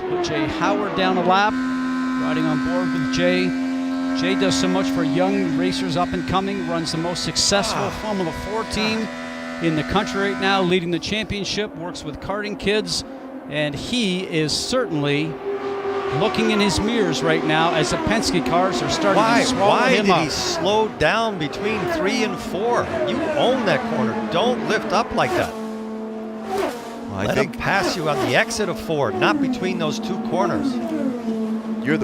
Put Jay Howard down a lap, riding on board with Jay. Jay does so much for young racers up and coming, runs the most successful Formula 4 team in the country right now, leading the championship, works with karting kids, and he is certainly looking in his mirrors right now as the Penske cars are starting to swallow him up. Why did he slow down between 3 and 4? You own that corner. Don't lift up like that. Let him pass you on the exit of 4, not between those 2 corners. You're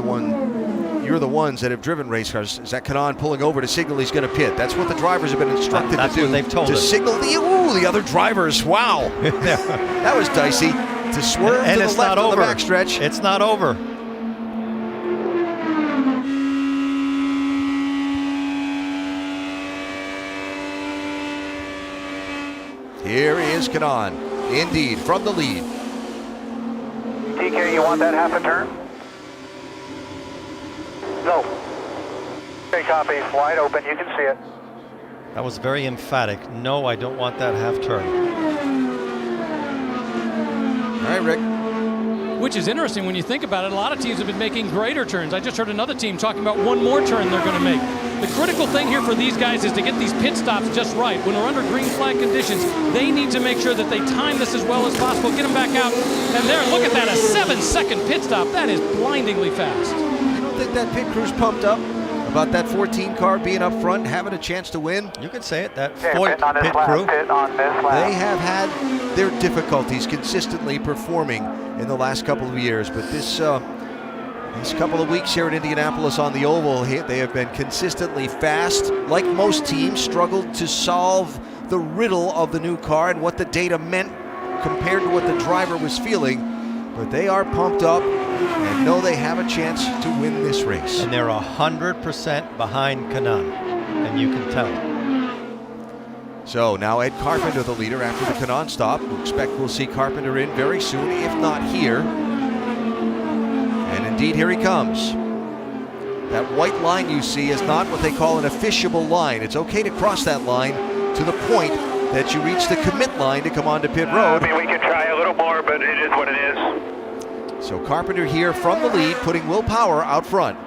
the ones that have driven race cars. Is that Kanaan pulling over to signal he's going to pit? That's what the drivers have been instructed to do. What they've told us. Signal the other drivers. Wow. That was dicey. To swerve and to it's the left not on over. the backstretch. It's not over. Here is Kanaan, indeed, from the lead. TK, you want that half a turn? No. Okay, copy. Wide open. You can see it. That was very emphatic. No, I don't want that half turn. All right, Rick. Which is interesting when you think about it. A lot of teams have been making greater turns. I just heard another team talking about one more turn they're going to make. The critical thing here for these guys is to get these pit stops just right. When we're under green flag conditions, they need to make sure that they time this as well as possible, get them back out. And there, look at that, a 7-second pit stop. That is blindingly fast. You don't think that pit crew's pumped up about that 14 car being up front, having a chance to win? You could say it, that Foyt pit crew. They have had their difficulties consistently performing in the last couple of years, but this couple of weeks here at Indianapolis on the oval, they have been consistently fast. Like most teams, struggled to solve the riddle of the new car and what the data meant compared to what the driver was feeling, but they are pumped up and know they have a chance to win this race. And they're 100% behind Kanaan, and you can tell. So now Ed Carpenter, the leader after the Kanaan stop. We expect we'll see Carpenter in very soon, if not here. And indeed, here he comes. That white line you see is not what they call an officiable line. It's okay to cross that line to the point that you reach the commit line to come onto pit road. I mean, we could try a little more, but it is what it is. So Carpenter here from the lead, putting Will Power out front.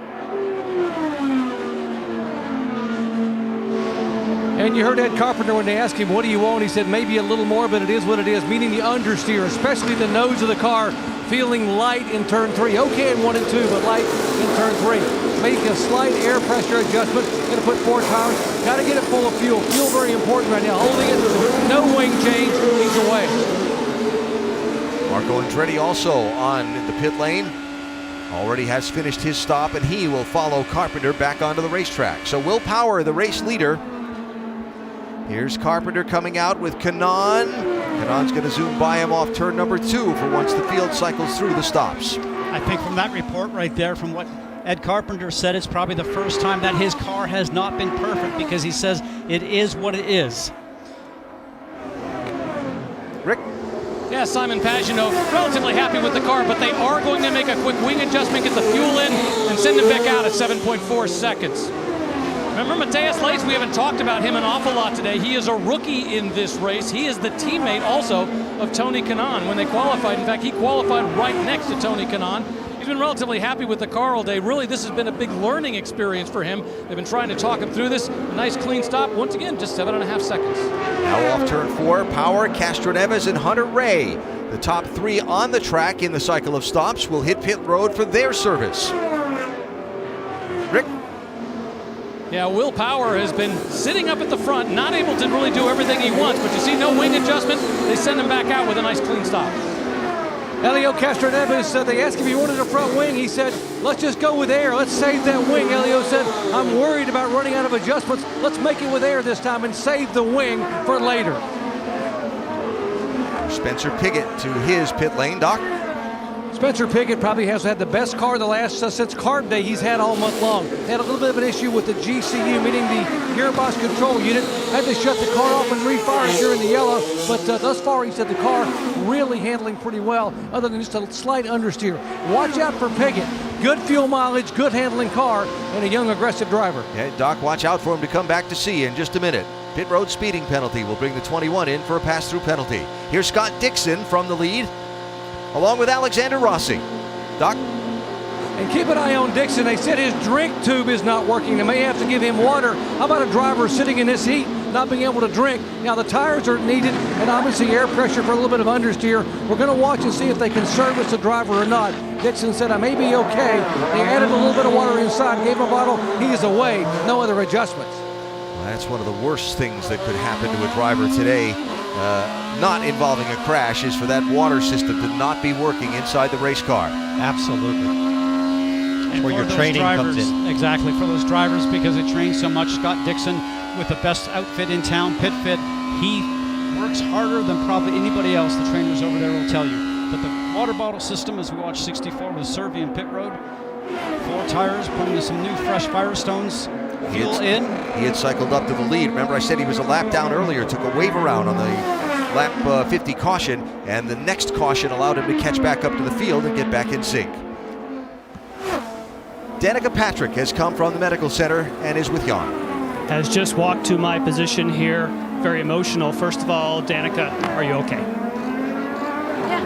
And you heard Ed Carpenter when they asked him, what do you want? He said, maybe a little more, but it is what it is, meaning the understeer, especially the nose of the car, feeling light in turn 3. Okay in 1 and 2, but light in turn 3. Make a slight air pressure adjustment. Going to put 4 tires. Got to get it full of fuel. Fuel very important right now. Holding it, no wing change, he's away. Marco Andretti also on the pit lane. Already has finished his stop, and he will follow Carpenter back onto the racetrack. So Will Power, the race leader. Here's Carpenter coming out with Kanaan. Kanaan's going to zoom by him off turn number 2 for once the field cycles through the stops. I think from that report right there, from what Ed Carpenter said, it's probably the first time that his car has not been perfect, because he says it is what it is. Rick? Yeah, Simon Pagenaud relatively happy with the car, but they are going to make a quick wing adjustment, get the fuel in, and send him back out at 7.4 seconds. Remember Matthias Leitz, we haven't talked about him an awful lot today. He is a rookie in this race. He is the teammate also of Tony Kanaan when they qualified. In fact, he qualified right next to Tony Kanaan. He's been relatively happy with the car all day. Really, this has been a big learning experience for him. They've been trying to talk him through this. A nice clean stop. Once again, just 7.5 seconds. Now off turn 4, Power, Castroneves, and Hunter Ray. The top 3 on the track in the cycle of stops will hit pit road for their service. Rick? Yeah, Will Power has been sitting up at the front, not able to really do everything he wants, but you see no wing adjustment. They send him back out with a nice clean stop. Elio Castroneves said, they asked if he wanted a front wing. He said, let's just go with air. Let's save that wing. Elio said, I'm worried about running out of adjustments. Let's make it with air this time and save the wing for later. Spencer Piggott to his pit lane. Doc? Spencer Pigot probably has had the best car the last since carb day he's had all month long. Had a little bit of an issue with the GCU, meaning the gearbox control unit. Had to shut the car off and refire it during the yellow, but thus far he said the car really handling pretty well, other than just a slight understeer. Watch out for Pigot. Good fuel mileage, good handling car, and a young aggressive driver. Yeah, Doc, watch out for him to come back to see you in just a minute. Pit road speeding penalty will bring the 21 in for a pass-through penalty. Here's Scott Dixon from the lead, along with Alexander Rossi. Doc? And keep an eye on Dixon. They said his drink tube is not working. They may have to give him water. How about a driver sitting in this heat, not being able to drink? Now the tires are needed, and obviously air pressure for a little bit of understeer. We're going to watch and see if they can service the driver or not. Dixon said, I may be okay. They added a little bit of water inside, gave him a bottle. He is away. No other adjustments. Well, that's one of the worst things that could happen to a driver today, not involving a crash, is for that water system to not be working inside the race car. Absolutely. And where your training comes in. Exactly, for those drivers, because they train so much. Scott Dixon with the best outfit in town, Pit Fit. He works harder than probably anybody else. The trainers over there will tell you. But the water bottle system, as we watch 64 with Servian Pit Road, 4 tires, putting in some new fresh Firestones. Fuel in. He had cycled up to the lead. Remember, I said he was a lap down earlier, took a wave around on the lap 50 caution, and the next caution allowed him to catch back up to the field and get back in sync. Danica Patrick has come from the medical center and is with Jan. Has just walked to my position here. Very emotional. First of all, Danica, are you okay? Yeah.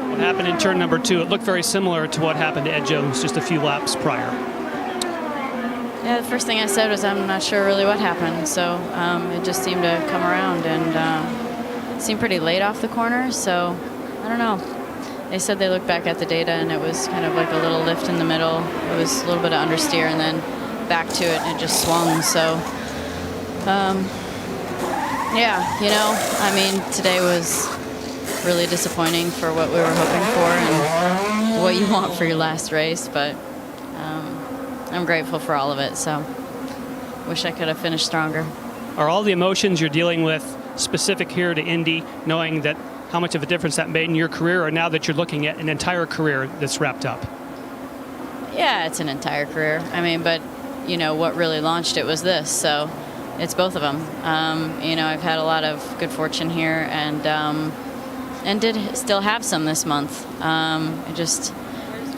What happened in turn number 2? It looked very similar to what happened to Ed Jones just a few laps prior. Yeah, the first thing I said was I'm not sure really what happened. So it just seemed to come around and it seemed pretty late off the corner. So I don't know. They said they looked back at the data and it was kind of like a little lift in the middle. It was a little bit of understeer and then back to it and it just swung. So, yeah, you know, I mean, today was really disappointing for what we were hoping for and what you want for your last race. But I'm grateful for all of it. So wish I could have finished stronger. Are all the emotions you're dealing with specific here to Indy, knowing that how much of a difference that made in your career, or now that you're looking at an entire career that's wrapped up? Yeah, it's an entire career. I mean, but, you know, what really launched it was this. So it's both of them. You know, I've had a lot of good fortune here and did still have some this month. It just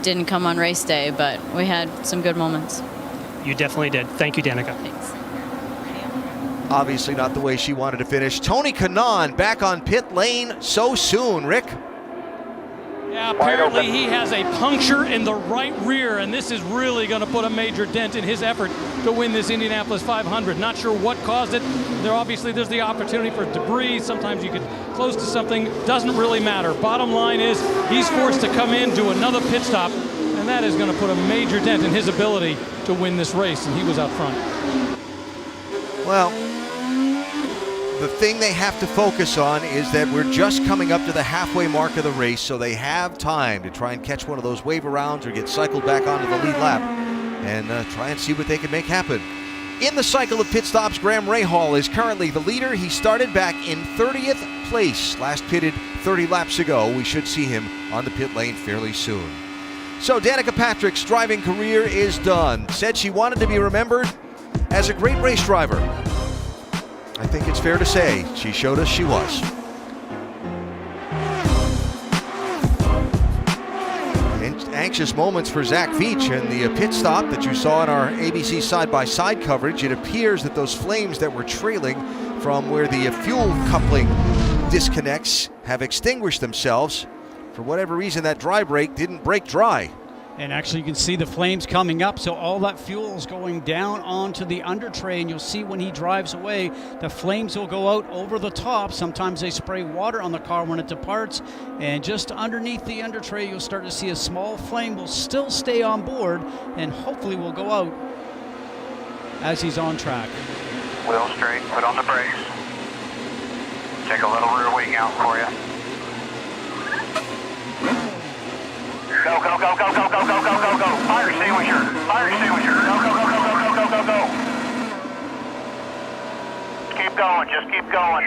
didn't come on race day, but we had some good moments. You definitely did. Thank you, Danica. Thanks. Obviously not the way she wanted to finish. Tony Kanaan back on pit lane so soon, Rick. Yeah, apparently he has a puncture in the right rear, and this is really going to put a major dent in his effort to win this Indianapolis 500. Not sure what caused it. There's the opportunity for debris. Sometimes you get close to something. Doesn't really matter. Bottom line is he's forced to come in, do another pit stop, and that is going to put a major dent in his ability to win this race, and he was out front. Well, the thing they have to focus on is that we're just coming up to the halfway mark of the race, so they have time to try and catch one of those wave arounds or get cycled back onto the lead lap and try and see what they can make happen. In the cycle of pit stops, Graham Rahal is currently the leader. He started back in 30th place, last pitted 30 laps ago. We should see him on the pit lane fairly soon. So Danica Patrick's driving career is done. Said she wanted to be remembered as a great race driver. I think it's fair to say she showed us she was. Anxious moments for Zach Veach and the pit stop that you saw in our ABC side-by-side coverage. It appears that those flames that were trailing from where the fuel coupling disconnects have extinguished themselves. For whatever reason, that dry brake didn't break dry. And actually you can see the flames coming up, so all that fuel is going down onto the under tray, and you'll see when he drives away, the flames will go out over the top. Sometimes they spray water on the car when it departs, and just underneath the under tray you'll start to see a small flame will still stay on board, and hopefully will go out as he's on track. Wheel straight, put on the brakes. Take a little rear wing out for you. Go, go, go, go, go, go, go, go, go, go. Fire extinguisher. Fire extinguisher. Go, go, go, go, go, go, go, go, go. Keep going. Just keep going.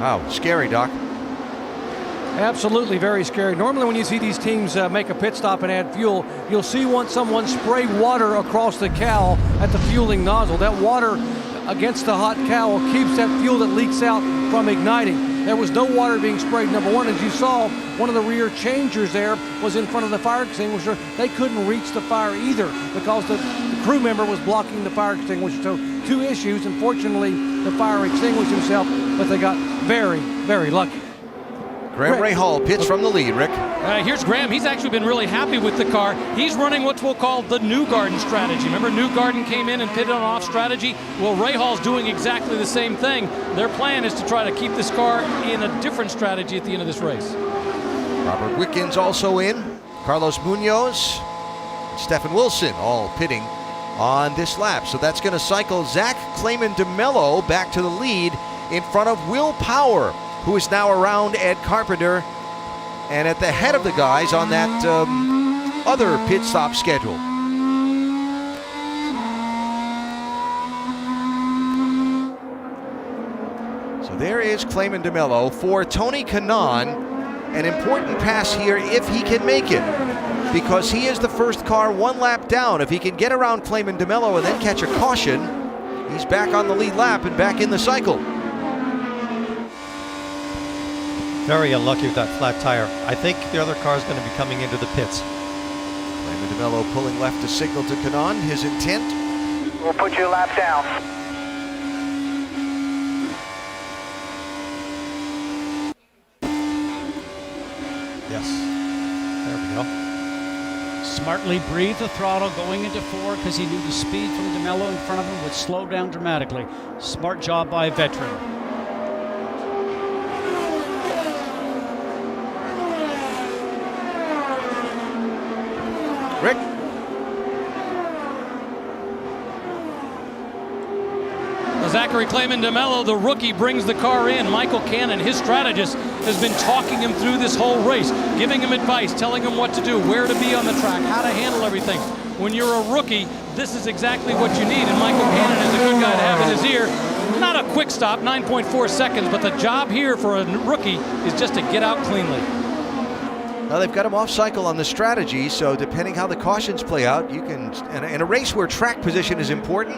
Wow, scary, Doc. Absolutely very scary. Normally when you see these teams make a pit stop and add fuel, you'll see someone spray water across the cowl at the fueling nozzle. That water against the hot cowl keeps that fuel that leaks out from igniting. There was no water being sprayed. Number one, as you saw, one of the rear changers there was in front of the fire extinguisher. They couldn't reach the fire either because the crew member was blocking the fire extinguisher. So 2 issues. Unfortunately, the fire extinguished himself, but they got very, very lucky. Graham Rahal pits from the lead, Rick. Here's Graham. He's actually been really happy with the car. He's running what we'll call the Newgarden strategy. Remember, Newgarden came in and pitted on off strategy? Well, Rahal's doing exactly the same thing. Their plan is to try to keep this car in a different strategy at the end of this race. Robert Wickens also in. Carlos Munoz, Stephen Wilson all pitting on this lap. So that's going to cycle Zach Clayman DeMello back to the lead in front of Will Power, who is now around Ed Carpenter and at the head of the guys on that other pit stop schedule. So there is Clayman DeMello for Tony Kanaan. An important pass here if he can make it, because he is the first car 1 lap down. If he can get around Clayman DeMello and then catch a caution, he's back on the lead lap and back in the cycle. Very unlucky with that flat tire. I think the other car is going to be coming into the pits. Clayman DeMello pulling left to signal to Kanaan his intent. We'll put you a lap down. Yes. There we go. Smartly breathed the throttle going into 4 because he knew the speed from DeMello in front of him would slow down dramatically. Smart job by a veteran. Rick? Zachary Clayman DeMello, the rookie, brings the car in. Michael Cannon, his strategist, has been talking him through this whole race, giving him advice, telling him what to do, where to be on the track, how to handle everything. When you're a rookie, this is exactly what you need, and Michael Cannon is a good guy to have in his ear. Not a quick stop, 9.4 seconds, but the job here for a rookie is just to get out cleanly. Well, they've got him off cycle on the strategy, so depending how the cautions play out, you can, in a race where track position is important,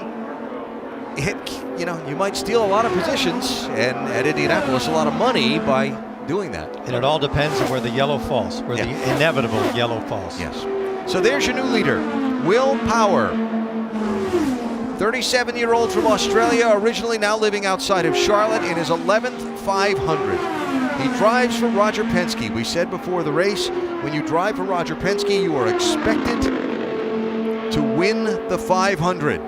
you might steal a lot of positions, and at Indianapolis, a lot of money by doing that. And it all depends on where the yellow falls, where the inevitable yellow falls. Yes. So there's your new leader, Will Power. 37-year-old from Australia, originally now living outside of Charlotte in his 11th 500. He drives for Roger Penske. We said before the race, when you drive for Roger Penske, you are expected to win the 500.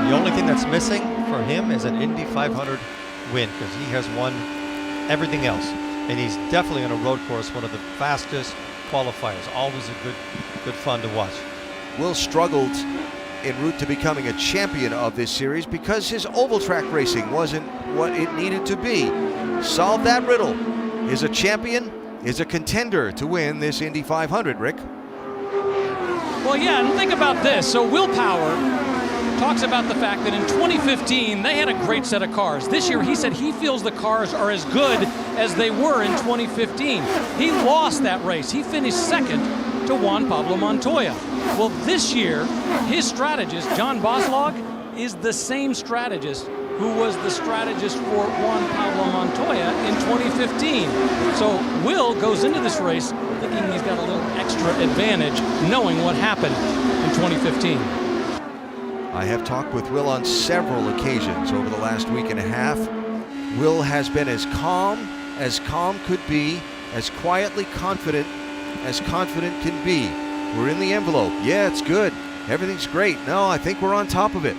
The only thing that's missing for him is an Indy 500 win, because he has won everything else. And he's definitely on a road course, one of the fastest qualifiers. Always a good fun to watch. Will struggled en route to becoming a champion of this series because his oval track racing wasn't what it needed to be. Solve that riddle. Is a champion, is a contender to win this Indy 500, Rick. Well, yeah, and think about this. So Will Power talks about the fact that in 2015, they had a great set of cars. This year, he said he feels the cars are as good as they were in 2015. He lost that race. He finished second to Juan Pablo Montoya. Well, this year, his strategist, John Boslog, is the same strategist who was the strategist for Juan Pablo Montoya in 2015. So Will goes into this race thinking he's got a little extra advantage knowing what happened in 2015. I have talked with Will on several occasions over the last week and a half. Will has been as calm could be, as quietly confident as confident can be. We're in the envelope. Yeah, it's good. Everything's great. No, I think we're on top of it.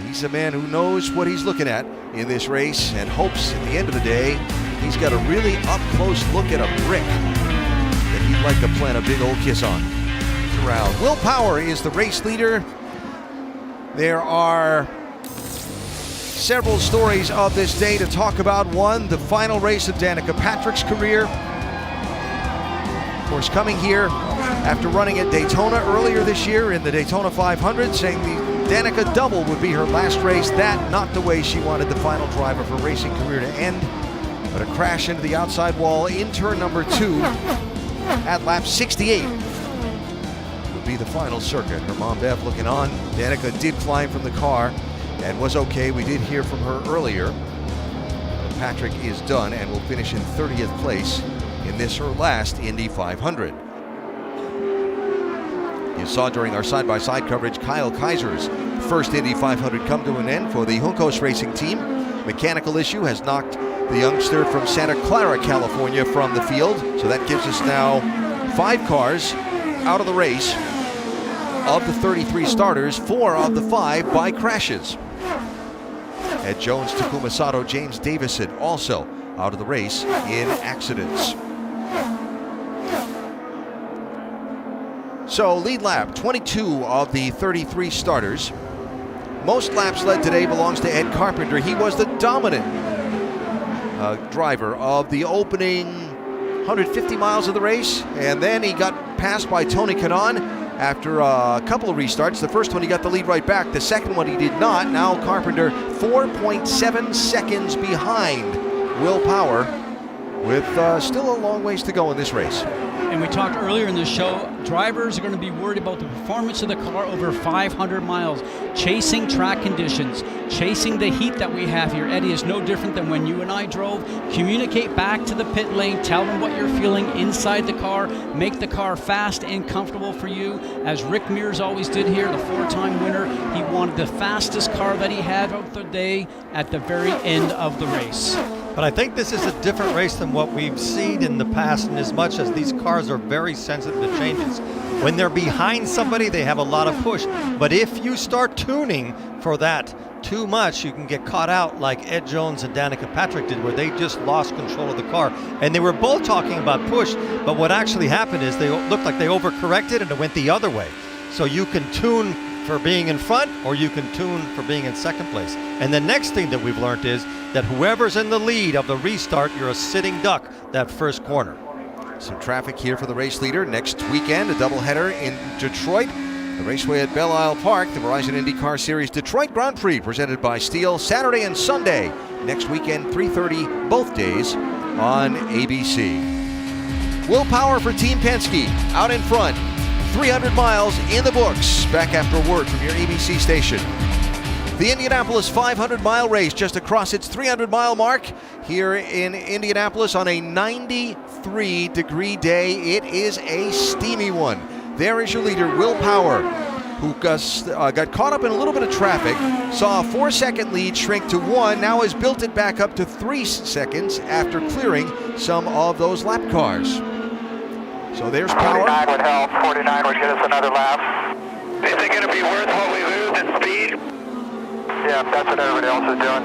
He's a man who knows what he's looking at in this race and hopes at the end of the day he's got a really up-close look at a brick that he'd like to plant a big old kiss on. Around. Will Power is the race leader. There are several stories of this day to talk about. One, the final race of Danica Patrick's career. Of course, coming here after running at Daytona earlier this year in the Daytona 500, saying Danica Double would be her last race. That not the way she wanted the final drive of her racing career to end, but a crash into the outside wall in turn number 2 at lap 68 would be the final circuit. Her mom Bev looking on. Danica did climb from the car and was okay. We did hear from her earlier. Patrick is done and will finish in 30th place in this, her last Indy 500. You saw during our side-by-side coverage Kyle Kaiser's first Indy 500 come to an end for the Juncos Racing Team. Mechanical issue has knocked the youngster from Santa Clara, California from the field. So that gives us now 5 cars out of the race. Of the 33 starters, 4 of the 5 by crashes. Ed Jones, Takuma Sato, James Davison also out of the race in accidents. So lead lap, 22 of the 33 starters. Most laps led today belongs to Ed Carpenter. He was the dominant driver of the opening 150 miles of the race, and then he got passed by Tony Kanaan after a couple of restarts. The first one he got the lead right back. The second one he did not. Now Carpenter 4.7 seconds behind Will Power, with still a long ways to go in this race. And we talked earlier in the show, drivers are going to be worried about the performance of the car over 500 miles, chasing track conditions, chasing the heat that we have here. Eddie, is no different than when you and I drove. Communicate back to the pit lane, tell them what you're feeling inside the car, make the car fast and comfortable for you. As Rick Mears always did here, the 4-time winner, he wanted the fastest car that he had of the day at the very end of the race. But I think this is a different race than what we've seen in the past, in as much as these cars are very sensitive to changes. When they're behind somebody, they have a lot of push. But if you start tuning for that too much, you can get caught out like Ed Jones and Danica Patrick did, where they just lost control of the car. And they were both talking about push, but what actually happened is they looked like they overcorrected and it went the other way. So you can tune for being in front, or you can tune for being in second place. And the next thing that we've learned is that whoever's in the lead of the restart, you're a sitting duck that first corner. Some traffic here for the race leader. Next weekend, a doubleheader in Detroit. The raceway at Belle Isle Park, the Verizon IndyCar Series Detroit Grand Prix presented by Steel, Saturday and Sunday. Next weekend, 3:30, both days on ABC. Will Power for Team Penske, out in front. 300 miles in the books. Back after a word from your ABC station. The Indianapolis 500-mile race just across its 300-mile mark here in Indianapolis on a 93-degree day. It is a steamy one. There is your leader, Will Power, who got caught up in a little bit of traffic, saw a 4-second lead shrink to 1, now has built it back up to 3 seconds after clearing some of those lap cars. So there's Power. 49 would help. 49 would get us another lap. Is it going to be worth what we lose in speed? Yeah, that's what everybody else is doing.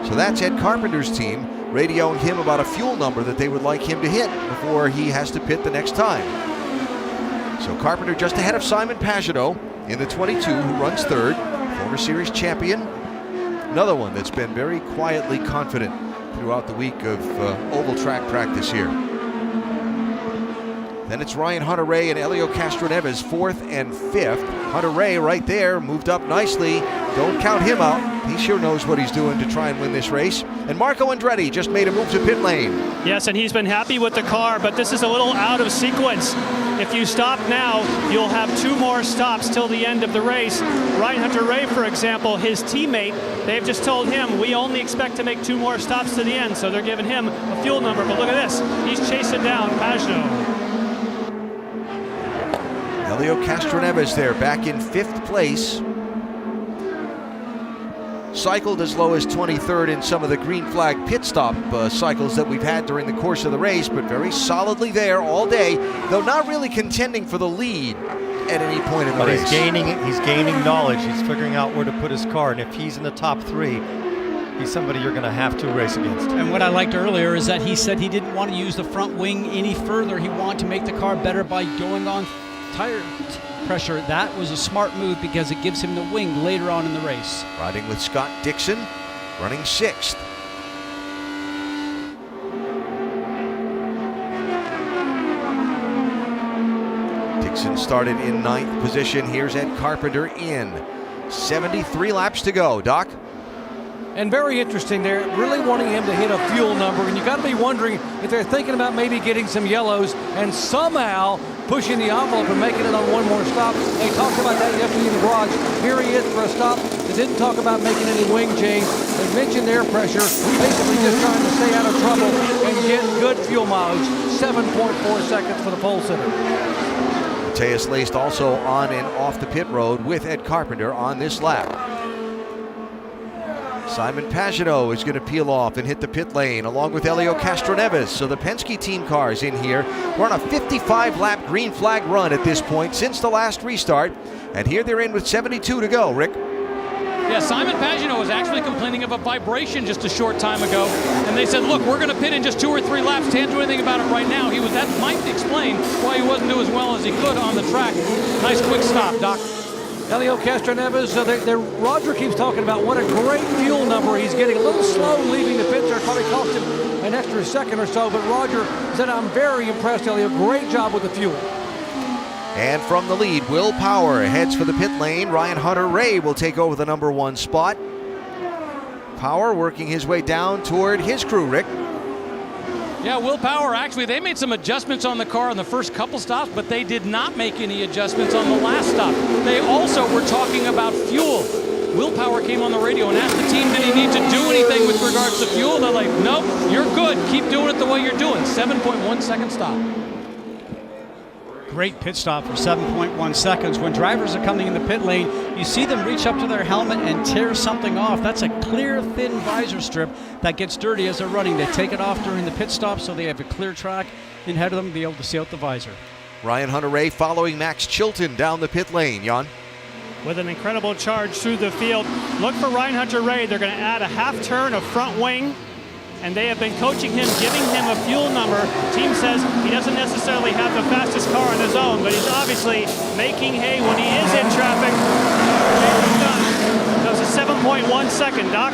So that's Ed Carpenter's team radioing him about a fuel number that they would like him to hit before he has to pit the next time. So Carpenter just ahead of Simon Pagenaud in the 22, who runs third, former series champion. Another one that's been very quietly confident throughout the week of oval track practice here. Then it's Ryan Hunter-Reay and Helio Castroneves, 4th and 5th. Hunter-Reay right there, moved up nicely. Don't count him out. He sure knows what he's doing to try and win this race. And Marco Andretti just made a move to pit lane. Yes, and he's been happy with the car, but this is a little out of sequence. If you stop now, you'll have 2 more stops till the end of the race. Ryan Hunter-Reay, for example, his teammate, they've just told him, we only expect to make 2 more stops to the end, so they're giving him a fuel number. But look at this, he's chasing down Pagenaud. Helio Castroneves there, back in 5th place. Cycled as low as 23rd in some of the green flag pit stop cycles that we've had during the course of the race, but very solidly there all day, though not really contending for the lead at any point in the race. But he's gaining knowledge. He's figuring out where to put his car, and if he's in the top 3, he's somebody you're going to have to race against. And what I liked earlier is that he said he didn't want to use the front wing any further. He wanted to make the car better by going on tire pressure. That was a smart move because it gives him the wing later on in the race. Riding with Scott Dixon, running 6th. Dixon started in 9th position. Here's Ed Carpenter in. 73 laps to go. Doc? And very interesting, they're really wanting him to hit a fuel number, and you got to be wondering if they're thinking about maybe getting some yellows and somehow pushing the envelope and making it on one more stop. They talked about that yesterday in the garage. Here he is for a stop. They didn't talk about making any wing change. They mentioned air pressure, basically just trying to stay out of trouble and get good fuel mileage. 7.4 seconds for the pole sitter. Mateus Laced also on and off the pit road with Ed Carpenter on this lap. Simon Pagenaud is going to peel off and hit the pit lane along with Helio Castroneves. So the Penske team cars in here. We're on a 55-lap green flag run at this point since the last restart. And here they're in with 72 to go. Rick? Yeah, Simon Pagenaud was actually complaining of a vibration just a short time ago. And they said, look, we're going to pit in just 2 or 3 laps. Can't do anything about it right now. That might explain why he wasn't doing as well as he could on the track. Nice quick stop, Doc. Helio Castroneves, Roger keeps talking about what a great fuel number he's getting. A little slow leaving the pit there, probably cost him an extra second or so, but Roger said, I'm very impressed, Helio. Great job with the fuel. And from the lead, Will Power heads for the pit lane. Ryan Hunter-Reay will take over the number 1 spot. Power working his way down toward his crew, Rick. Yeah, Will Power, actually, they made some adjustments on the car in the first couple stops, but they did not make any adjustments on the last stop. They also were talking about fuel. Will Power came on the radio and asked the team, did he need to do anything with regards to fuel? They're like, nope, you're good. Keep doing it the way you're doing. 7.1 second stop. Great pit stop for 7.1 seconds. When drivers are coming in the pit lane, you see them reach up to their helmet and tear something off. That's a clear, thin visor strip that gets dirty as they're running. They take it off during the pit stop so they have a clear track ahead of them to be able to see out the visor. Ryan Hunter-Reay following Max Chilton down the pit lane. Jan? With an incredible charge through the field. Look for Ryan Hunter-Reay. They're going to add a half turn of front wing, and they have been coaching him, giving him a fuel number. Team says he doesn't necessarily have the fastest car on his own, but he's obviously making hay when he is in traffic. So it's a 7.1 second, Doc.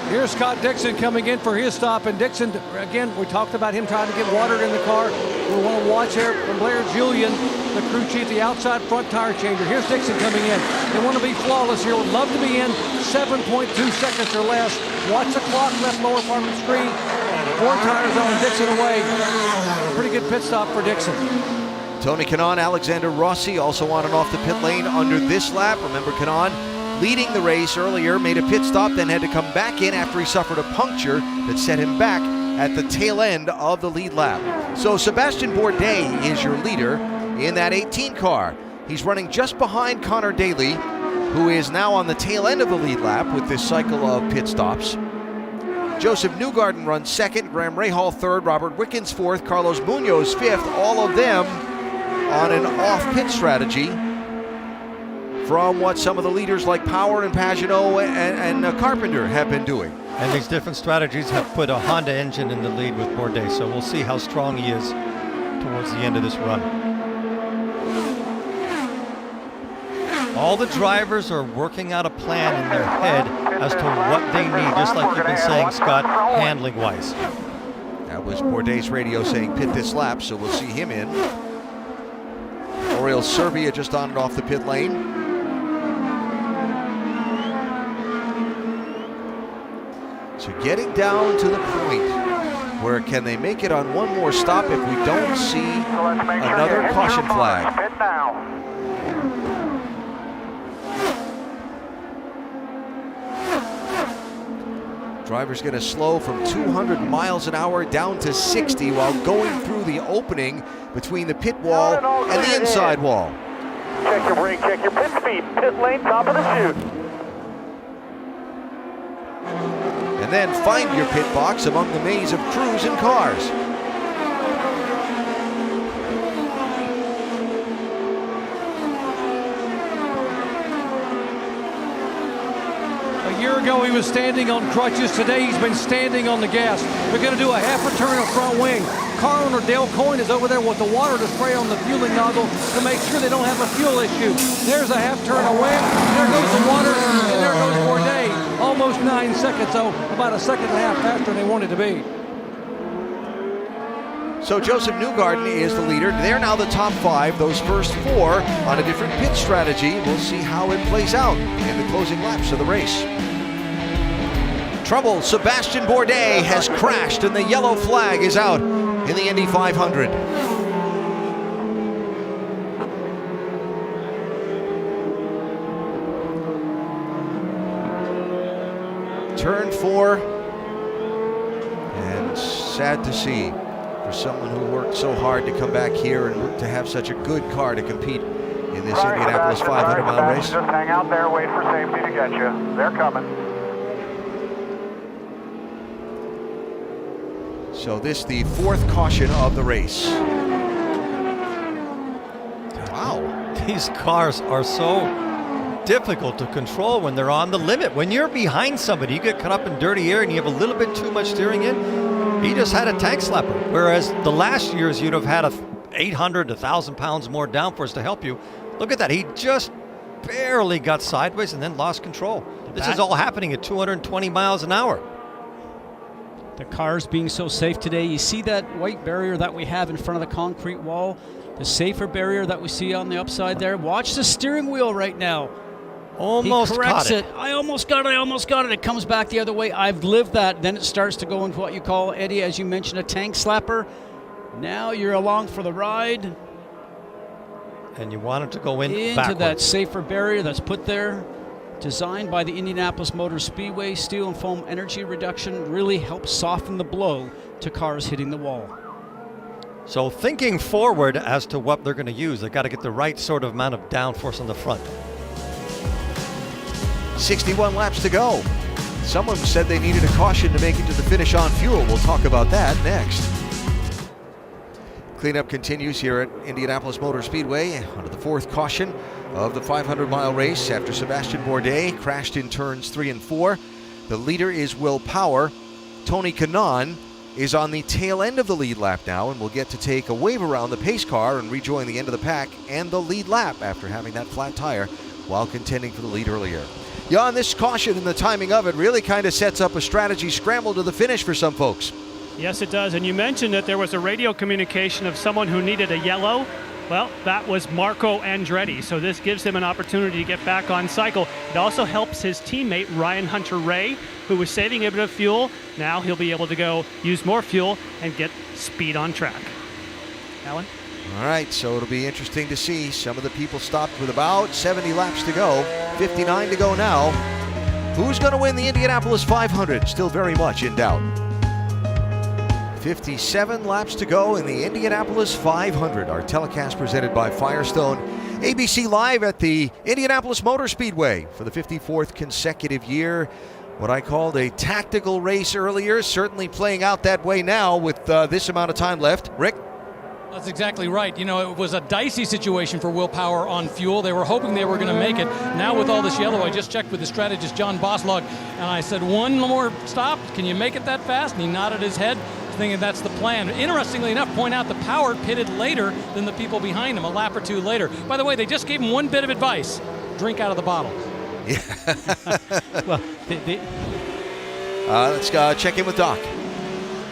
Here's Scott Dixon coming in for his stop, and Dixon, again, we talked about him trying to get water in the car. We want to watch here from Blair Julian, the crew chief, the outside front tire changer. Here's Dixon coming in. They want to be flawless here. Would love to be in 7.2 seconds or less. Watch the clock, left lower part of the screen. 4 tires on Dixon away. Pretty good pit stop for Dixon. Tony Kanaan, Alexander Rossi also on and off the pit lane under this lap. Remember, Kanaan leading the race earlier, made a pit stop, then had to come back in after he suffered a puncture that set him back at the tail end of the lead lap. So Sebastian Bourdais is your leader in that 18 car. He's running just behind Connor Daly, who is now on the tail end of the lead lap with this cycle of pit stops. Joseph Newgarden runs second, Graham Rahal third, Robert Wickens fourth, Carlos Munoz fifth, all of them on an off-pit strategy from what some of the leaders like Power and Pagenaud and Carpenter have been doing. And these different strategies have put a Honda engine in the lead with Bourdais, so we'll see how strong he is towards the end of this run. All the drivers are working out a plan in their head as to what they need, just like you've been saying, Scott, handling-wise. That was Bourdais' radio saying pit this lap, so we'll see him in. Oriol Serbia just on and off the pit lane. So getting down to the point where can they make it on one more stop if we don't see another caution flag. Driver's going to slow from 200 miles an hour down to 60 while going through the opening between the pit wall and the inside wall. Check your brake, check your pit speed, pit lane, top of the chute. And then find your pit box among the maze of crews and cars. A year ago he was standing on crutches. Today he's been standing on the gas. They're going to do a half a turn of front wing. Car owner Dale Coyne is over there with the water to spray on the fueling nozzle to make sure they don't have a fuel issue. There's a half turn away. There goes the water, and there goes Bourdais. Almost 9 seconds, so about a second and a half faster than they wanted to be. So Joseph Newgarden is the leader. They're now the top 5. Those first 4 on a different pit strategy. We'll see how it plays out in the closing laps of the race. Trouble. Sebastian Bourdais has crashed and the yellow flag is out in the Indy 500. Turn 4. And sad to see for someone who worked so hard to come back here and to have such a good car to compete in this Indianapolis 500-mile race. Just hang out there, wait for safety to get you. They're coming. So this the 4th caution of the race. Wow. These cars are so difficult to control when they're on the limit. When you're behind somebody, you get caught up in dirty air and you have a little bit too much steering in. He just had a tank slapper, whereas the last years you'd have had 800 to 1,000 pounds more downforce to help you. Look at that. He just barely got sideways and then lost control. This is all happening at 220 miles an hour. The cars being so safe today. You see that white barrier that we have in front of the concrete wall? The safer barrier that we see on the upside there. Watch the steering wheel right now. Almost he corrects caught it. I almost got it. It comes back the other way. I've lived that. Then it starts to go into what you call, Eddie, as you mentioned, a tank slapper. Now you're along for the ride. And you want it to go into backwards. That safer barrier that's put there. Designed by the Indianapolis Motor Speedway. Steel and foam energy reduction really helps soften the blow to cars hitting the wall. So thinking forward as to what they're going to use, they've got to get the right sort of amount of downforce on the front. 61 laps to go. Someone said they needed a caution to make it to the finish on fuel. We'll talk about that next. Cleanup continues here at Indianapolis Motor Speedway under the 4th caution of the 500-mile race after Sebastian Bourdais crashed in turns 3 and 4. The leader is Will Power. Tony Kanaan is on the tail end of the lead lap now and will get to take a wave around the pace car and rejoin the end of the pack and the lead lap after having that flat tire while contending for the lead earlier. Jan, this caution and the timing of it really kind of sets up a strategy scramble to the finish for some folks. Yes, it does. And you mentioned that there was a radio communication of someone who needed a yellow. Well, that was Marco Andretti. So this gives him an opportunity to get back on cycle. It also helps his teammate, Ryan Hunter-Reay, who was saving a bit of fuel. Now he'll be able to go use more fuel and get speed on track. Alan? All right, so it'll be interesting to see. Some of the people stopped with about 70 laps to go, 59 to go now. Who's going to win the Indianapolis 500? Still very much in doubt. 57 laps to go in the Indianapolis 500. Our telecast presented by Firestone. ABC Live at the Indianapolis Motor Speedway for the 54th consecutive year. What I called a tactical race earlier, certainly playing out that way now with this amount of time left. Rick? That's exactly right. You know, it was a dicey situation for Will Power on fuel. They were hoping they were going to make it. Now with all this yellow, I just checked with the strategist, John Boslog, and I said, one more stop. Can you make it that fast? And he nodded his head, thinking that's the plan. Interestingly enough, point out the Power pitted later than the people behind him, a lap or two later. By the way, they just gave him one bit of advice. Drink out of the bottle. Yeah. Well, let's check in with Doc.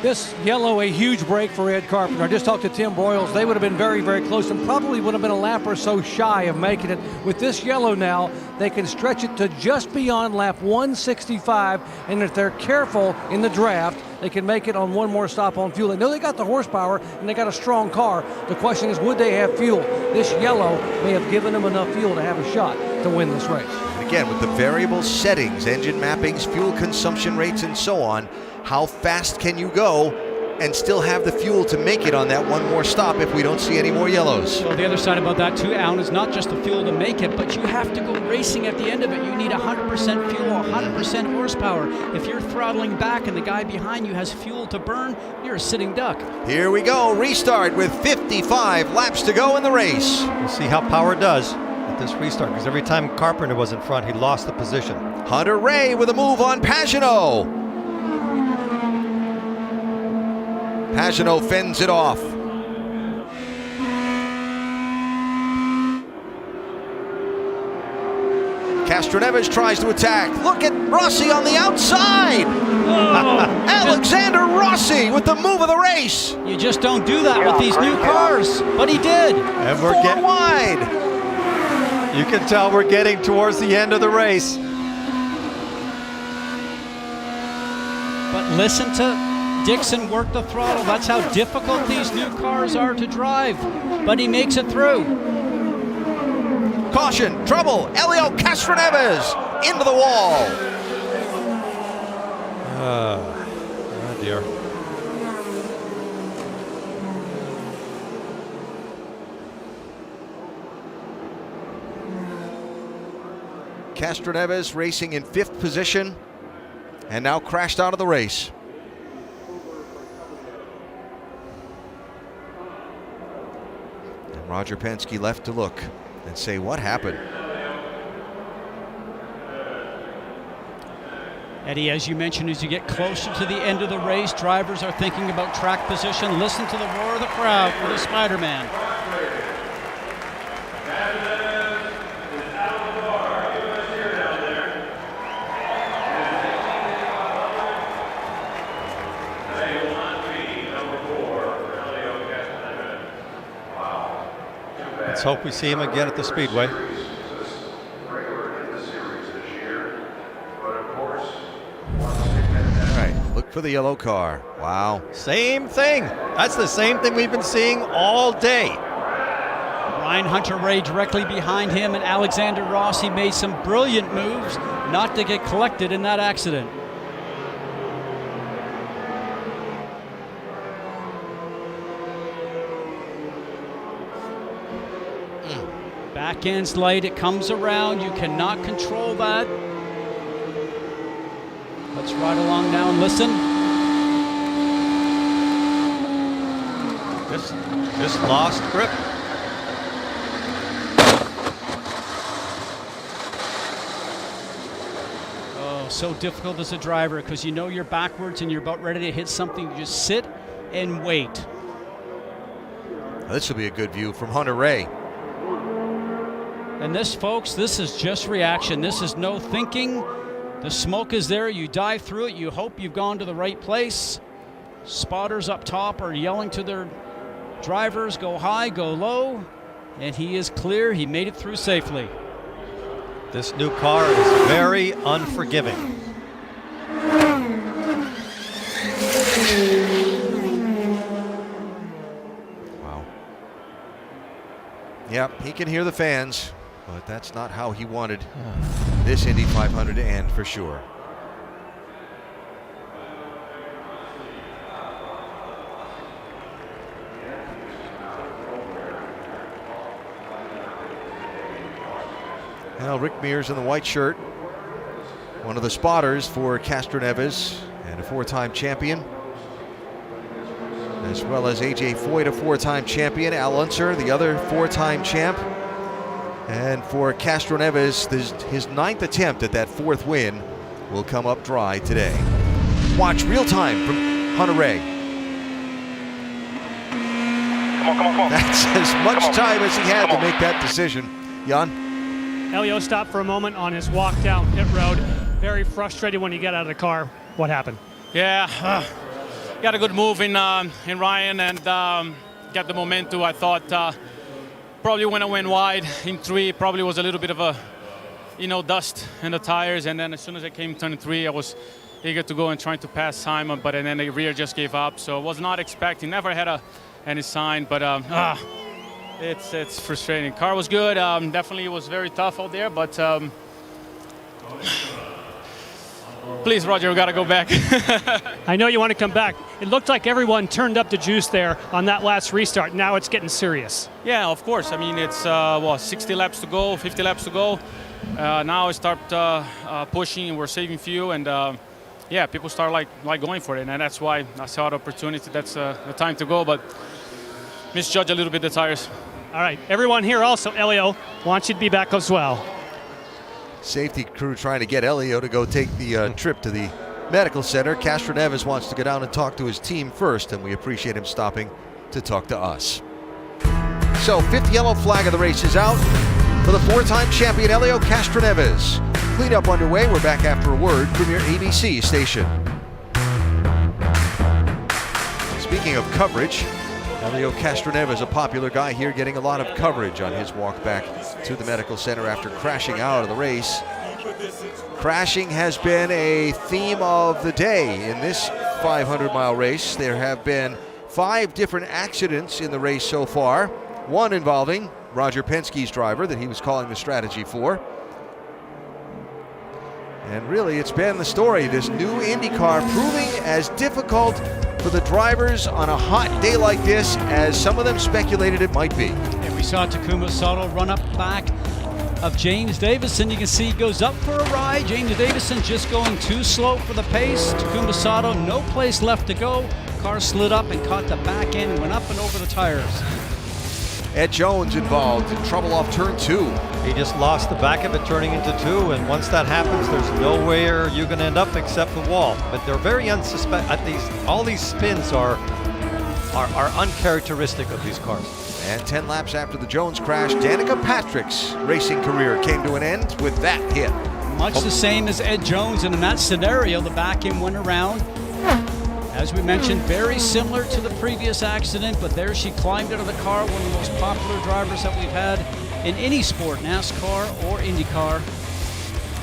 This yellow, a huge break for Ed Carpenter. I just talked to Tim Broyles. They would have been very, very close and probably would have been a lap or so shy of making it. With this yellow now, they can stretch it to just beyond lap 165, and if they're careful in the draft, they can make it on one more stop on fuel. They know they got the horsepower and they got a strong car. The question is, would they have fuel? This yellow may have given them enough fuel to have a shot to win this race. Again, with the variable settings, engine mappings, fuel consumption rates, and so on, how fast can you go and still have the fuel to make it on that one more stop if we don't see any more yellows? Well, the other side about that too, Alan, is not just the fuel to make it, but you have to go racing at the end of it. You need 100% fuel, 100% horsepower. If you're throttling back and the guy behind you has fuel to burn, you're a sitting duck. Here we go, restart with 55 laps to go in the race. We'll see how Power does at this restart, because every time Carpenter was in front, he lost the position. Hunter-Reay with a move on Pagenaud. Pagenaud fends it off. Castroneves tries to attack. Look at Rossi on the outside. Alexander Rossi with the move of the race. You just don't do that with these new cars, but he did. And we're Four wide. You can tell we're getting towards the end of the race. But listen to Dixon work the throttle. That's how difficult these new cars are to drive. But he makes it through. Caution, trouble. Elio Castroneves into the wall. Oh dear. Castroneves racing in 5th position and now crashed out of the race. And Roger Penske left to look and say, what happened? Eddie, as you mentioned, as you get closer to the end of the race, drivers are thinking about track position. Listen to the roar of the crowd for the Spider-Man. Let's hope we see him again at the Speedway. Look for the yellow car. Wow. Same thing. That's the same thing we've been seeing all day. Ryan Hunter-Reay directly behind him, and Alexander Rossi made some brilliant moves not to get collected in that accident. Back end's light, it comes around. You cannot control that. Let's ride along now and listen. Just lost grip. Oh, so difficult as a driver because you know you're backwards and you're about ready to hit something. You just sit and wait. This will be a good view from Hunter-Reay. And this, folks, this is just reaction. This is no thinking. The smoke is there. You dive through it. You hope you've gone to the right place. Spotters up top are yelling to their drivers, go high, go low. And he is clear. He made it through safely. This new car is very unforgiving. Wow. Yep, he can hear the fans, but that's not how he wanted this Indy 500 to end for sure. Now Rick Mears in the white shirt, one of the spotters for Castroneves and a 4-time champion, as well as AJ Foyt, a 4-time champion, Al Unser, the other 4-time champ. And for Castroneves, his 9th attempt at that 4th win will come up dry today. Watch real time from Hunter-Reay. Come on. That's as much time as he had to make that decision. Jan? Elio stopped for a moment on his walk down pit road. Very frustrated when he got out of the car. What happened? Yeah, got a good move in Ryan and got the momentum. I thought probably when I went wide in 3, probably was a little bit of a, dust in the tires. And then as soon as I came turn 3, I was eager to go and trying to pass Simon, but then the rear just gave up. So I was not expecting, never had any sign, but it's frustrating. Car was good. Definitely was very tough out there, but please, Roger, we got to go back. I know you want to come back. It looked like everyone turned up the juice there on that last restart. Now it's getting serious. Yeah, of course. I mean, it's 60 laps to go, 50 laps to go. Now I start pushing and we're saving fuel, and yeah, people start like going for it, and that's why I saw the opportunity. That's the time to go, but misjudge a little bit the tires. All right, everyone here also, Elio, wants you to be back as well. Safety crew trying to get Elio to go take the trip to the medical center. Castroneves wants to go down and talk to his team first, and we appreciate him stopping to talk to us. So 5th yellow flag of the race is out. for the 4-time champion Helio Castroneves. Cleanup underway. We're back after a word from your ABC station. Speaking of coverage, Helio Castroneves, a popular guy here, getting a lot of coverage on his walk back to the medical center after crashing out of the race. Crashing has been a theme of the day in this 500-mile race. There have been 5 different accidents in the race so far, one involving Roger Penske's driver that he was calling the strategy for. And really, it's been the story, this new IndyCar proving as difficult for the drivers on a hot day like this as some of them speculated it might be. And we saw Takuma Sato run up back of James Davison. You can see he goes up for a ride. James Davison just going too slow for the pace. Takuma Sato, no place left to go. Car slid up and caught the back end and went up and over the tires. Ed Jones involved in trouble off turn 2. He just lost the back of it turning into 2, and once that happens, there's nowhere you're going to end up except the wall. But they're very all these spins are uncharacteristic of these cars. And 10 laps after the Jones crash, Danica Patrick's racing career came to an end with that hit. Much the same as Ed Jones, and in that scenario, the back end went around. As we mentioned, very similar to the previous accident, but there she climbed out of the car, one of the most popular drivers that we've had in any sport, NASCAR or IndyCar.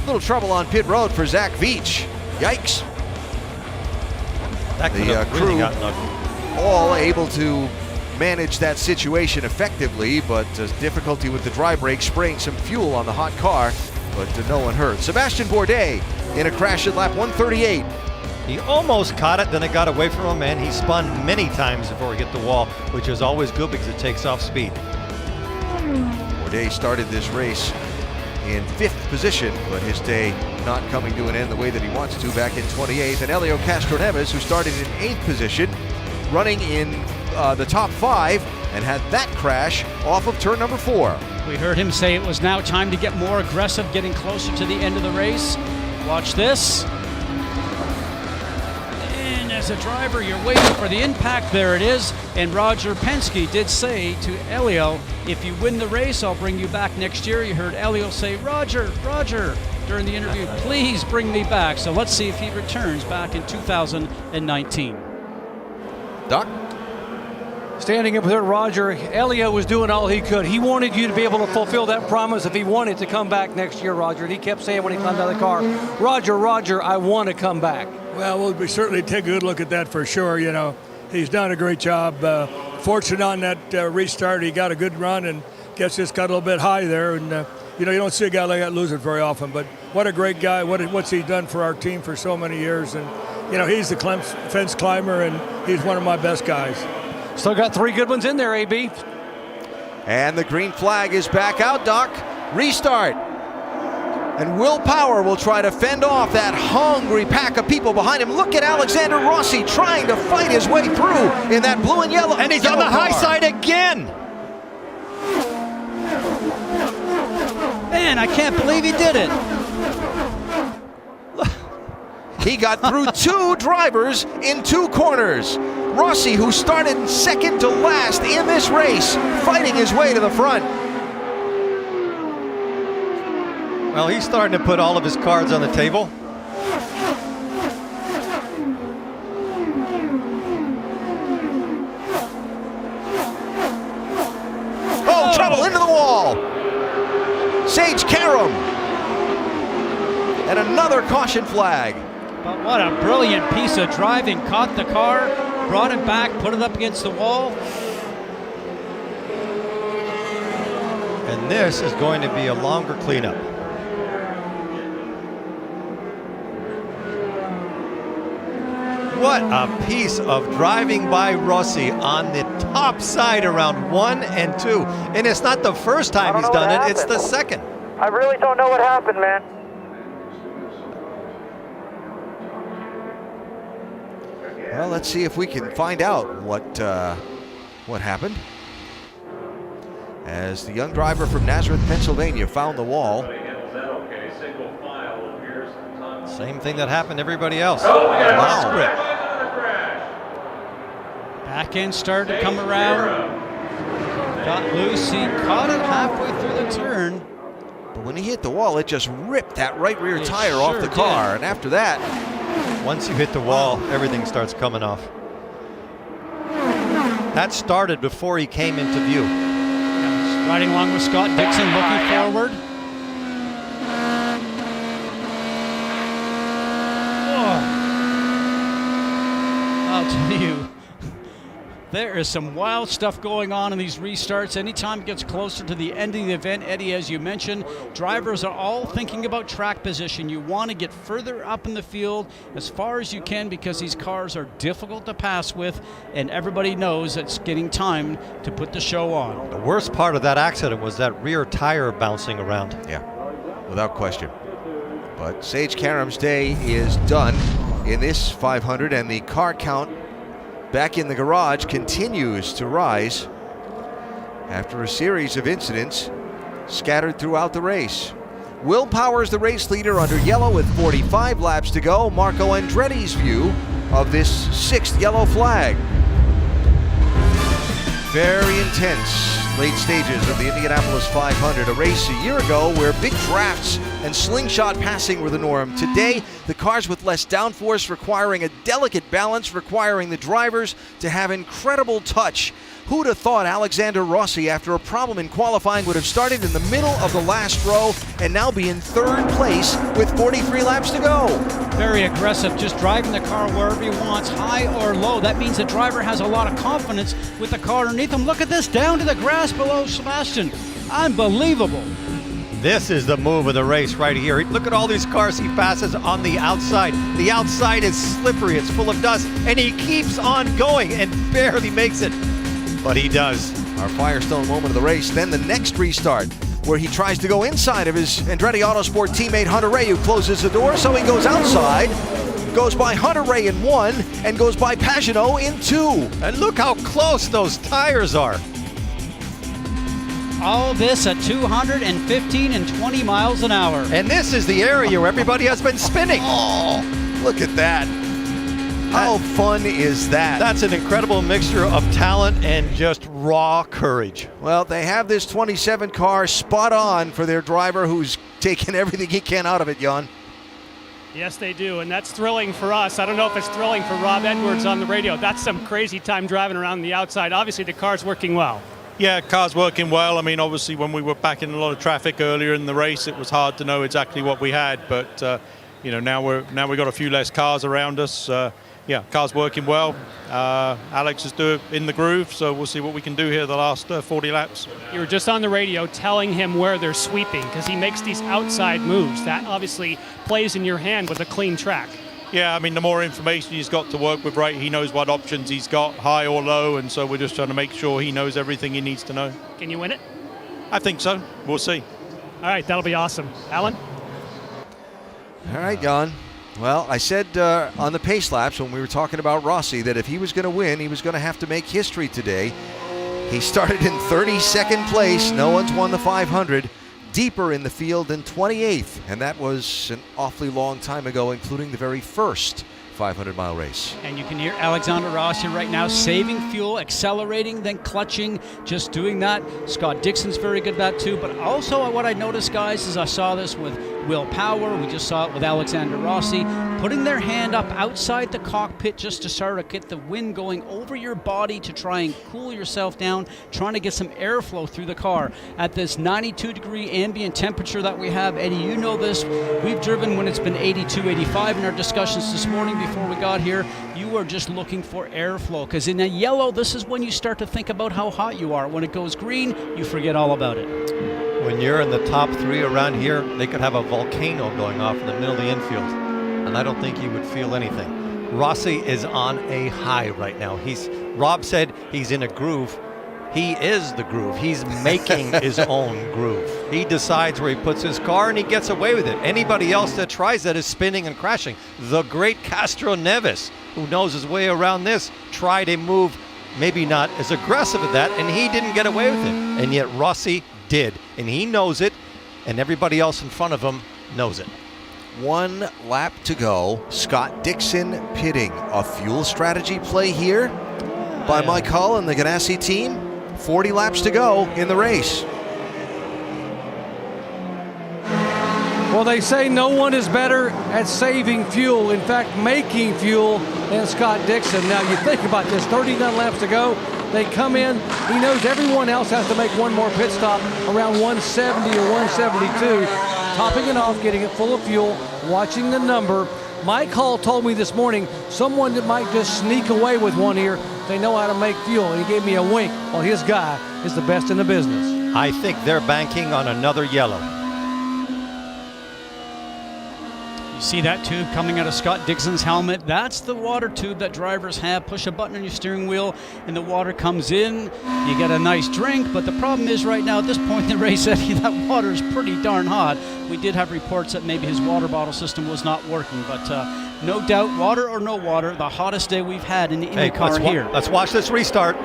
Little trouble on pit road for Zach Veach. Yikes. The crew all able to manage that situation effectively, but difficulty with the dry brake, spraying some fuel on the hot car, but no one hurt. Sebastian Bourdais in a crash at lap 138. He almost caught it, then it got away from him, and he spun many times before he hit the wall, which is always good because it takes off speed. Bourdais started this race in 5th position, but his day not coming to an end the way that he wants to back in 28th. And Helio Castroneves, who started in 8th position, running in the top 5, and had that crash off of turn number 4. We heard him say it was now time to get more aggressive, getting closer to the end of the race. Watch this. As a driver, you're waiting for the impact. There it is. And Roger Penske did say to Helio, if you win the race, I'll bring you back next year. You heard Helio say, Roger, during the interview, please bring me back. So let's see if he returns back in 2019. Doc? Standing up there, Roger, Helio was doing all he could. He wanted you to be able to fulfill that promise if he wanted to come back next year, Roger. And he kept saying when he climbed out of the car, Roger, I want to come back. Well, we certainly take a good look at that for sure. You know, he's done a great job. Fortunate on that restart, he got a good run and guess just got a little bit high there. And, you don't see a guy like that lose it very often. But what a great guy. What's he done for our team for so many years. And, he's the fence climber, and he's one of my best guys. Still got 3 good ones in there, AB. And the green flag is back out, Doc. Restart. And Will Power will try to fend off that hungry pack of people behind him. Look at Alexander Rossi trying to fight his way through in that blue and yellow. And he's on the high side again. Man, I can't believe he did it. He got through 2 drivers in 2 corners. Rossi, who started second to last in this race, fighting his way to the front. Well, he's starting to put all of his cards on the table. Oh, trouble into the wall. Sage Karam. And another caution flag. But what a brilliant piece of driving. Caught the car, brought it back, put it up against the wall. And this is going to be a longer cleanup. What a piece of driving by Rossi on the top side around 1 and 2. And it's not the first time he's done it, it's the second. I really don't know what happened, man. Well, let's see if we can find out what happened. As the young driver from Nazareth, Pennsylvania found the wall. Same thing that happened to everybody else. Wow. Back end started to come around. Got loose. He caught it halfway through the turn. But when he hit the wall, it just ripped that right rear tire off the car. And after that, once you hit the wall, everything starts coming off. That started before he came into view. Riding along with Scott Dixon, looking forward. I'll tell you, there is some wild stuff going on in these restarts. Anytime it gets closer to the end of the event, Eddie, as you mentioned, drivers are all thinking about track position. You want to get further up in the field as far as you can because these cars are difficult to pass with, and everybody knows it's getting time to put the show on. The worst part of that accident was that rear tire bouncing around. Yeah, without question. But Sage Karam's day is done in this 500, and the car count back in the garage continues to rise after a series of incidents scattered throughout the race. Will Power is the race leader under yellow with 45 laps to go. Marco Andretti's view of this 6th yellow flag. Very intense late stages of the Indianapolis 500, a race a year ago where big drafts and slingshot passing were the norm. Today, the cars with less downforce requiring a delicate balance, requiring the drivers to have incredible touch. Who'd have thought Alexander Rossi, after a problem in qualifying, would have started in the middle of the last row and now be in 3rd place with 43 laps to go? Very aggressive, just driving the car wherever he wants, high or low. That means the driver has a lot of confidence with the car underneath him. Look at this, down to the grass below Sebastian. Unbelievable. This is the move of the race right here. Look at all these cars he passes on the outside. The outside is slippery, it's full of dust, and he keeps on going and barely makes it. But he does. Our Firestone moment of the race. Then the next restart, where he tries to go inside of his Andretti Autosport teammate Hunter Ray, who closes the door, so he goes outside, goes by Hunter Ray in 1, and goes by Pagenaud in 2. And look how close those tires are. All this at 215 and 20 miles an hour. And this is the area where everybody has been spinning. Oh, look at that. How fun is that? That's an incredible mixture of talent and just raw courage. Well, they have this 27 car spot on for their driver, who's taken everything he can out of it, Jan. Yes, they do, and that's thrilling for us. I don't know if it's thrilling for Rob Edwards on the radio. That's some crazy time driving around the outside. Obviously, the car's working well. Yeah, car's working well. I mean, obviously, when we were back in a lot of traffic earlier in the race, it was hard to know exactly what we had. But now we've got a few less cars around us. Yeah, car's working well. Alex is in the groove, so we'll see what we can do here the last 40 laps. You were just on the radio telling him where they're sweeping because he makes these outside moves. That obviously plays in your hand with a clean track. Yeah, I mean, the more information he's got to work with, right, he knows what options he's got, high or low, and so we're just trying to make sure he knows everything he needs to know. Can you win it? I think so. We'll see. All right, that'll be awesome. Alan? All right, Jan. Well, I said on the pace laps when we were talking about Rossi that if he was going to win, he was going to have to make history today. He started in 32nd place. No one's won the 500. Deeper in the field than 28th, and that was an awfully long time ago, including the very first 500-mile race. And you can hear Alexander Rossi right now saving fuel, accelerating, then clutching, just doing that. Scott Dixon's very good at that too. But also what I noticed, guys, is I saw this with Will Power. We just saw it with Alexander Rossi, putting their hand up outside the cockpit just to sort of get the wind going over your body to try and cool yourself down, trying to get some airflow through the car. At this 92-degree ambient temperature that we have, Eddie, you know this. We've driven when it's been 82, 85 in our discussions this morning before we got here. You are just looking for airflow, because in the yellow, this is when you start to think about how hot you are. When it goes green, you forget all about it. When you're in the top 3 around here, they could have a volcano going off in the middle of the infield, and I don't think you would feel anything. Rossi is on a high right now. Rob said he's in a groove. He is the groove. He's making his own groove. He decides where he puts his car, and he gets away with it. Anybody else that tries that is spinning and crashing. The great Castro Neves, who knows his way around this, tried a move maybe not as aggressive as that, and he didn't get away with it. And yet Rossi did, and he knows it, and everybody else in front of him knows it. 1 lap to go. Scott Dixon pitting. A fuel strategy play here by Mike Hull and the Ganassi team. 40 laps to go in the race. Well, they say no one is better at saving fuel, in fact, making fuel, than Scott Dixon. Now, you think about this, 39 laps to go. They come in, he knows everyone else has to make one more pit stop around 170 or 172, topping it off, getting it full of fuel, watching the number. Mike Hall told me this morning, someone that might just sneak away with one here, they know how to make fuel, and he gave me a wink. Well, his guy is the best in the business. I think they're banking on another yellow. You see that tube coming out of Scott Dixon's helmet? That's the water tube that drivers have. Push a button on your steering wheel and the water comes in. You get a nice drink, but the problem is right now at this point in the race, Eddie, that water is pretty darn hot. We did have reports that maybe his water bottle system was not working, but no doubt, water or no water, the hottest day we've had in the IndyCar here. Let's watch this restart.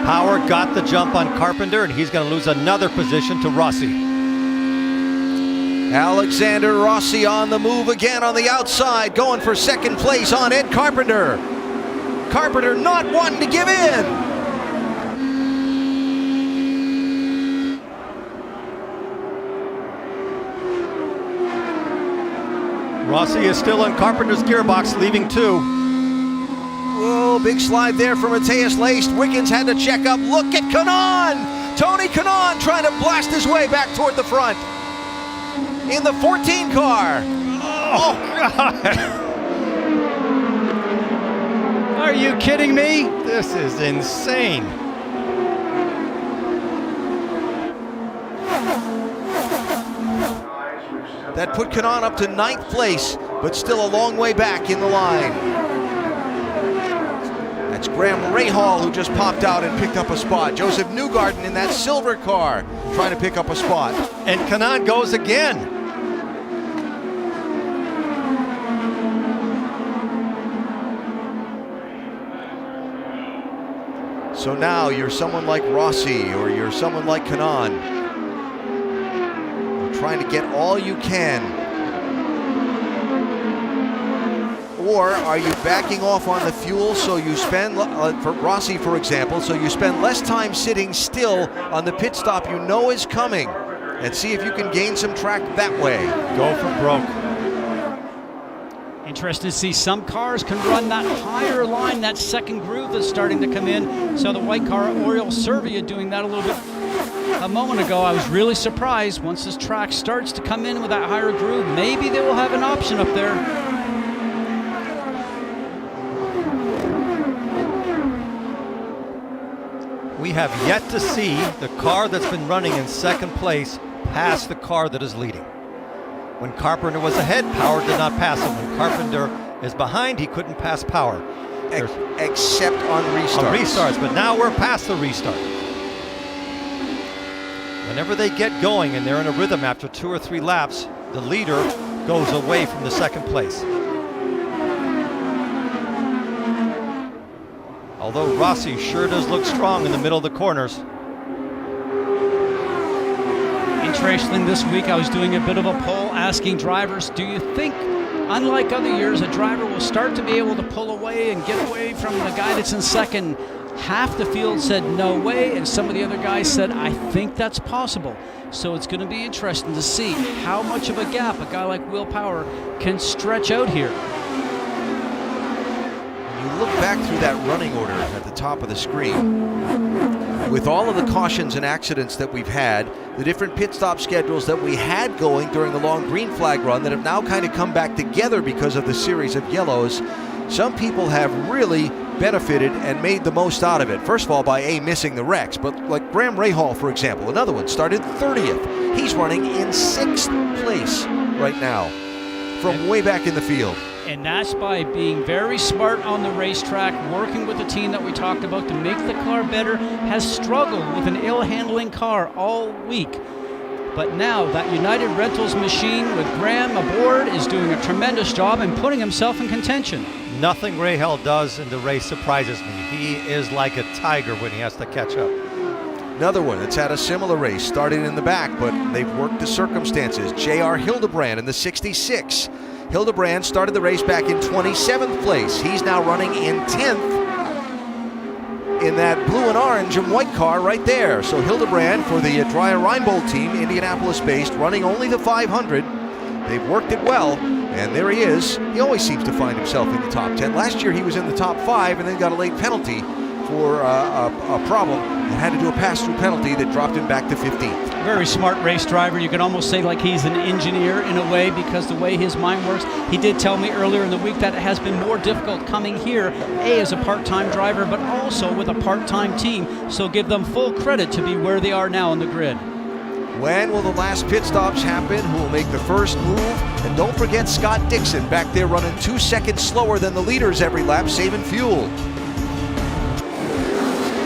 Power got the jump on Carpenter, and he's going to lose another position to Rossi. Alexander Rossi on the move again on the outside, going for second place on Ed Carpenter. Carpenter not wanting to give in. Rossi is still in Carpenter's gearbox, leaving 2. Whoa, big slide there for Matthias Laced. Wiggins had to check up. Look at Kanaan. Tony Kanaan trying to blast his way back toward the front. In the 14 car. Oh, God. Are you kidding me? This is insane. That put Kanaan up to 9th place, but still a long way back in the line. That's Graham Rahal who just popped out and picked up a spot. Joseph Newgarden in that silver car trying to pick up a spot. And Kanaan goes again. So now you're someone like Rossi or you're someone like Kanaan. You're trying to get all you can. Or are you backing off on the fuel so you spend, for Rossi for example, so you spend less time sitting still on the pit stop you know is coming and see if you can gain some track that way. Go for broke. Interesting to see some cars can run that higher line. That second groove is starting to come in. So the white car, Oriol Servia, doing that a little bit a moment ago. I was really surprised once this track starts to come in with that higher groove. Maybe they will have an option up there. We have yet to see the car that's been running in second place pass the car that is leading. When Carpenter was ahead, Power did not pass him. When Carpenter is behind, he couldn't pass Power. Except on restarts. On restarts, but now we're past the restart. Whenever they get going and they're in a rhythm after 2 or 3 laps, the leader goes away from the second place. Although Rossi sure does look strong in the middle of the corners. Interesting, this week I was doing a bit of a poll asking drivers, do you think, unlike other years, a driver will start to be able to pull away and get away from the guy that's in second? Half the field said no way, and some of the other guys said, I think that's possible. So it's going to be interesting to see how much of a gap a guy like Will Power can stretch out here. You look back through that running order at the top of the screen. With all of the cautions and accidents that we've had, the different pit stop schedules that we had going during the long green flag run that have now kind of come back together because of the series of yellows, some people have really benefited and made the most out of it. First of all, by missing the wrecks, but like Graham Rahal, for example, another one, started 30th. He's running in 6th place right now from way back in the field. And that's by being very smart on the racetrack, working with the team that we talked about to make the car better, has struggled with an ill-handling car all week. But now that United Rentals machine with Graham aboard is doing a tremendous job and putting himself in contention. Nothing Rahal does in the race surprises me. He is like a tiger when he has to catch up. Another one that's had a similar race, started in the back, but they've worked the circumstances. J.R. Hildebrand in the 66. Hildebrand started the race back in 27th place. He's now running in 10th in that blue and orange and white car right there. So Hildebrand for the Dreyer Reinbold team, Indianapolis-based, running only the 500. They've worked it well, and there he is. He always seems to find himself in the top 10. Last year he was in the top 5 and then got a late penalty for a problem and had to do a pass-through penalty that dropped him back to 15th. Very smart race driver. You can almost say like he's an engineer in a way, because the way his mind works. He did tell me earlier in the week that it has been more difficult coming here, as a part-time driver, but also with a part-time team. So give them full credit to be where they are now on the grid. When will the last pit stops happen? Who will make the first move? And don't forget Scott Dixon back there running 2 seconds slower than the leaders every lap, saving fuel.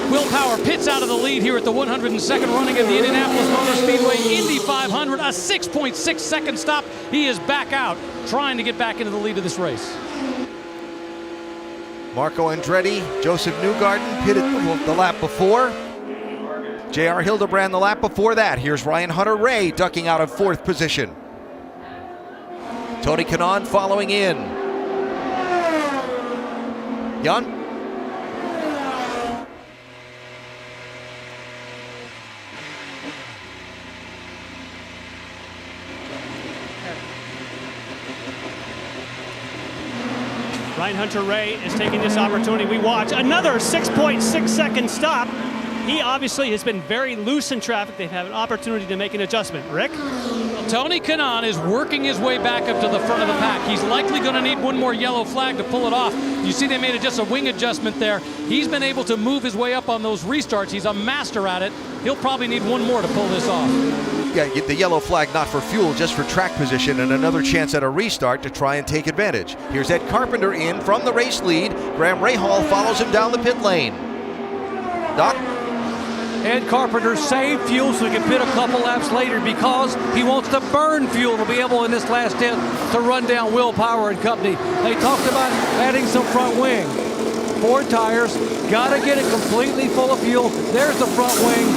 Will Power pits out of the lead here at the 102nd running of the Indianapolis Motor Speedway Indy 500. A 6.6 second stop. He is back out, trying to get back into the lead of this race. Marco Andretti, Joseph Newgarden pitted the lap before. J.R. Hildebrand the lap before that. Here's Ryan Hunter-Reay ducking out of 4th position. Tony Kanaan following in. Jan? Ryan Hunter-Reay is taking this opportunity. We watch another 6.6 second stop. He obviously has been very loose in traffic. They've had an opportunity to make an adjustment. Rick? Well, Tony Kanaan is working his way back up to the front of the pack. He's likely going to need one more yellow flag to pull it off. You see they made just a wing adjustment there. He's been able to move his way up on those restarts. He's a master at it. He'll probably need one more to pull this off. Yeah, get the yellow flag not for fuel, just for track position, and another chance at a restart to try and take advantage. Here's Ed Carpenter in from the race lead. Graham Rahal follows him down the pit lane. Doc? Ed Carpenter saved fuel so he can pit a couple laps later because he wants to burn fuel to be able in this last stint to run down Will Power and company. They talked about adding some front wing. 4 tires, gotta get it completely full of fuel. There's the front wing.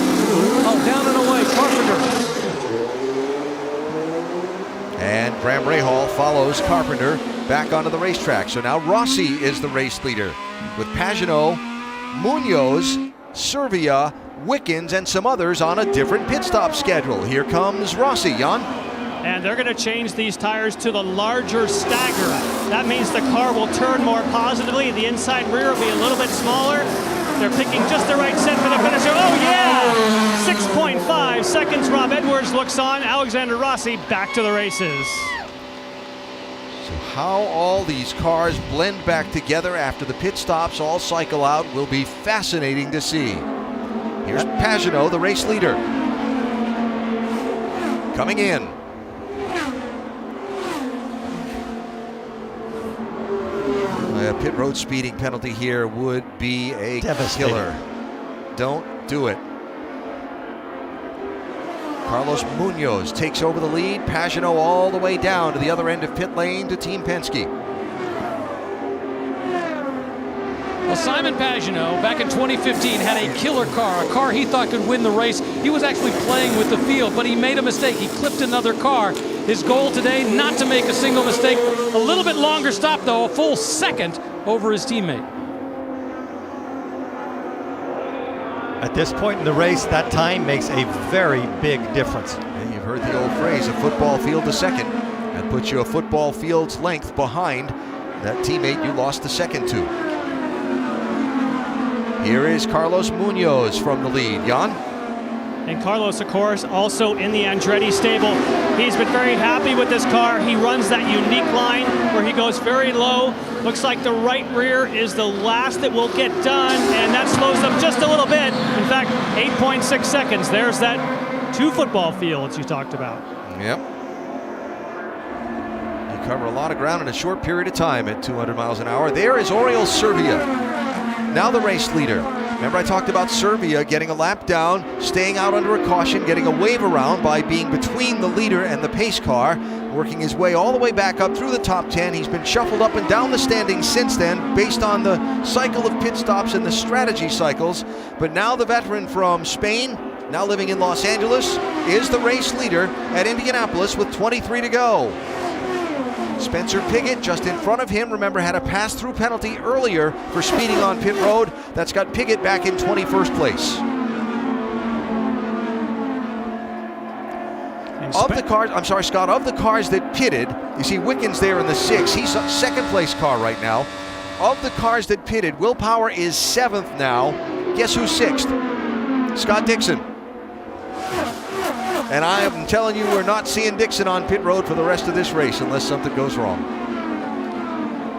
Oh, down and away, Carpenter. And Graham Rahal follows Carpenter back onto the racetrack. So now Rossi is the race leader with Pagenaud, Munoz, Servia, Wickens, and some others on a different pit stop schedule. Here comes Rossi, Jan. And they're going to change these tires to the larger stagger. That means the car will turn more positively. The inside rear will be a little bit smaller. They're picking just the right set for the finisher. Oh, yeah! 6.5 seconds. Rob Edwards looks on. Alexander Rossi back to the races. So how all these cars blend back together after the pit stops all cycle out will be fascinating to see. Here's Pagenaud, the race leader. Coming in. A pit road speeding penalty here would be a killer. Don't do it. Carlos Munoz takes over the lead. Pagenaud all the way down to the other end of pit lane to Team Penske. Well, Simon Pagenaud, back in 2015, had a killer car, a car he thought could win the race. He was actually playing with the field, but he made a mistake. He clipped another car. His goal today, not to make a single mistake. A little bit longer stop, though, a full second over his teammate. At this point in the race, that time makes a very big difference. And you've heard the old phrase, a football field a second. That puts you a football field's length behind that teammate you lost the second to. Here is Carlos Munoz from the lead. Jan? And Carlos, of course, also in the Andretti stable. He's been very happy with this car. He runs that unique line where he goes very low. Looks like the right rear is the last that will get done, and that slows them just a little bit. In fact, 8.6 seconds. There's that 2 football fields you talked about. Yep. You cover a lot of ground in a short period of time at 200 miles an hour. There is Oriol Servia, now the race leader. Remember I talked about Servia getting a lap down, staying out under a caution, getting a wave around by being between the leader and the pace car, working his way all the way back up through the top 10. He's been shuffled up and down the standings since then based on the cycle of pit stops and the strategy cycles. But now the veteran from Spain, now living in Los Angeles, is the race leader at Indianapolis with 23 to go. Spencer Pigot just in front of him. Remember, had a pass-through penalty earlier for speeding on pit road. That's got Pigot back in 21st place. Of the cars, I'm sorry, Scott, of the cars that pitted, you see Wickens there in the 6. He's a second place car right now. Of the cars that pitted, Will Power is 7th now. Guess who's 6th? Scott Dixon. And I am telling you, we're not seeing Dixon on pit road for the rest of this race unless something goes wrong.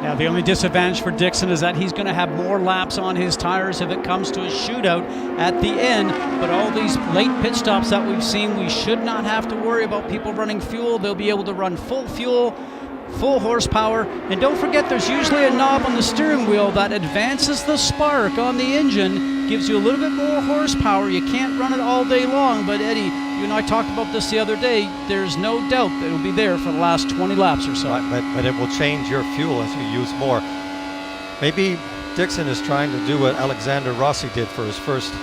Now, the only disadvantage for Dixon is that he's going to have more laps on his tires if it comes to a shootout at the end. But all these late pit stops that we've seen, we should not have to worry about people running fuel. They'll be able to run full fuel, full horsepower. And don't forget, there's usually a knob on the steering wheel that advances the spark on the engine, gives you a little bit more horsepower. You can't run it all day long, but Eddie, you and I talked about this the other day. There's no doubt that it'll be there for the last 20 laps or so. Right, but it will change your fuel as you use more. Maybe Dixon is trying to do what Alexander Rossi did for his first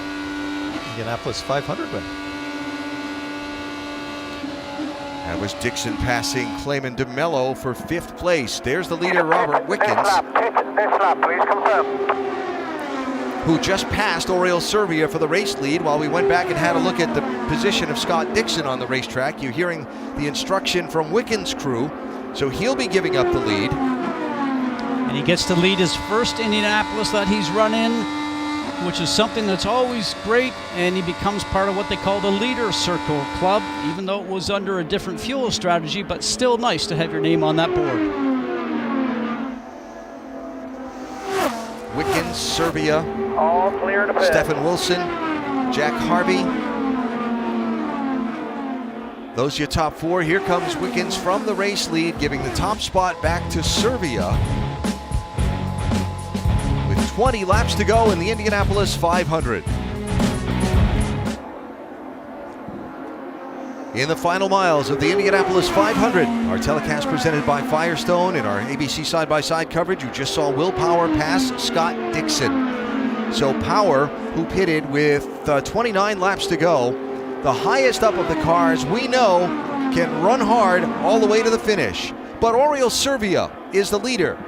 Indianapolis 500 win. That was Dixon passing Clayman DeMello for 5th place. There's the leader, Robert Wickens. This lap, please confirm. Who just passed Oriol Servia for the race lead. While we went back and had a look at the position of Scott Dixon on the racetrack, you're hearing the instruction from Wickens' crew, so he'll be giving up the lead. And he gets to lead his first Indianapolis that he's run in, which is something that's always great, and he becomes part of what they call the Leader Circle Club, even though it was under a different fuel strategy, but still nice to have your name on that board. Wickens, Servia, all clear to pit. Stephen Wilson, Jack Harvey. Those are your top 4. Here comes Wickens from the race lead, giving the top spot back to Servia. With 20 laps to go in the Indianapolis 500. In the final miles of the Indianapolis 500, our telecast presented by Firestone. In our ABC side-by-side coverage, you just saw Will Power pass Scott Dixon. So Power, who pitted with 29 laps to go, the highest up of the cars we know can run hard all the way to the finish. But Oriol Servia is the leader.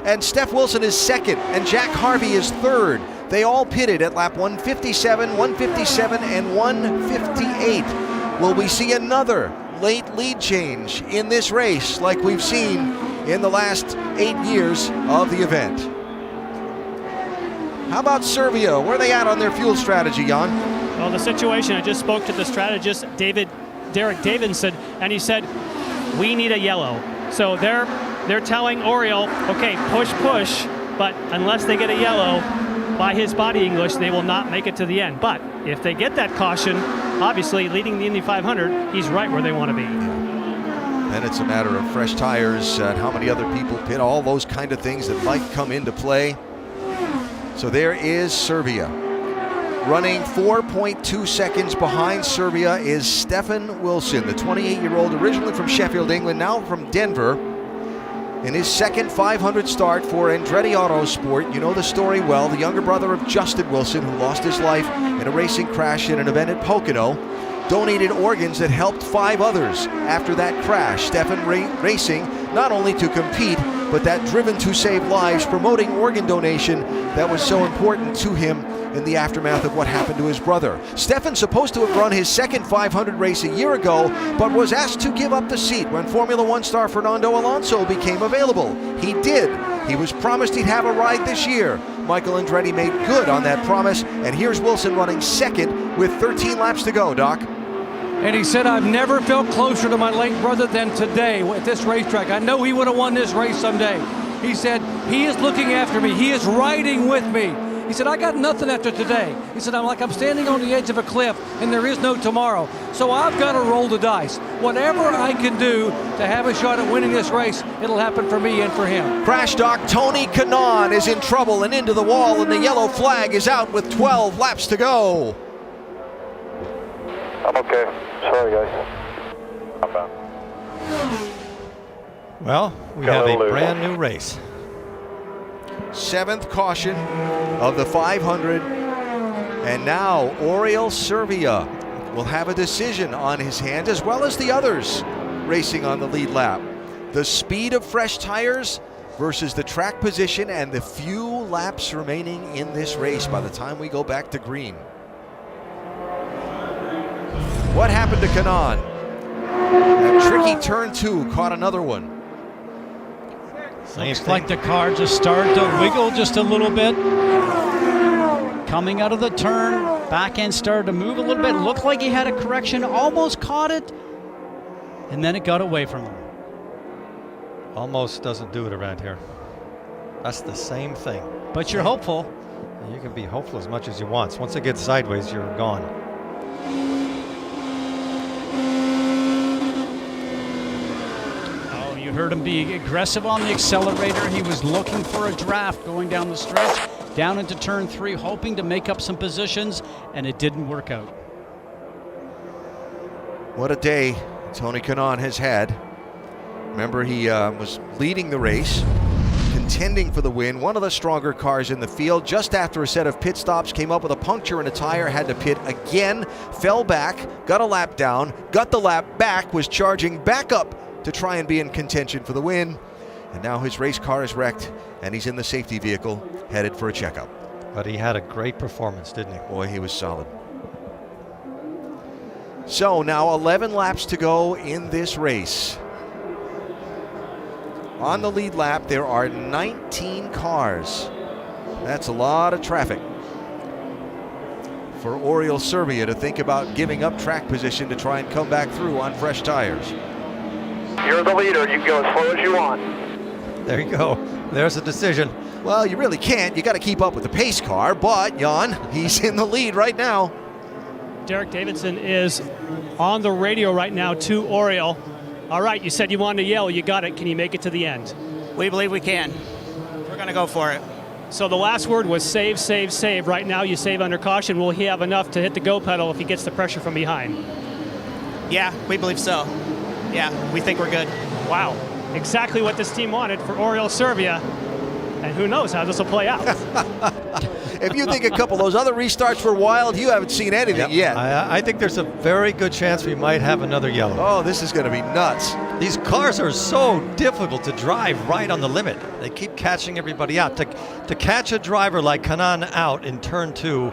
And Steph Wilson is 2nd, and Jack Harvey is 3rd. They all pitted at lap 157, 157, and 158. Will we see another late lead change in this race like we've seen in the last 8 years of the event? How about Servia? Where are they at on their fuel strategy, Jan? Well, the situation, I just spoke to the strategist, Derek Davidson, and he said, we need a yellow. So they're telling Oriol, okay, push, but unless they get a yellow, by his body English, they will not make it to the end. But if they get that caution, obviously leading the Indy 500, he's right where they want to be. Then it's a matter of fresh tires and how many other people pit, all those kind of things that might come into play. So there is Servia. Running 4.2 seconds behind Servia is Stephen Wilson, the 28-year-old, originally from Sheffield, England, now from Denver. In his second 500 start for Andretti Autosport. You know the story well. The younger brother of Justin Wilson, who lost his life in a racing crash in an event at Pocono, donated organs that helped 5 others after that crash. Stephen racing not only to compete, but that driven to save lives, promoting organ donation that was so important to him in the aftermath of what happened to his brother. Stephen's supposed to have run his second 500 race a year ago, but was asked to give up the seat when Formula One star Fernando Alonso became available. He did. He was promised he'd have a ride this year. Michael Andretti made good on that promise, and here's Wilson running 2nd with 13 laps to go, Doc. And he said, I've never felt closer to my late brother than today at this racetrack. I know he would have won this race someday. He said, he is looking after me. He is riding with me. He said, I got nothing after today. He said, I'm standing on the edge of a cliff and there is no tomorrow. So I've got to roll the dice. Whatever I can do to have a shot at winning this race, it'll happen for me and for him. Crash Doc Tony Kanaan is in trouble and into the wall, and the yellow flag is out with 12 laps to go. I'm okay. Sorry, guys. I'm bad. Well, we have a brand new race. 7th caution of the 500. And now Oriol Servia will have a decision on his hands, as well as the others racing on the lead lap. The speed of fresh tires versus the track position and the few laps remaining in this race by the time we go back to green. What happened to Kanaan? That tricky turn 2 caught another one. Looks like the car just started to wiggle just a little bit. Coming out of the turn, back end started to move a little bit. Looked like he had a correction, almost caught it, and then it got away from him. Almost doesn't do it around here. That's the same thing. But you're hopeful. You can be hopeful as much as you want. Once it gets sideways, you're gone. Oh, you heard him be aggressive on the accelerator. He was looking for a draft going down the stretch, down into turn 3, hoping to make up some positions, and it didn't work out. What a day Tony Kanaan has had. Remember, he was leading the race, contending for the win, one of the stronger cars in the field. Just after a set of pit stops, came up with a puncture in a tire, had to pit again, fell back, got a lap down, got the lap back, was charging back up to try and be in contention for the win. And now his race car is wrecked, and he's in the safety vehicle, headed for a checkup. But he had a great performance, didn't he? Boy, he was solid. So now 11 laps to go in this race. On the lead lap, there are 19 cars. That's a lot of traffic for Oriol Serbia to think about giving up track position to try and come back through on fresh tires. You're the leader. You can go as slow as you want. There you go. There's a decision. Well, you really can't. You got to keep up with the pace car, but Jan, he's in the lead right now. Derek Davidson is on the radio right now to Oriol. All right, you said you wanted to yell. You got it. Can you make it to the end? We believe we can. We're going to go for it. So the last word was save, save, save. Right now you save under caution. Will he have enough to hit the go pedal if he gets the pressure from behind? Yeah, we believe so. Yeah, we think we're good. Wow. Exactly what this team wanted for Oriol Serbia. And who knows how this will play out. If you think a couple of those other restarts were wild, you haven't seen anything yet. I think there's a very good chance we might have another yellow. Oh, this is going to be nuts. These cars are so difficult to drive right on the limit. They keep catching everybody out. To catch a driver like Kanaan out in turn 2,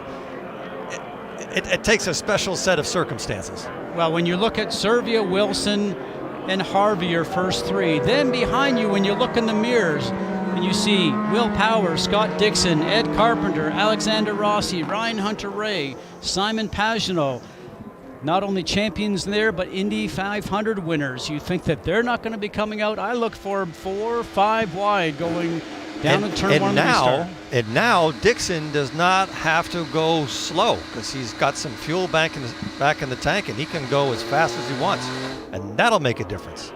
it takes a special set of circumstances. Well, when you look at Serbia, Wilson, and Harvey, your first 3, then behind you, when you look in the mirrors, and you see Will Power, Scott Dixon, Ed Carpenter, Alexander Rossi, Ryan Hunter-Reay, Simon Pagenaud, not only champions there, but Indy 500 winners. You think that they're not going to be coming out? I look for 4 or 5 wide going down in turn 1 restart. And now Dixon does not have to go slow because he's got some fuel back in the tank, and he can go as fast as he wants, and that'll make a difference.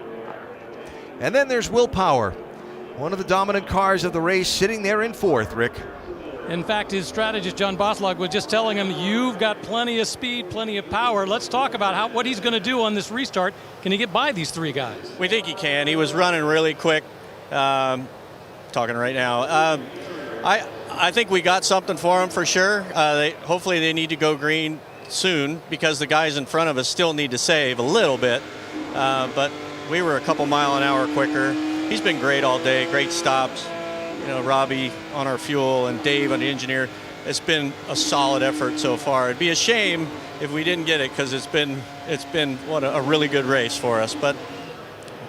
And then there's Will Power, one of the dominant cars of the race, sitting there in 4th, Rick. In fact, his strategist, John Boslog, was just telling him, you've got plenty of speed, plenty of power. Let's talk about what he's going to do on this restart. Can he get by these 3 guys? We think he can. He was running really quick, talking right now. I think we got something for him for sure. Hopefully they need to go green soon because the guys in front of us still need to save a little bit. But we were a couple mile an hour quicker. He's been great all day, great stops. You know, Robbie on our fuel and Dave on the engineer. It's been a solid effort so far. It'd be a shame if we didn't get it because it's been a really good race for us. But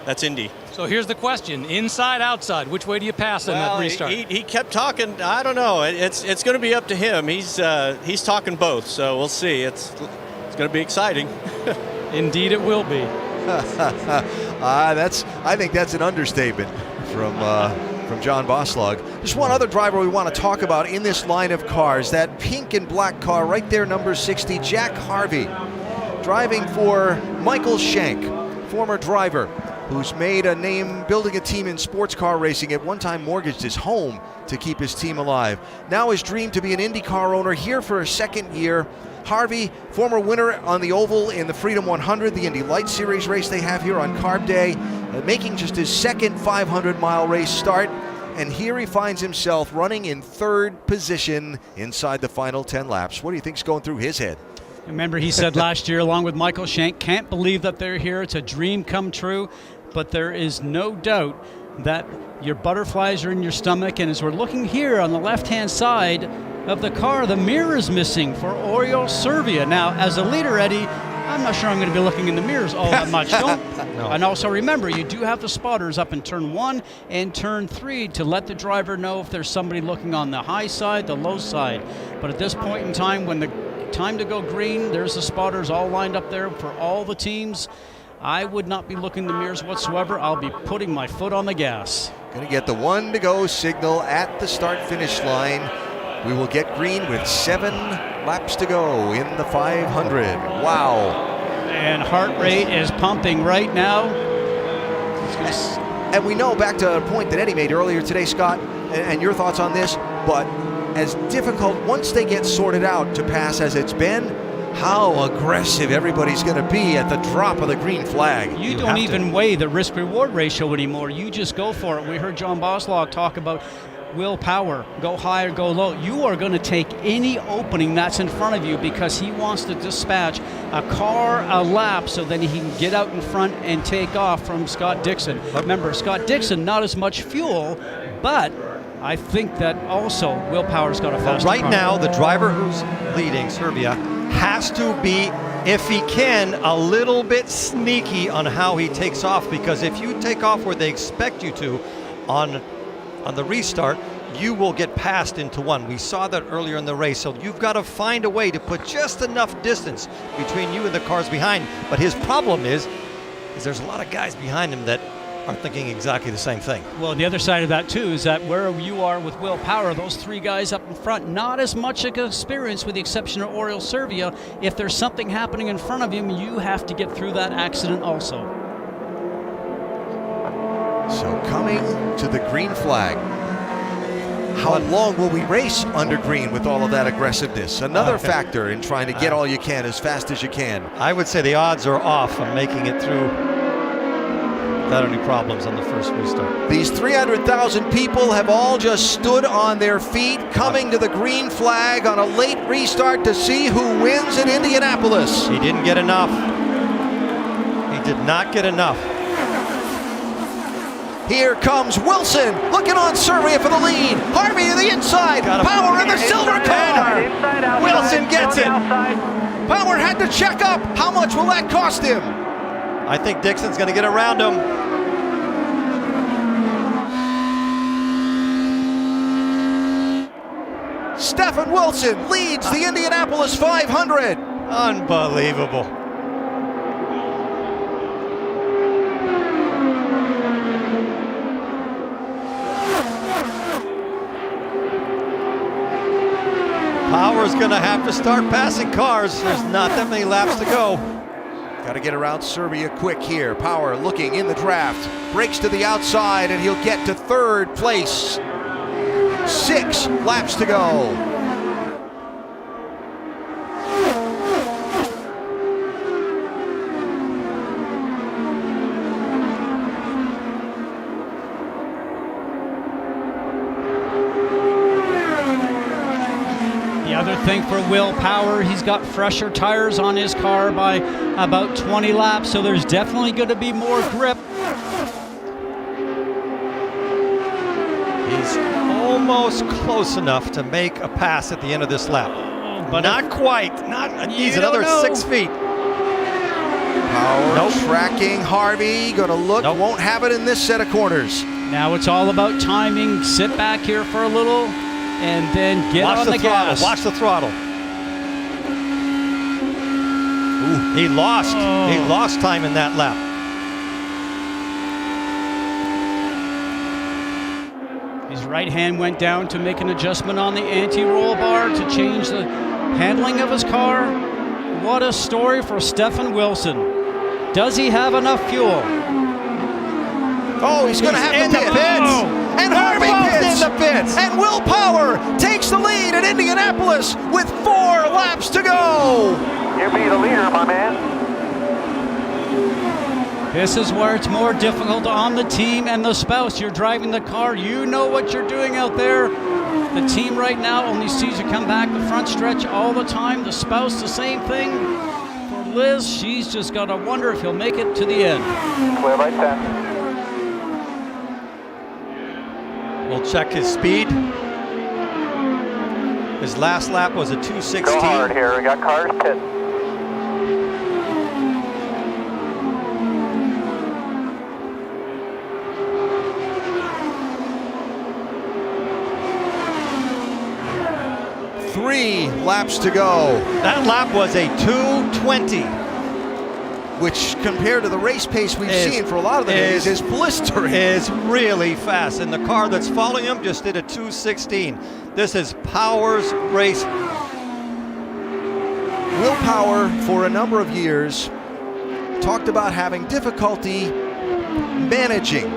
that's Indy. So here's the question: inside, outside, which way do you pass in that restart? He kept talking. I don't know. It's going to be up to him. He's talking both. So we'll see. It's going to be exciting. Indeed, it will be. I think that's an understatement from John Boslog. There's one other driver we want to talk about in this line of cars. That pink and black car right there, number 60, Jack Harvey, driving for Michael Shank, former driver who's made a name building a team in sports car racing. At one time mortgaged his home to keep his team alive. Now his dream to be an IndyCar owner, here for a 2nd year. Harvey, former winner on the oval in the Freedom 100, the Indy Light Series race they have here on Carb Day, making just his 2nd 500-mile race start. And here he finds himself running in 3rd position inside the final 10 laps. What do you think's going through his head? Remember, he said last year, along with Michael Shank, can't believe that they're here. It's a dream come true. but there is no doubt that your butterflies are in your stomach. And as we're looking here on the left-hand side of the car, the mirror is missing for Oriol Servia. Now, as a leader, Eddie, I'm not sure I'm going to be looking in the mirrors all that much. Don't. No. And also remember, you do have the spotters up in turn 1 and turn 3 to let the driver know if there's somebody looking on the high side, the low side. But at this point in time, when the time to go green, there's the spotters all lined up there for all the teams. I would not be looking in the mirrors whatsoever. I'll be putting my foot on the gas. Going to get the 1 to go signal at the start-finish line. We will get green with 7 laps to go in the 500. Wow. And heart rate is pumping right now. And we know, back to a point that Eddie made earlier today, Scott, and your thoughts on this, but as difficult once they get sorted out to pass as it's been, how aggressive everybody's going to be at the drop of the green flag. You don't even weigh the risk-reward ratio anymore. You just go for it. We heard John Boslaw talk about willpower, go high or go low. You are going to take any opening that's in front of you because he wants to dispatch a car a lap so then he can get out in front and take off from Scott Dixon. Remember, Scott Dixon, not as much fuel, but I think that also willpower's got a faster right car. Now, the driver who's leading, Servia, has to be, if he can, a little bit sneaky on how he takes off, because if you take off where they expect you to on the restart, you will get passed into 1. We saw that earlier in the race, so you've got to find a way to put just enough distance between you and the cars behind. But his problem is there's a lot of guys behind him that are thinking exactly the same thing. Well, the other side of that too is that where you are with willpower, those 3 guys up in front, not as much experience with the exception of Oriol Servia. If there's something happening in front of him, you have to get through that accident also. So coming to the green flag. How long will we race under green with all of that aggressiveness? Another factor in trying to get all you can as fast as you can. I would say the odds are off on making it through without any problems on the first restart. These 300,000 people have all just stood on their feet, coming to the green flag on a late restart to see who wins in Indianapolis. He didn't get enough. He did not get enough. Here comes Wilson, looking on Servia for the lead. Harvey to the inside, Power in the silver car. Wilson gets it. Power had to check up. How much will that cost him? I think Dixon's going to get around him. Stephen Wilson leads the Indianapolis 500. Unbelievable. Power's going to have to start passing cars. There's not that many laps to go. Got to get around Servia quick here. Power looking in the draft. Breaks to the outside and he'll get to 3rd place. 6 laps to go. Thing for willpower, he's got fresher tires on his car by about 20 laps, so there's definitely going to be more grip. He's almost close enough to make a pass at the end of this lap, but not quite. Needs another 6 feet. Power tracking Harvey, gonna look, won't have it in this set of corners. Now it's all about timing. Sit back here for a little and then get on the gas. Watch the throttle. Ooh, he lost. He lost time in that lap. His right hand went down to make an adjustment on the anti-roll bar to change the handling of his car. What a story for Stephen Wilson. Does he have enough fuel? Oh, he's going to have in the the pits. And Harvey pits. In the pits. And Will Power takes the lead at Indianapolis with 4 laps to go. You be the leader, my man. This is where it's more difficult on the team and the spouse. You're driving the car. You know what you're doing out there. The team right now only sees you come back the front stretch all the time. The spouse, the same thing. For Liz. She's just got to wonder if he'll make it to the end. Clear by 10. We'll check his speed. His last lap was a 2:16. Go hard here. We got cars pit. Three laps to go. That lap was a 2:20. Which, compared to the race pace we've seen for a lot of the days, is blistering. Is really fast. And the car that's following him just did a 2:16. This is Power's race. Will Power, for a number of years, talked about having difficulty managing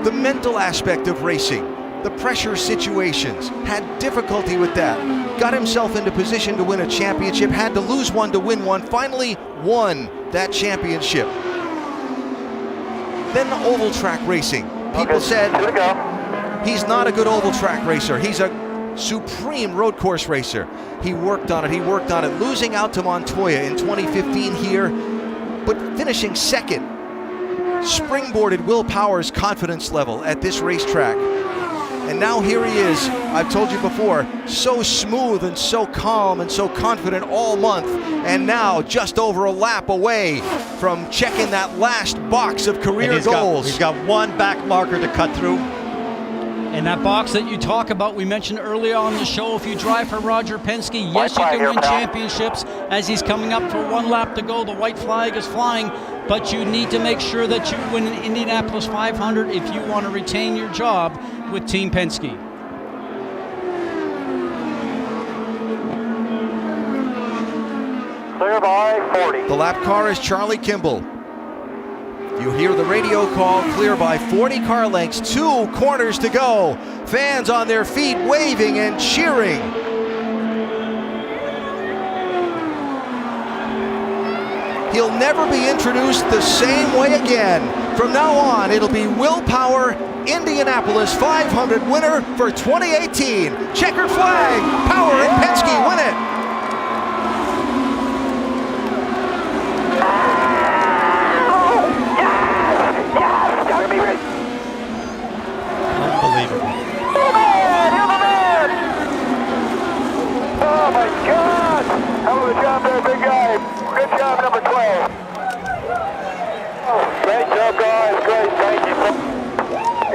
the mental aspect of racing, the pressure situations, had difficulty with that. Got himself into position to win a championship, had to lose one to win one, finally won that championship. Then the oval track racing. People said he's not a good oval track racer. He's a supreme road course racer. He worked on it, losing out to Montoya in 2015 here, but finishing second. Springboarded Will Power's confidence level at this racetrack. And now here he is, I've told you before, so smooth and so calm and so confident all month. And now just over a lap away from checking that last box of career goals. He's got one back marker to cut through. And that box that you talk about, we mentioned earlier on the show, if you drive for Roger Penske, yes, you can win championships. As he's coming up for one lap to go, the white flag is flying, but you need to make sure that you win an Indianapolis 500 if you want to retain your job with Team Penske. Clear by 40. The lap car is Charlie Kimball. You hear the radio call, clear by 40 car lengths, 2 corners to go. Fans on their feet waving and cheering. He'll never be introduced the same way again. From now on, it'll be Will Power, Indianapolis 500 winner for 2018. Checkered flag, Power and Penske win it. Unbelievable. Oh my God! Hell of a job there, big guy. Good job, number 12. Oh, great job, guys. Great, thank you.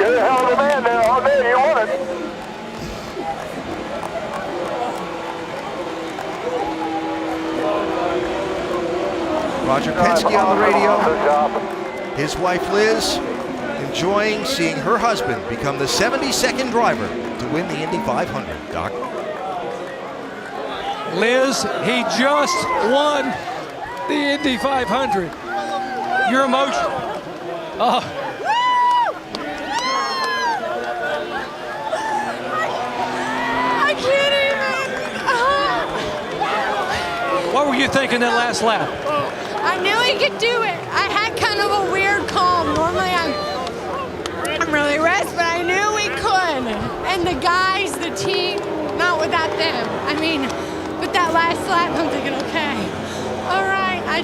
You're the hell of a man there. All day, you won it. Roger Penske on the radio. His wife Liz enjoying seeing her husband become the 72nd driver to win the Indy 500. Doc? Liz, he just won the Indy 500. Your emotion. Oh. I can't even. What were you thinking that last lap? I knew he could do it. I had kind of a weird calm. Normally I'm really rested, but I knew we could. And the guys, the team, not without them. I mean, but that last lap, I'm thinking, okay, all right, I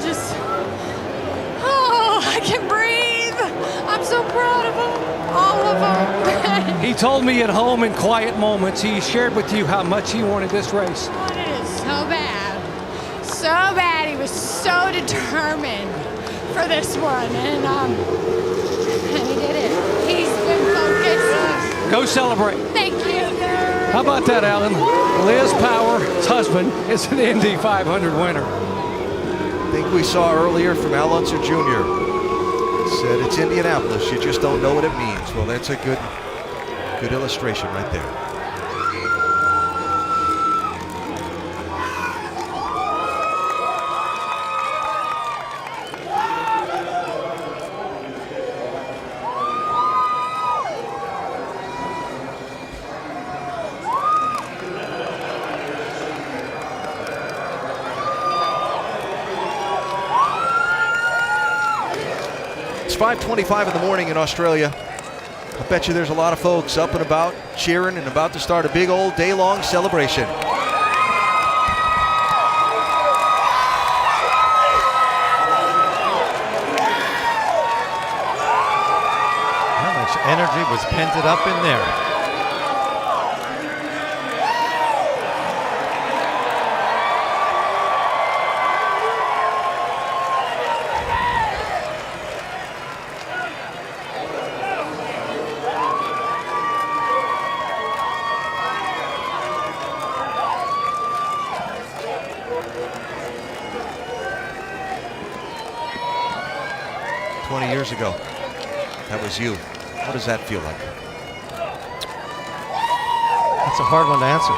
can breathe. I'm so proud of them, all of them. He told me at home in quiet moments, he shared with you how much he wanted this race. He wanted it so bad. So bad. He was so determined for this one. And he did it. He's been focused. Go celebrate. Thank you. How about that, Alan? Liz Power's husband is an Indy 500 winner. I think we saw earlier from Al Unser Jr. Said it's Indianapolis, you just don't know what it means. Well, that's a good illustration right there. It's 5:25 in the morning in Australia. I bet you there's a lot of folks up and about, cheering and about to start a big old day-long celebration. energy was pent up in there. Years ago, that was you. What does that feel like? That's a hard one to answer.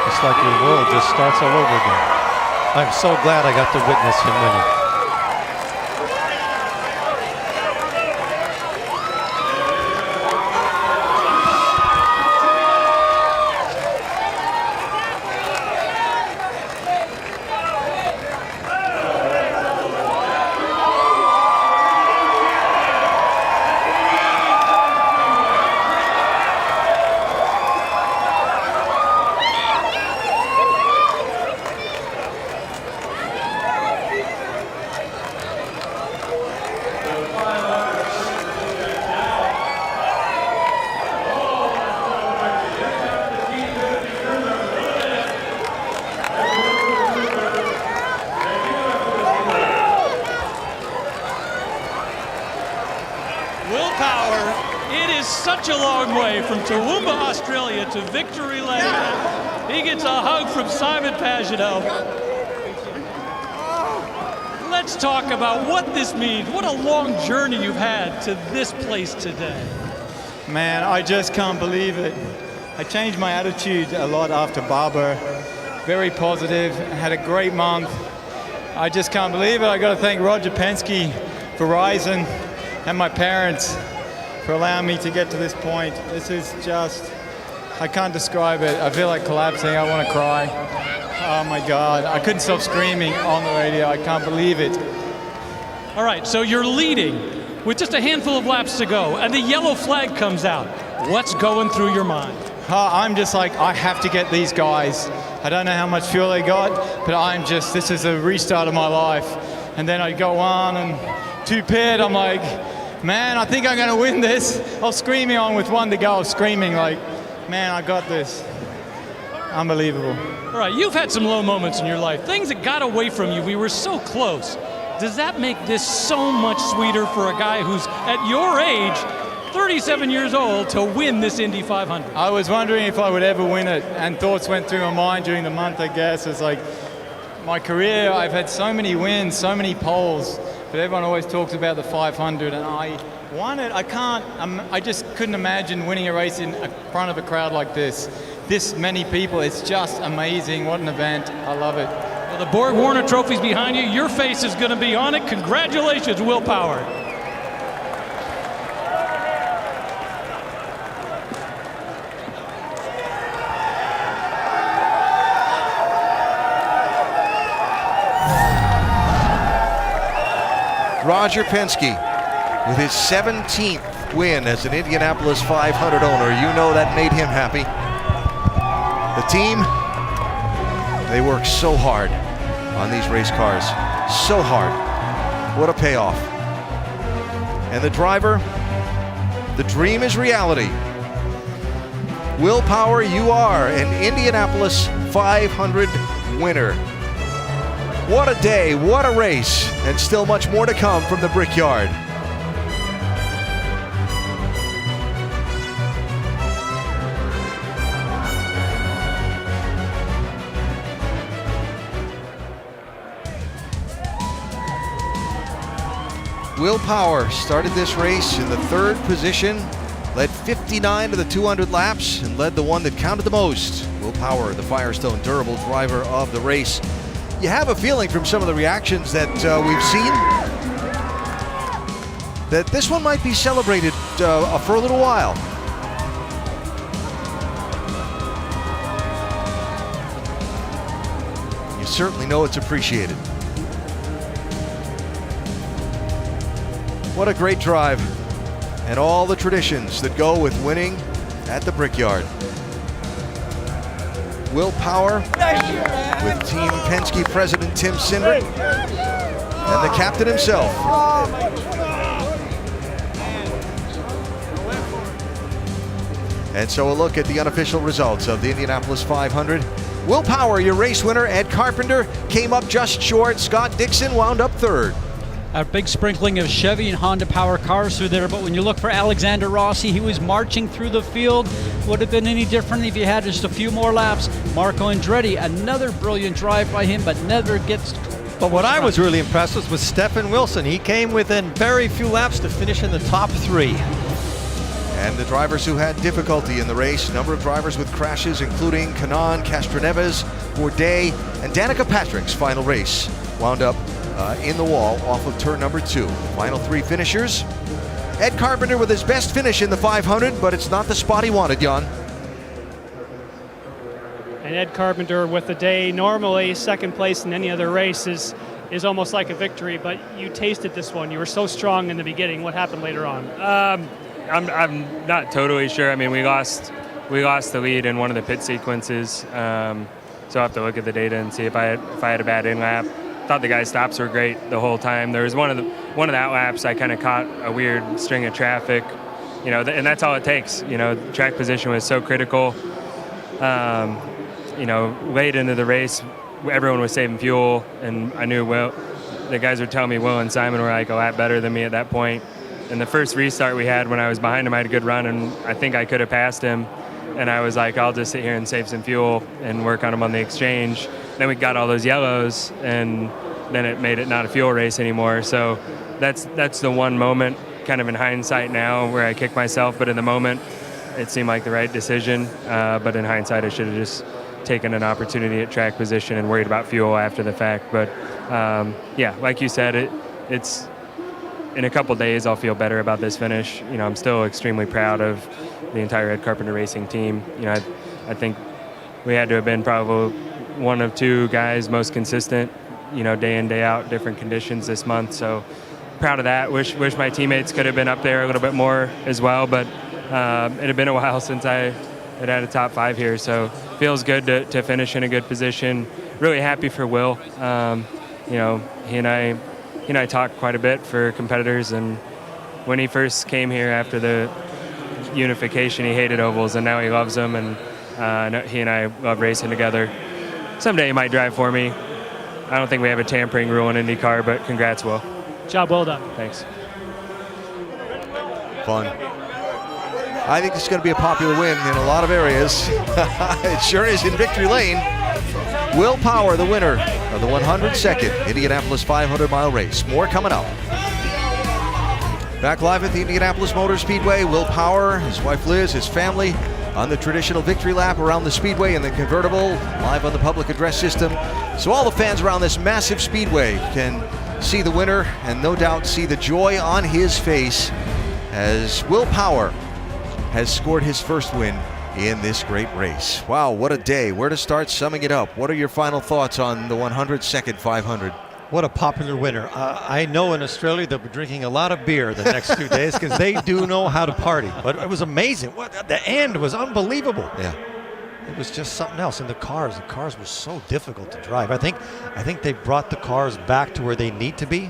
It's like your world just starts all over again. I'm so glad I got to witness him winning. Such a long way from Toowoomba, Australia to Victory Lane. He gets a hug from Simon Pagenaud. Let's talk about what this means. What a long journey you've had to this place today. Man, I just can't believe it. I changed my attitude a lot after Barber. Very positive, had a great month. I just can't believe it. I got to thank Roger Penske, Verizon, and my parents for allowing me to get to this point. This is just, I can't describe it. I feel like collapsing. I want to cry. Oh my God. I couldn't stop screaming on the radio. I can't believe it. All right, so you're leading with just a handful of laps to go, and the yellow flag comes out. What's going through your mind? I'm just like, I have to get these guys. I don't know how much fuel they got, but this is a restart of my life. And then I go on and to pit, I'm like, man, I think I'm going to win this. I was screaming on with one to go, screaming like, man, I got this. Unbelievable. All right, you've had some low moments in your life, things that got away from you. We were so close. Does that make this so much sweeter for a guy who's, at your age, 37 years old, to win this Indy 500? I was wondering if I would ever win it, and thoughts went through my mind during the month, I guess. It's like, my career, I've had so many wins, so many poles, but everyone always talks about the 500, and I won it. I just couldn't imagine winning a race in front of a crowd like this. This many people, it's just amazing. What an event. I love it. Well, the Borg Warner Trophy's behind you. Your face is going to be on it. Congratulations, Will Power. Roger Penske with his 17th win as an Indianapolis 500 owner. You know that made him happy. The team, they work so hard on these race cars. So hard. What a payoff. And the driver, the dream is reality. Will Power, you are an Indianapolis 500 winner. What a day, what a race, and still much more to come from the Brickyard. Will Power started this race in the third position, led 59 to the 200 laps, and led the one that counted the most. Will Power, the Firestone Durable driver of the race. You have a feeling from some of the reactions that we've seen that this one might be celebrated for a little while. You certainly know it's appreciated. What a great drive, and all the traditions that go with winning at the Brickyard. Will Power with Team Penske President Tim Cindric and the captain himself. And so a look at the unofficial results of the Indianapolis 500. Will Power, your race winner. Ed Carpenter came up just short. Scott Dixon wound up third. A big sprinkling of Chevy and Honda Power cars through there, but when you look for Alexander Rossi, he was marching through the field. Would have been any different if you had just a few more laps. Marco Andretti, another brilliant drive by him, but never gets. But what I was really impressed with was Stephen Wilson. He came within very few laps to finish in the top 3. And the drivers who had difficulty in the race, number of drivers with crashes, including Canan, Castroneves, Bourdais, and Danica Patrick's final race wound up in the wall off of turn number 2. Final 3 finishers. Ed Carpenter with his best finish in the 500, but it's not the spot he wanted, Jan. And Ed Carpenter with the day. Normally, second place in any other race is almost like a victory, but you tasted this one. You were so strong in the beginning. What happened later on? I'm not totally sure. I mean, we lost the lead in one of the pit sequences, so I'll have to look at the data and see if I had a bad in lap. Thought the guys' stops were great the whole time. There was one of that laps I kind of caught a weird string of traffic, and that's all it takes. Track position was so critical. Late into the race, everyone was saving fuel, and I knew the guys were telling me Will and Simon were like a lot better than me at that point. And the first restart we had when I was behind him, I had a good run, and I think I could have passed him. And I was like, I'll just sit here and save some fuel and work on him on the exchange. Then we got all those yellows, and then it made it not a fuel race anymore. So that's the one moment, kind of in hindsight now, where I kick myself. But in the moment, it seemed like the right decision. But in hindsight, I should have just taken an opportunity at track position and worried about fuel after the fact. But like you said, it's in a couple days I'll feel better about this finish. I'm still extremely proud of the entire Ed Carpenter Racing team. I think we had to have been probably one of 2 guys most consistent, day in, day out, different conditions this month. So proud of that. Wish my teammates could have been up there a little bit more as well, but it had been a while since I had a top 5 here. So feels good to finish in a good position. Really happy for Will. He and I talked quite a bit for competitors, and when he first came here after the unification, he hated ovals, and now he loves them, and he and I love racing together. Someday he might drive for me. I don't think we have a tampering rule in IndyCar, but congrats, Will. Job well done. Thanks. Fun. I think this is going to be a popular win in a lot of areas. It sure is in victory lane. Will Power, the winner of the 102nd Indianapolis 500-mile race. More coming up. Back live at the Indianapolis Motor Speedway, Will Power, his wife Liz, his family on the traditional victory lap around the speedway in the convertible, live on the public address system. So all the fans around this massive speedway can see the winner and no doubt see the joy on his face as Will Power has scored his first win in this great race. Wow, what a day. Where to start summing it up? What are your final thoughts on the 102nd 500? What a popular winner. I know in Australia they'll be drinking a lot of beer the next 2 days because they do know how to party. But it was amazing. The end was unbelievable. Yeah. It was just something else. And the cars were so difficult to drive. I think they brought the cars back to where they need to be.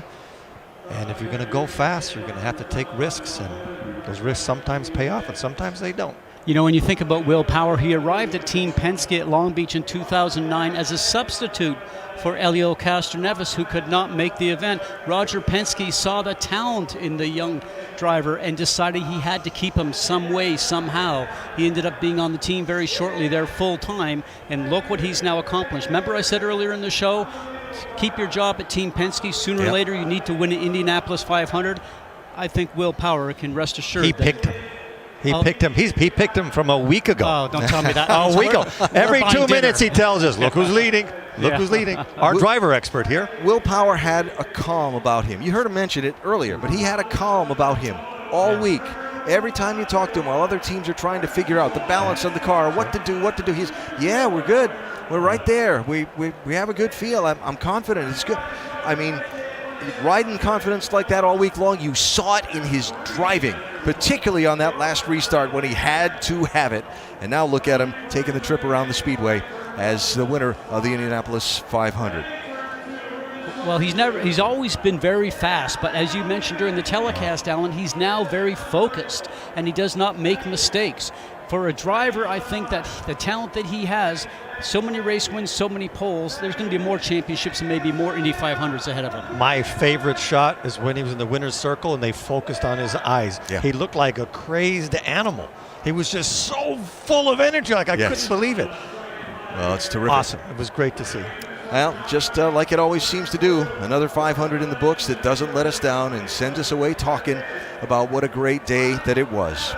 And if you're going to go fast, you're going to have to take risks. And those risks sometimes pay off and sometimes they don't. When you think about Will Power, he arrived at Team Penske at Long Beach in 2009 as a substitute for Helio Castroneves, who could not make the event. Roger Penske saw the talent in the young driver and decided he had to keep him some way, somehow. He ended up being on the team very shortly there full time, and look what he's now accomplished. Remember I said earlier in the show, keep your job at Team Penske. Sooner or later you need to win an Indianapolis 500. I think Will Power can rest assured he picked him. He picked him. He picked him from a week ago. Oh, don't tell me that. A week ago. Every 2 minutes he tells us, look who's leading. Look who's leading. Our driver expert here. Will Power had a calm about him. You heard him mention it earlier, but he had a calm about him all week. Every time you talk to him, while other teams are trying to figure out the balance of the car, what to do, he's, we're good. We're right there. We have a good feel. I'm confident. It's good. I mean, riding confidence like that all week long, you saw it in his driving, particularly on that last restart when he had to have it. And now look at him taking the trip around the speedway as the winner of the Indianapolis 500. Well, he's always been very fast, but as you mentioned during the telecast, Alan, he's now very focused and he does not make mistakes. For a driver, I think that the talent that he has, so many race wins, so many poles, there's going to be more championships and maybe more Indy 500s ahead of him. My favorite shot is when he was in the winner's circle and they focused on his eyes. Yeah. He looked like a crazed animal. He was just so full of energy, like I couldn't believe it. Well, it's terrific. Awesome. It was great to see. Well, just like it always seems to do, another 500 in the books that doesn't let us down and sends us away talking about what a great day that it was.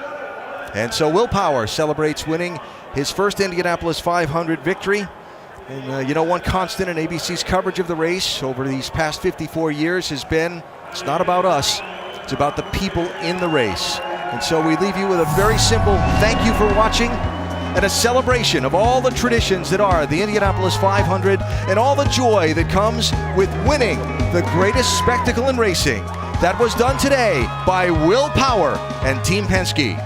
And so Will Power celebrates winning his first Indianapolis 500 victory. And one constant in ABC's coverage of the race over these past 54 years has been, it's not about us, it's about the people in the race. And so we leave you with a very simple thank you for watching and a celebration of all the traditions that are the Indianapolis 500 and all the joy that comes with winning the greatest spectacle in racing. That was done today by Will Power and Team Penske.